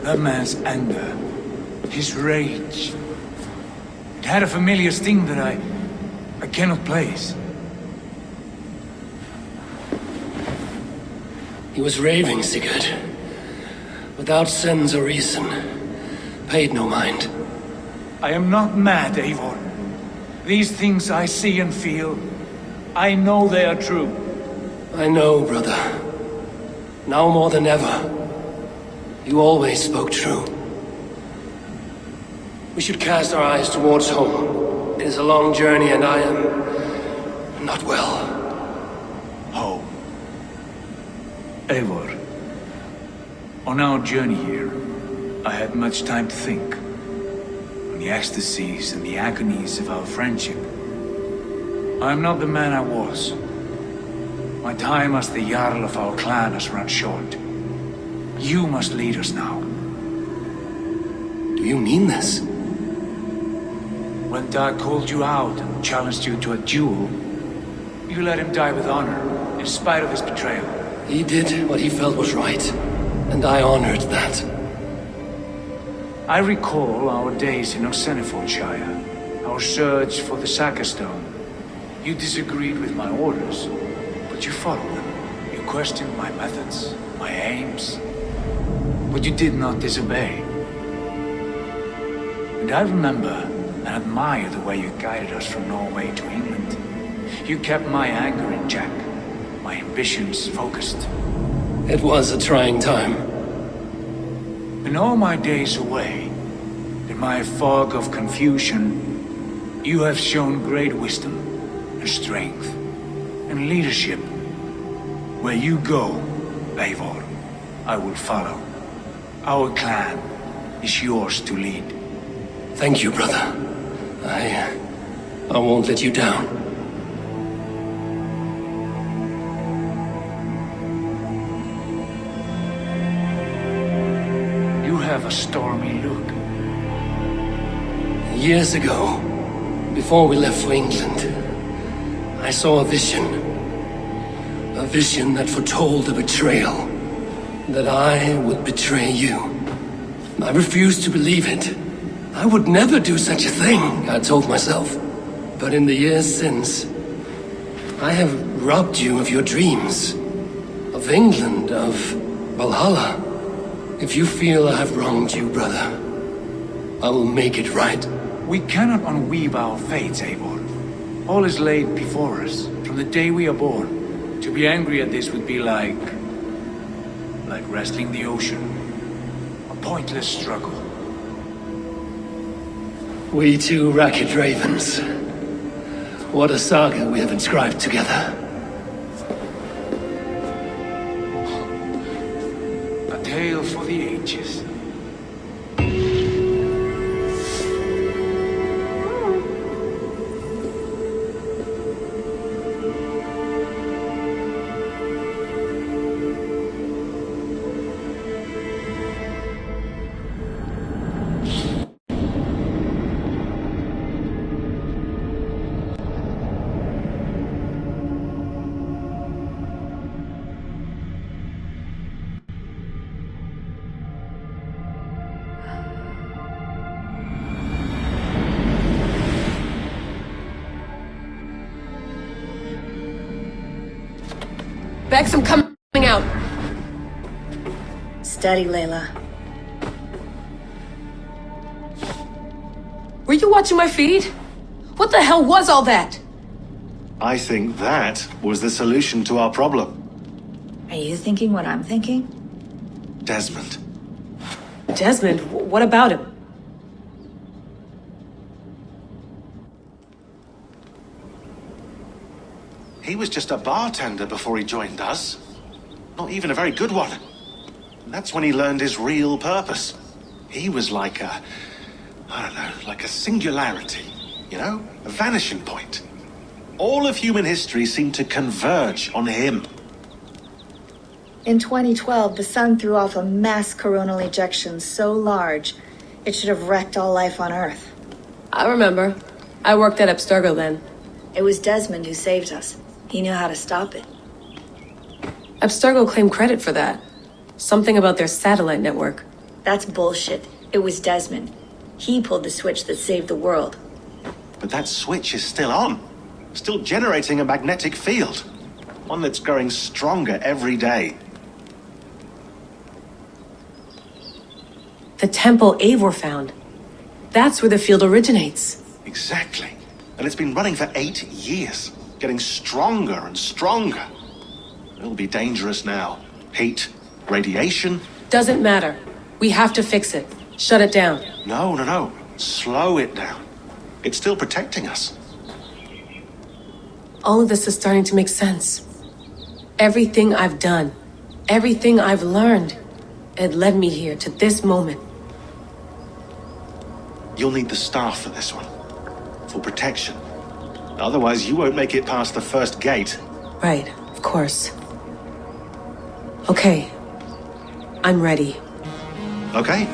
That man's anger, his rage, it had a familiar sting that I cannot place. He was raving, Sigurd. Without sense or reason. Paid no mind. I am not mad, Eivor. These things I see and feel, I know they are true. I know, brother. Now more than ever. You always spoke true. We should cast our eyes towards home. It is a long journey and I am not well. Home. Eivor. On our journey here, I had much time to think. On the ecstasies and the agonies of our friendship. I am not the man I was. My time as the Jarl of our clan has run short. You must lead us now. Do you mean this? When Dad called you out and challenged you to a duel, you let him die with honor, in spite of his betrayal. He did what he felt was right, and I honored that. I recall our days in Oxenifordshire, our search for the Saka Stone. You disagreed with my orders, but you followed them. You questioned my methods, my aims, but you did not disobey. And I remember and admire the way you guided us from Norway to England. You kept my anger in check, my ambitions focused. It was a trying time. In all my days away, in my fog of confusion, you have shown great wisdom and strength and leadership. Where you go, Eivor, I will follow. Our clan is yours to lead. Thank you, brother. I won't let you down. You have a stormy look. Years ago, before we left for England, I saw a vision. A vision that foretold a betrayal. That I would betray you. I refused to believe it. I would never do such a thing, I told myself. But in the years since, I have robbed you of your dreams. Of England, of Valhalla. If you feel I have wronged you, brother, I will make it right. We cannot unweave our fates, Eivor. All is laid before us, from the day we are born. To be angry at this would be like wrestling the ocean. A pointless struggle. We two racket ravens. What a saga we have inscribed together. A tale for the ages. Bex, I'm coming out. Steady, Layla. Were you watching my feed? What the hell was all that? I think that was the solution to our problem. Are you thinking what I'm thinking? Desmond. Desmond? What about him? He was just a bartender before he joined us. Not even a very good one. And that's when he learned his real purpose. He was like a... I don't know, like a singularity. You know? A vanishing point. All of human history seemed to converge on him. In 2012, the sun threw off a mass coronal ejection so large, it should have wrecked all life on Earth. I remember. I worked at Abstergo then. It was Desmond who saved us. He knew how to stop it. Abstergo claimed credit for that. Something about their satellite network. That's bullshit. It was Desmond. He pulled the switch that saved the world. But that switch is still on. Still generating a magnetic field. One that's growing stronger every day. The temple Eivor found. That's where the field originates. Exactly. And it's been running for 8 years. Getting stronger and stronger. It'll be dangerous now. Heat, radiation. Doesn't matter. We have to fix it. Shut it down. No. Slow it down. It's still protecting us. All of this is starting to make sense. Everything I've done, everything I've learned, it led me here to this moment. You'll need the staff for this one. For protection. Otherwise, you won't make it past the first gate. Right, of course. Okay. I'm ready. Okay.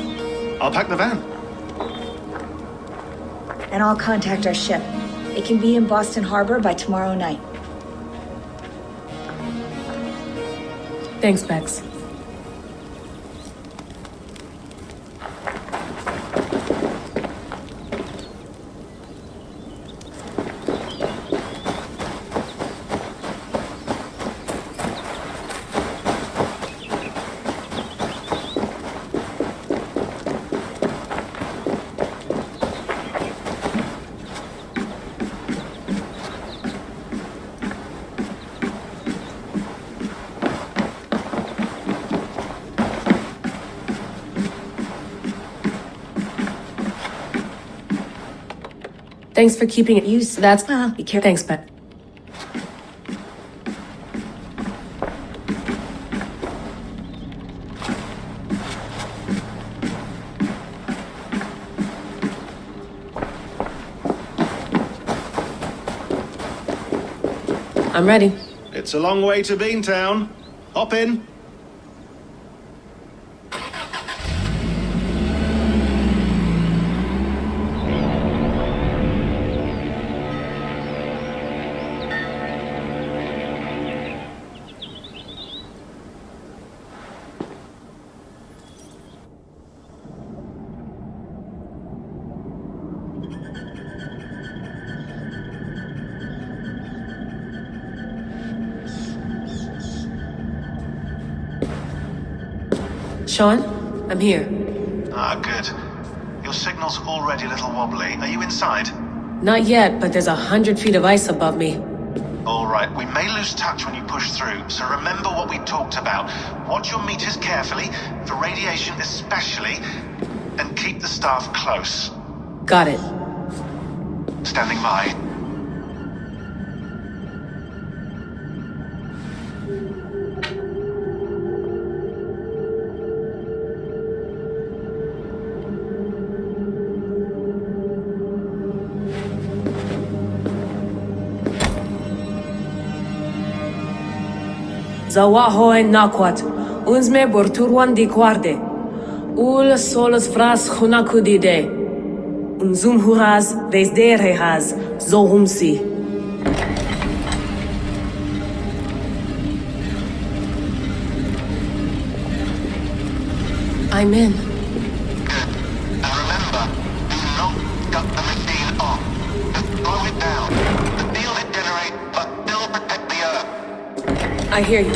I'll pack the van. And I'll contact our ship. It can be in Boston Harbor by tomorrow night. Thanks, Bex. Thanks for keeping it used. That's... be careful. Thanks, but... I'm ready. It's a long way to Beantown. Hop in. Sean, I'm here. Ah, good. Your signal's already a little wobbly. Are you inside? Not yet, but there's 100 feet of ice above me. All right, we may lose touch when you push through, so remember what we talked about. Watch your meters carefully, for radiation especially, and keep the staff close. Got it. Standing by. Zawaho en nakwat, uns me borturwan di quarde. Ul solos vras hunakudide. Unzum huraz, des derehaz, zohumsi. I'm in. I hear you.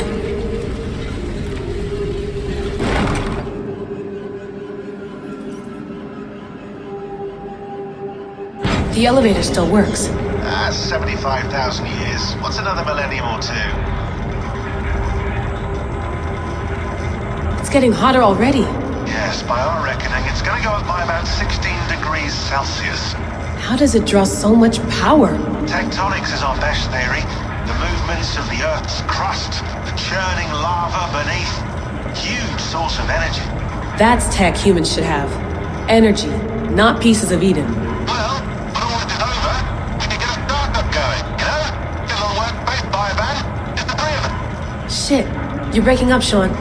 The elevator still works. 75,000 years. What's another millennium or two? It's getting hotter already. Yes, by our reckoning, it's gonna go up by about 16 degrees Celsius. How does it draw so much power? Tectonics is our best theory. The movements of the Earth's crust, the churning lava beneath. Huge source of energy. That's tech humans should have. Energy, not pieces of Eden. Well, when all this is over, we can get a startup going, you know? Get a little workspace, buy a van, just the three of us. Shit, you're breaking up, Sean. Say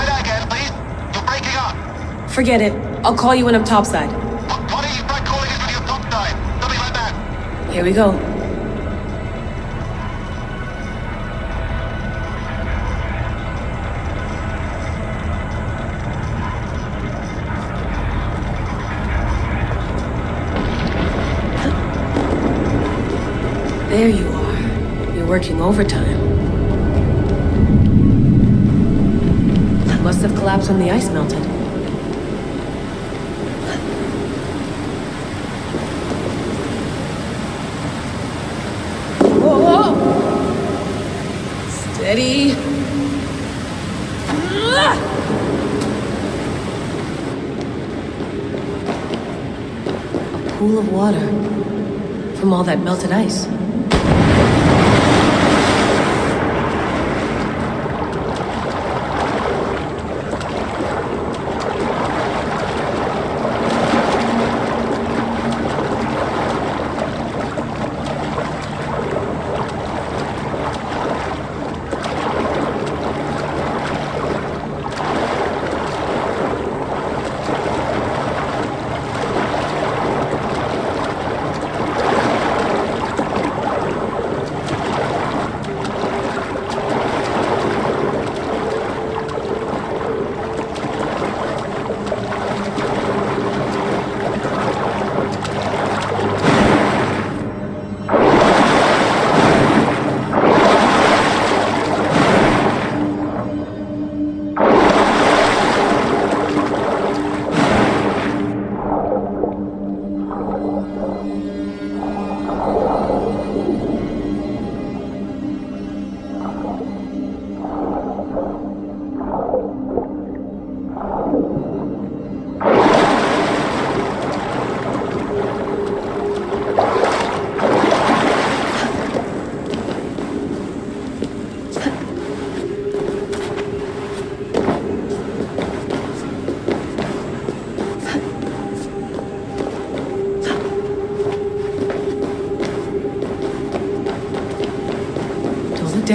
that again, please. You're breaking up. Forget it. I'll call you when I'm topside. Why don't you try calling us when you're topside? Something like that. Here we go. There you are. You're working overtime. Must have collapsed when the ice melted. Whoa! Steady. A pool of water from all that melted ice.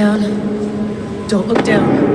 down. Don't look down.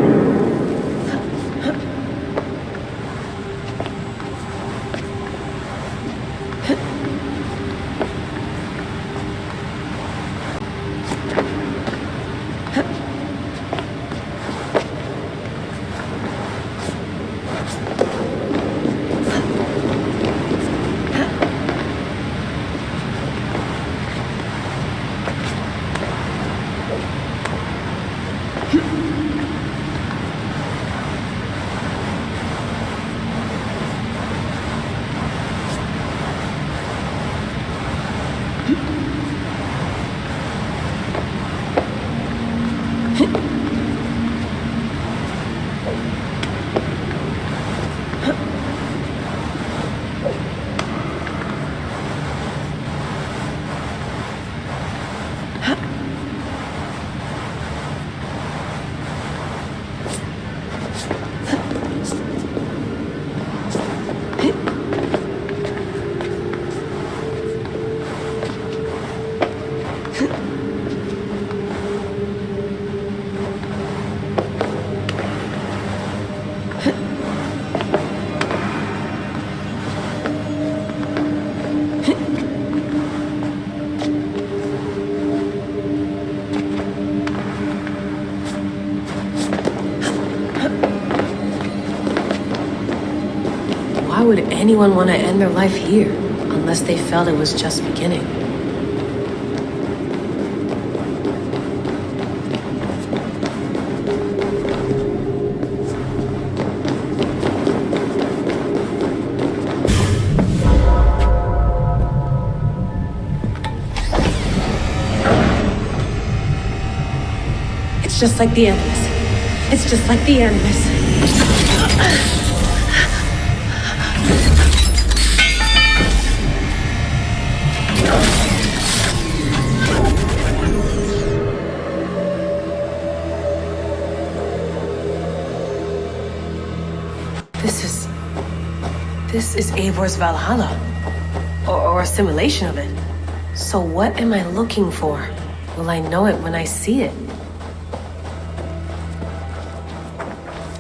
Why would anyone want to end their life here, unless they felt it was just beginning? It's just like the Animus. It's just like the Animus. This is Eivor's Valhalla, or a simulation of it. So what am I looking for? Will I know it when I see it?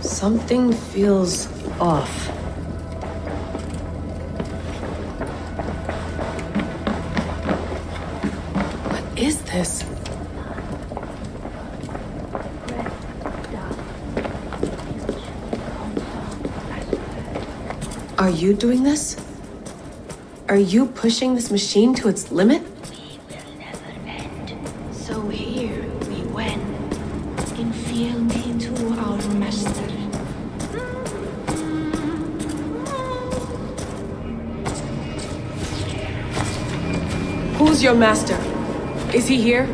Something feels off. What is this? Are you doing this? Are you pushing this machine to its limit? We will never end. So here we went, in fealty to our master. Who's your master? Is he here?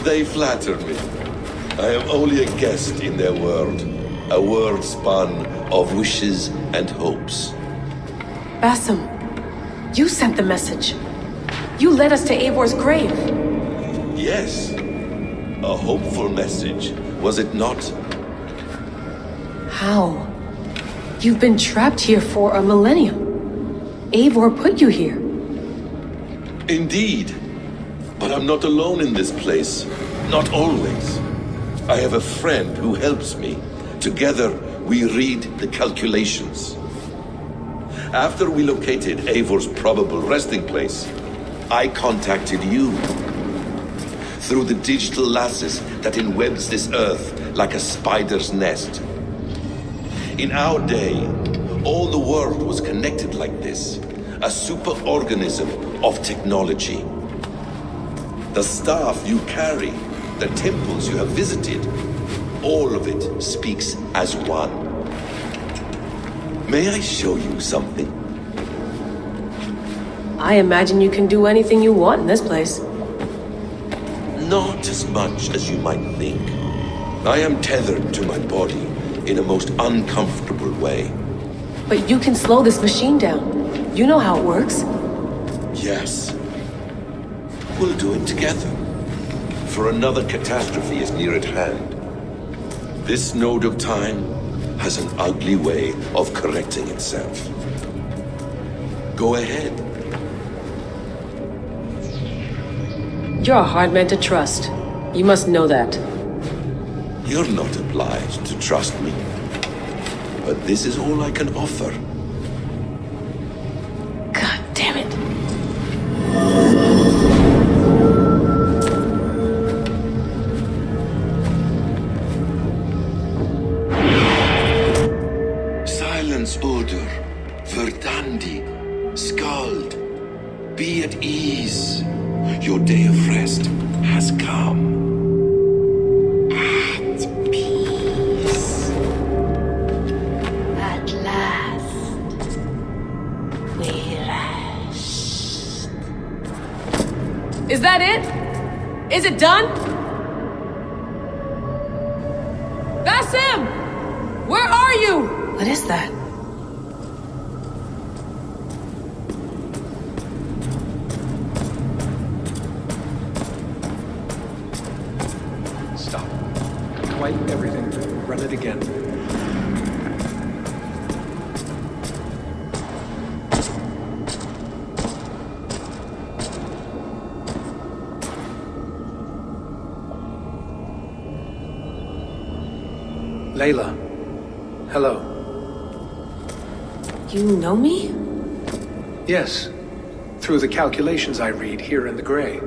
They flatter me. I am only a guest in their world. A world spun of wishes and hopes. Basim, you sent the message. You led us to Eivor's grave. Yes. A hopeful message, was it not? How? You've been trapped here for a millennium. Eivor put you here. Indeed. But I'm not alone in this place. Not always. I have a friend who helps me. Together, we read the calculations. After we located Eivor's probable resting place, I contacted you. Through the digital lasses that enwebs this earth like a spider's nest. In our day, all the world was connected like this. A superorganism of technology. The staff you carry, the temples you have visited, all of it speaks as one. May I show you something? I imagine you can do anything you want in this place. Not as much as you might think. I am tethered to my body in a most uncomfortable way. But you can slow this machine down. You know how it works. Yes. We'll do it together. For another catastrophe is near at hand. This node of time has an ugly way of correcting itself. Go ahead. You're a hard man to trust. You must know that. You're not obliged to trust me. But this is all I can offer. God damn it. Silence, Odor. Verdandi. Skald. Be at ease. Your day of rest has come. At peace. At last. We rest. Is that it? Is it done? That's him! Where are you? What is that? Stop. Wipe everything. Run it again. Layla. Hello. You know me? Yes. Through the calculations I read here in the gray.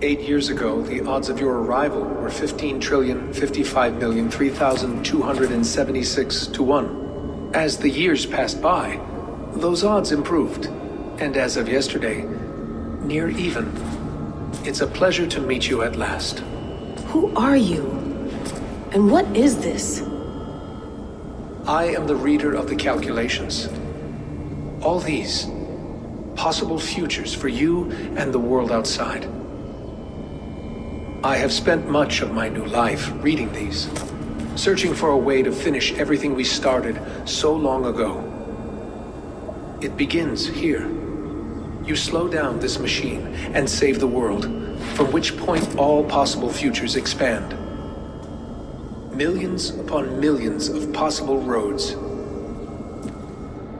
8 years ago, the odds of your arrival were 15,055,003,276 to 1. As the years passed by, those odds improved. And as of yesterday, near even. It's a pleasure to meet you at last. Who are you? And what is this? I am the reader of the calculations. All these, possible futures for you and the world outside. I have spent much of my new life reading these, searching for a way to finish everything we started so long ago. It begins here. You slow down this machine and save the world, from which point all possible futures expand. Millions upon millions of possible roads.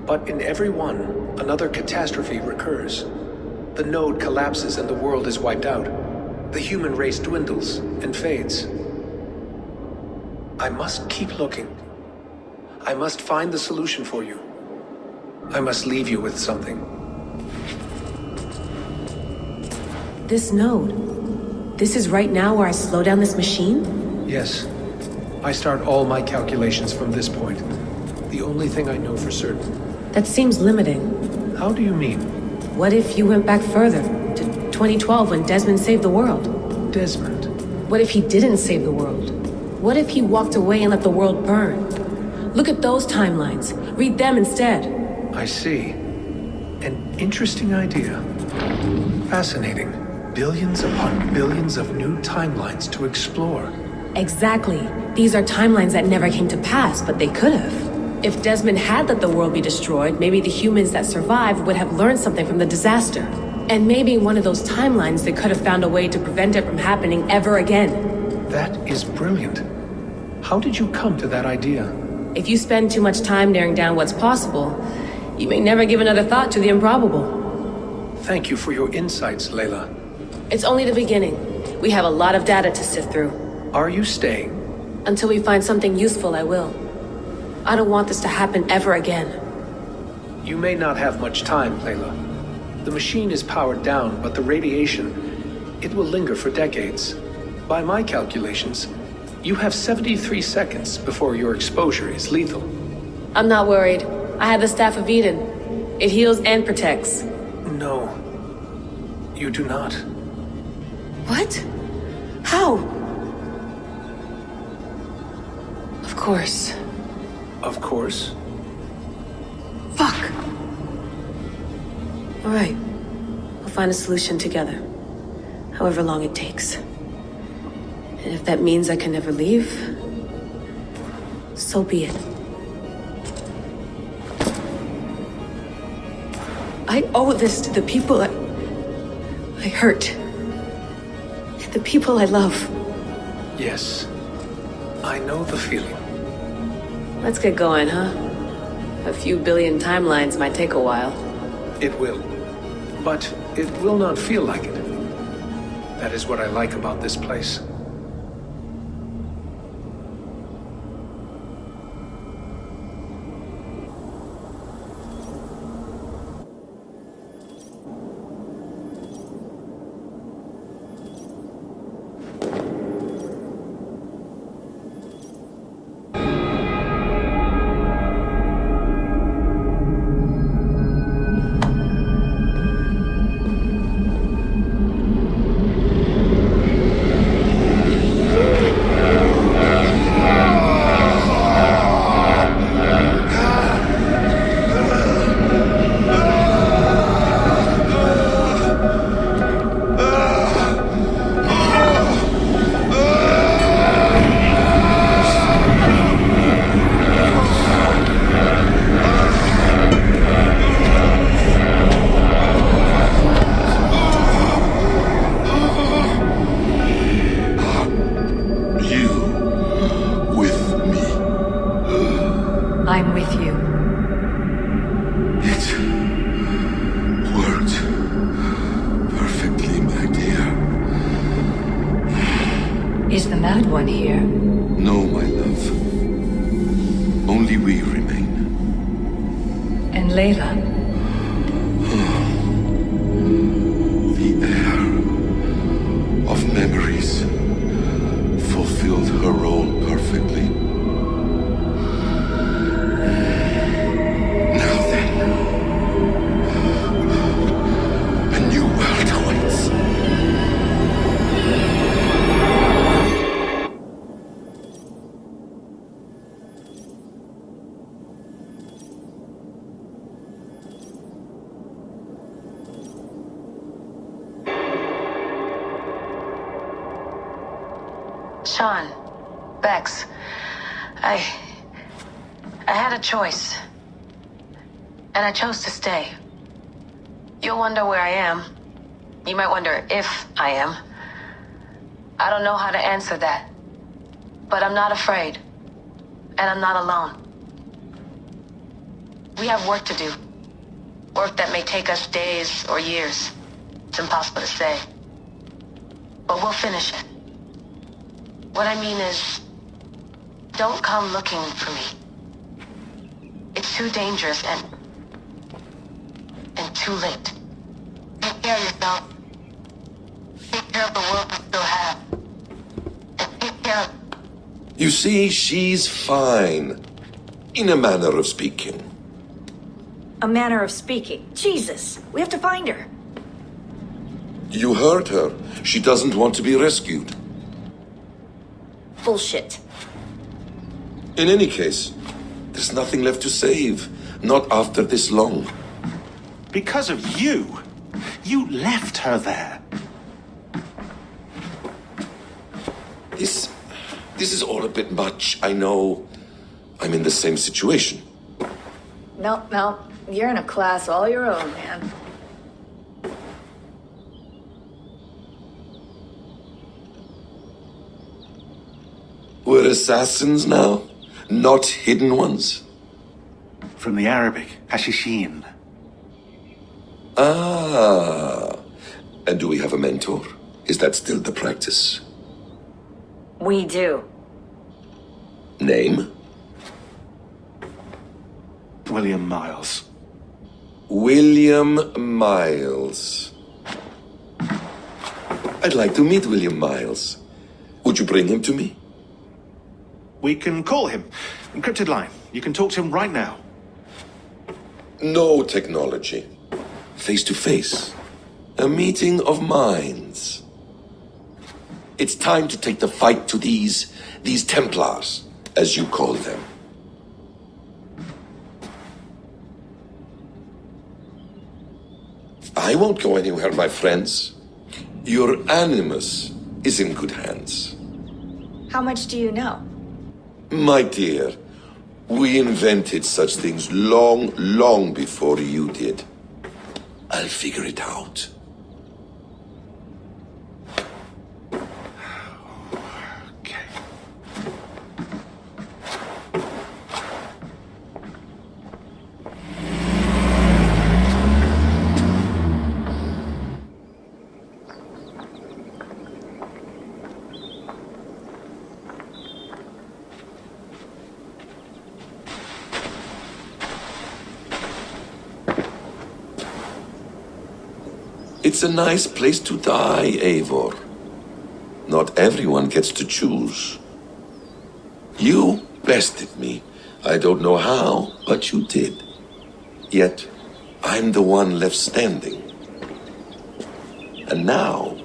But in every one, another catastrophe recurs. The node collapses and the world is wiped out. The human race dwindles and fades. I must keep looking. I must find the solution for you. I must leave you with something. This node. This is right now where I slow down this machine? Yes. I start all my calculations from this point. The only thing I know for certain. That seems limiting. How do you mean? What if you went back further, to 2012 when Desmond saved the world? Desmond? What if he didn't save the world? What if he walked away and let the world burn? Look at those timelines. Read them instead. I see. An interesting idea. Fascinating. Billions upon billions of new timelines to explore. Exactly. These are timelines that never came to pass, but they could have. If Desmond had let the world be destroyed, maybe the humans that survived would have learned something from the disaster. And maybe in one of those timelines they could have found a way to prevent it from happening ever again. That is brilliant. How did you come to that idea? If you spend too much time narrowing down what's possible, you may never give another thought to the improbable. Thank you for your insights, Layla. It's only the beginning. We have a lot of data to sift through. Are you staying? Until we find something useful, I will. I don't want this to happen ever again. You may not have much time, Layla. The machine is powered down, but the radiation, it will linger for decades. By my calculations, you have 73 seconds before your exposure is lethal. I'm not worried. I have the Staff of Eden. It heals and protects. No. You do not. What? How? Of course. Of course. Fuck! All right. We'll find a solution together. However long it takes. And if that means I can never leave, so be it. I owe this to the people I hurt. The people I love. Yes. I know the feeling. Let's get going, huh? A few billion timelines might take a while. It will. But it will not feel like it. That is what I like about this place. I'm with you. It worked perfectly, my dear. Is the Mad One here? No, my love. Only we remain. And Layla? The air of memories fulfilled her role perfectly. Now then, a new world awaits. Sean, Bex, I had a choice. And I chose to stay. You'll wonder where I am. You might wonder if I am. I don't know how to answer that. But I'm not afraid. And I'm not alone. We have work to do. Work that may take us days or years. It's impossible to say. But we'll finish it. What I mean is, don't come looking for me. It's too dangerous and too late. Take care of yourself. Take care of the world we still have. And take care of... You see, she's fine. In a manner of speaking. A manner of speaking. Jesus, we have to find her. You heard her. She doesn't want to be rescued. Bullshit. In any case, there's nothing left to save. Not after this long. Because of you. You left her there. This is all a bit much. I know. I'm in the same situation. No, you're in a class all your own, man. We're assassins now? Not hidden ones? From the Arabic, Hashishin. Ah. And do we have a mentor? Is that still the practice? We do. Name? William Miles. William Miles. I'd like to meet William Miles. Would you bring him to me? We can call him. Encrypted line. You can talk to him right now. No technology. Face to face. A meeting of minds. It's time to take the fight to these Templars, as you call them. I won't go anywhere, my friends. Your animus is in good hands. How much do you know? My dear, we invented such things long, long before you did. I'll figure it out. It's a nice place to die, Eivor. Not everyone gets to choose. You bested me. I don't know how, but you did. Yet, I'm the one left standing. And now,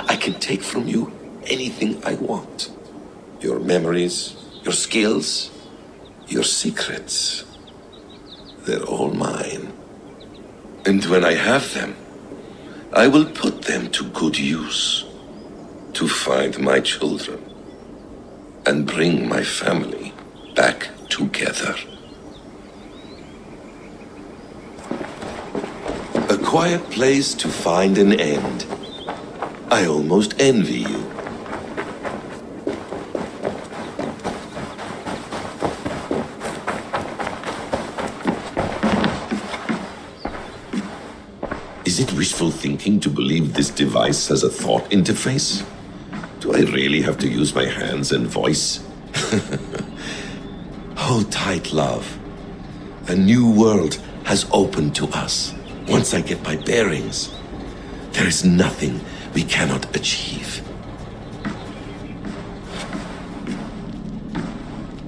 I can take from you anything I want. Your memories, your skills, your secrets. They're all mine. And when I have them, I will put them to good use. To find my children. And bring my family back together. A quiet place to find an end. I almost envy you. Is it wishful thinking to believe this device has a thought interface? Do I really have to use my hands and voice? Hold tight, love. A new world has opened to us. Once I get my bearings, there is nothing we cannot achieve.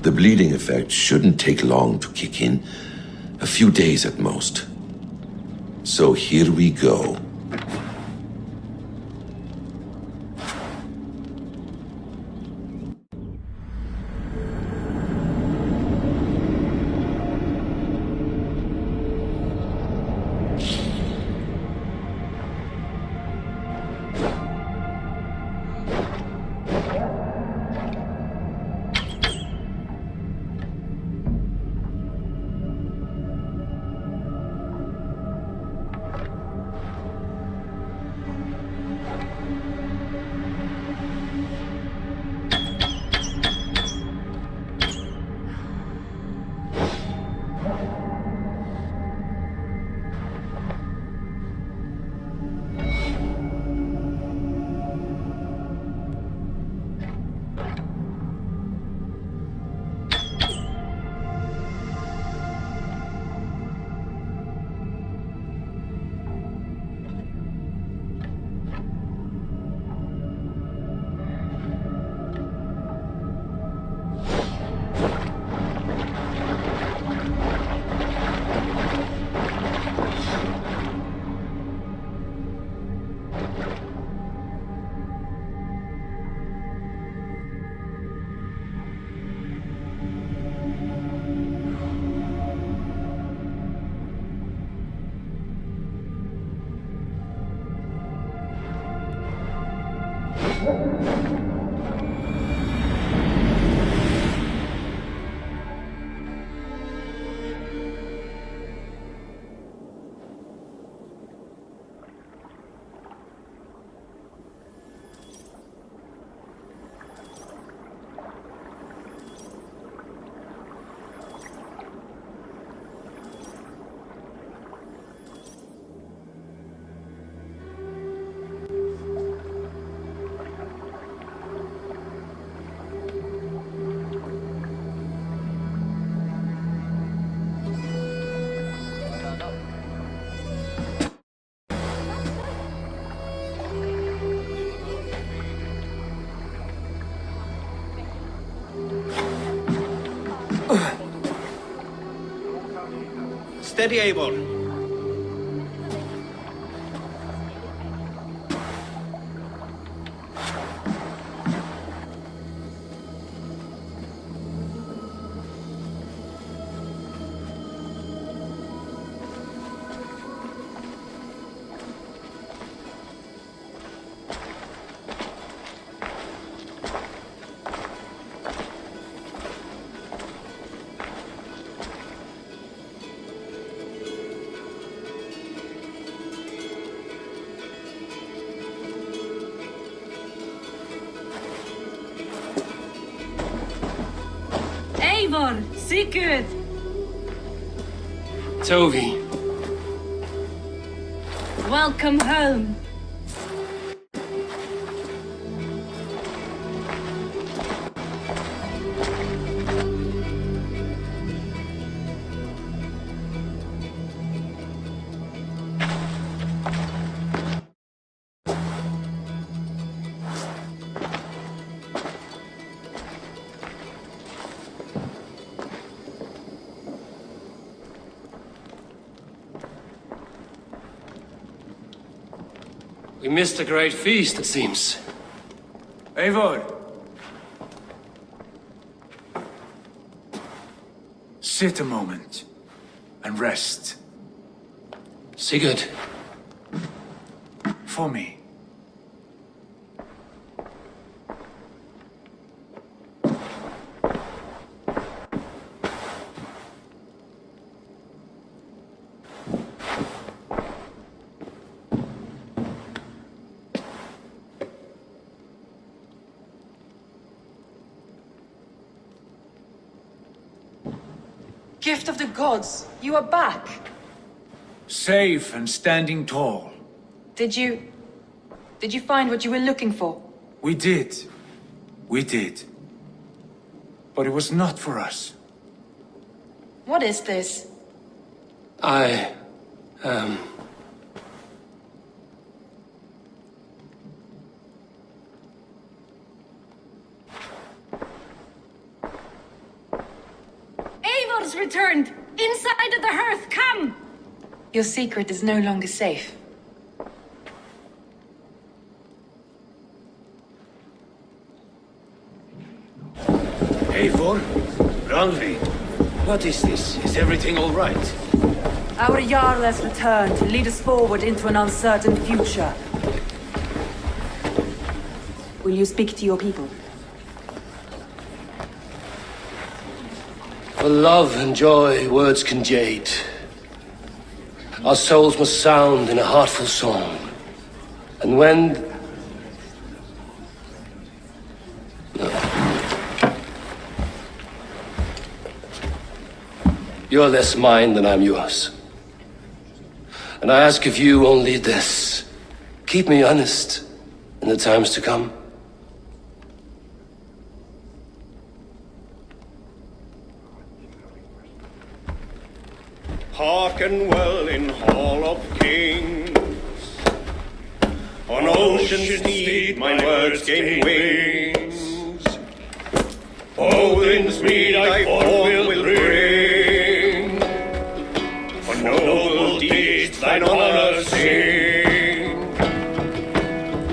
The bleeding effect shouldn't take long to kick in, a few days at most. So here we go. Steady, Eivor. Eivor, Sigurd! Tovi. Welcome home. We missed a great feast, it seems. Eivor! Sit a moment and rest. Sigurd. For me. Gift of the gods, you are back. Safe and standing tall. Did you find what you were looking for? We did. We did. But it was not for us. What is this? Eivor's returned! Inside of the hearth, come! Your secret is no longer safe. Eivor? Randvi? What is this? Is everything all right? Our Jarl has returned to lead us forward into an uncertain future. Will you speak to your people? For love and joy, words can jade. Our souls must sound in a heartful song. And when... You're less mine than I'm yours. And I ask of you only this. Keep me honest in the times to come. Hearken well in Hall of Kings. On ocean's steed my words gain wings. Odin's mead I forth will bring. For noble deeds thine honor sing.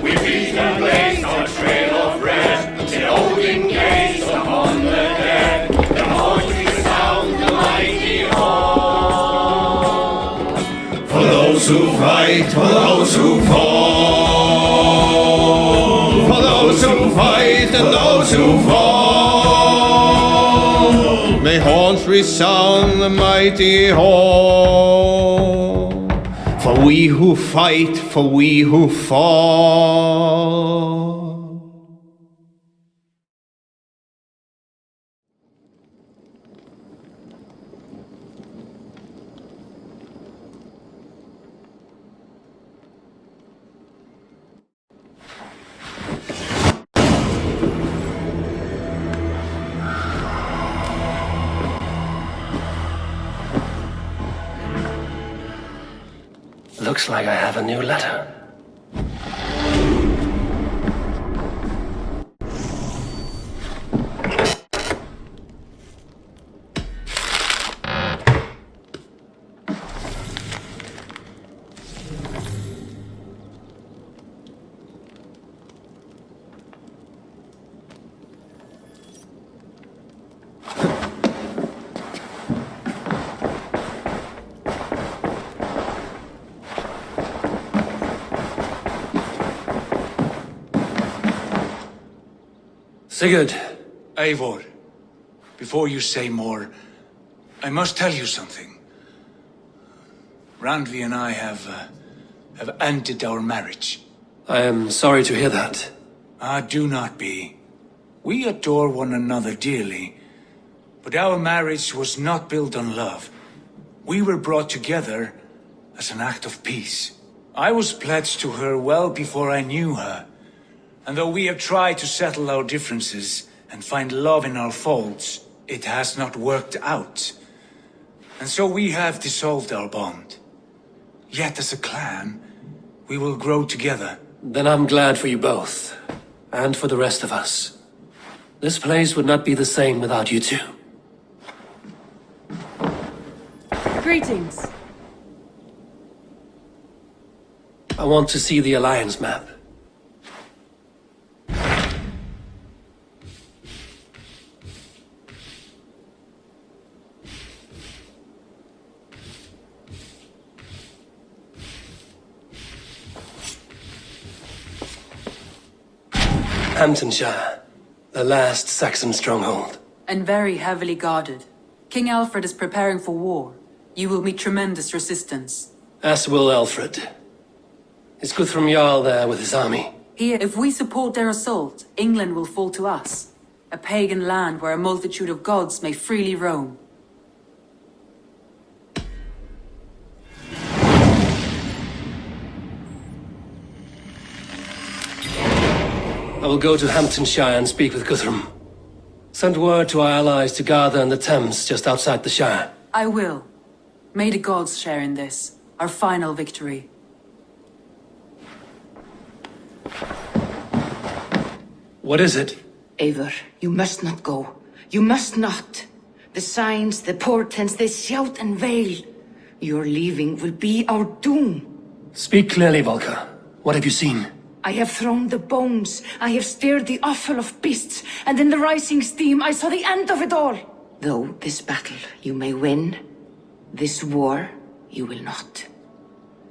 We beat and blaze our trail of red, till Odin gaze upon the dead. The voice resound the mighty hall. For those who fight, for those who fall. For those who fight and those who fall. May horns resound the mighty hall. For we who fight, for we who fall. Looks like I have a new letter. Sigurd. Eivor, before you say more, I must tell you something. Randvi and I have ended our marriage. I am sorry to hear that. Do not be. We adore one another dearly, but our marriage was not built on love. We were brought together as an act of peace. I was pledged to her well before I knew her. And though we have tried to settle our differences and find love in our faults, it has not worked out. And so we have dissolved our bond. Yet as a clan, we will grow together. Then I'm glad for you both, and for the rest of us. This place would not be the same without you two. Greetings. I want to see the Alliance map. Hamptonshire, the last Saxon stronghold. And very heavily guarded. King Alfred is preparing for war. You will meet tremendous resistance. As will Alfred. Is Guthrum Jarl there with his army? Here, if we support their assault, England will fall to us. A pagan land where a multitude of gods may freely roam. I will go to Hamptonshire and speak with Guthrum. Send word to our allies to gather in the Thames just outside the Shire. I will. May the gods share in this, our final victory. What is it? Eivor, you must not go. You must not. The signs, the portents, they shout and wail. Your leaving will be our doom. Speak clearly, Volker. What have you seen? I have thrown the bones. I have stirred the offal of beasts. And in the rising steam, I saw the end of it all. Though this battle you may win, this war you will not.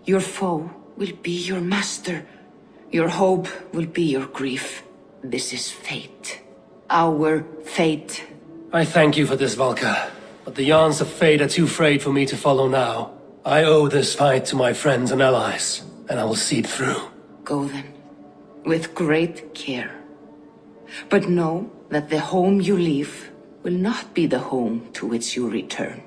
Your foe will be your master. Your hope will be your grief. This is fate. Our fate. I thank you for this, Volker. But the yarns of fate are too frayed for me to follow now. I owe this fight to my friends and allies, and I will see it through. Go then, with great care. But know that the home you leave will not be the home to which you return.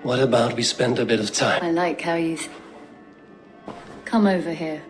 What about we spend a bit of time? I like how you... Come over here.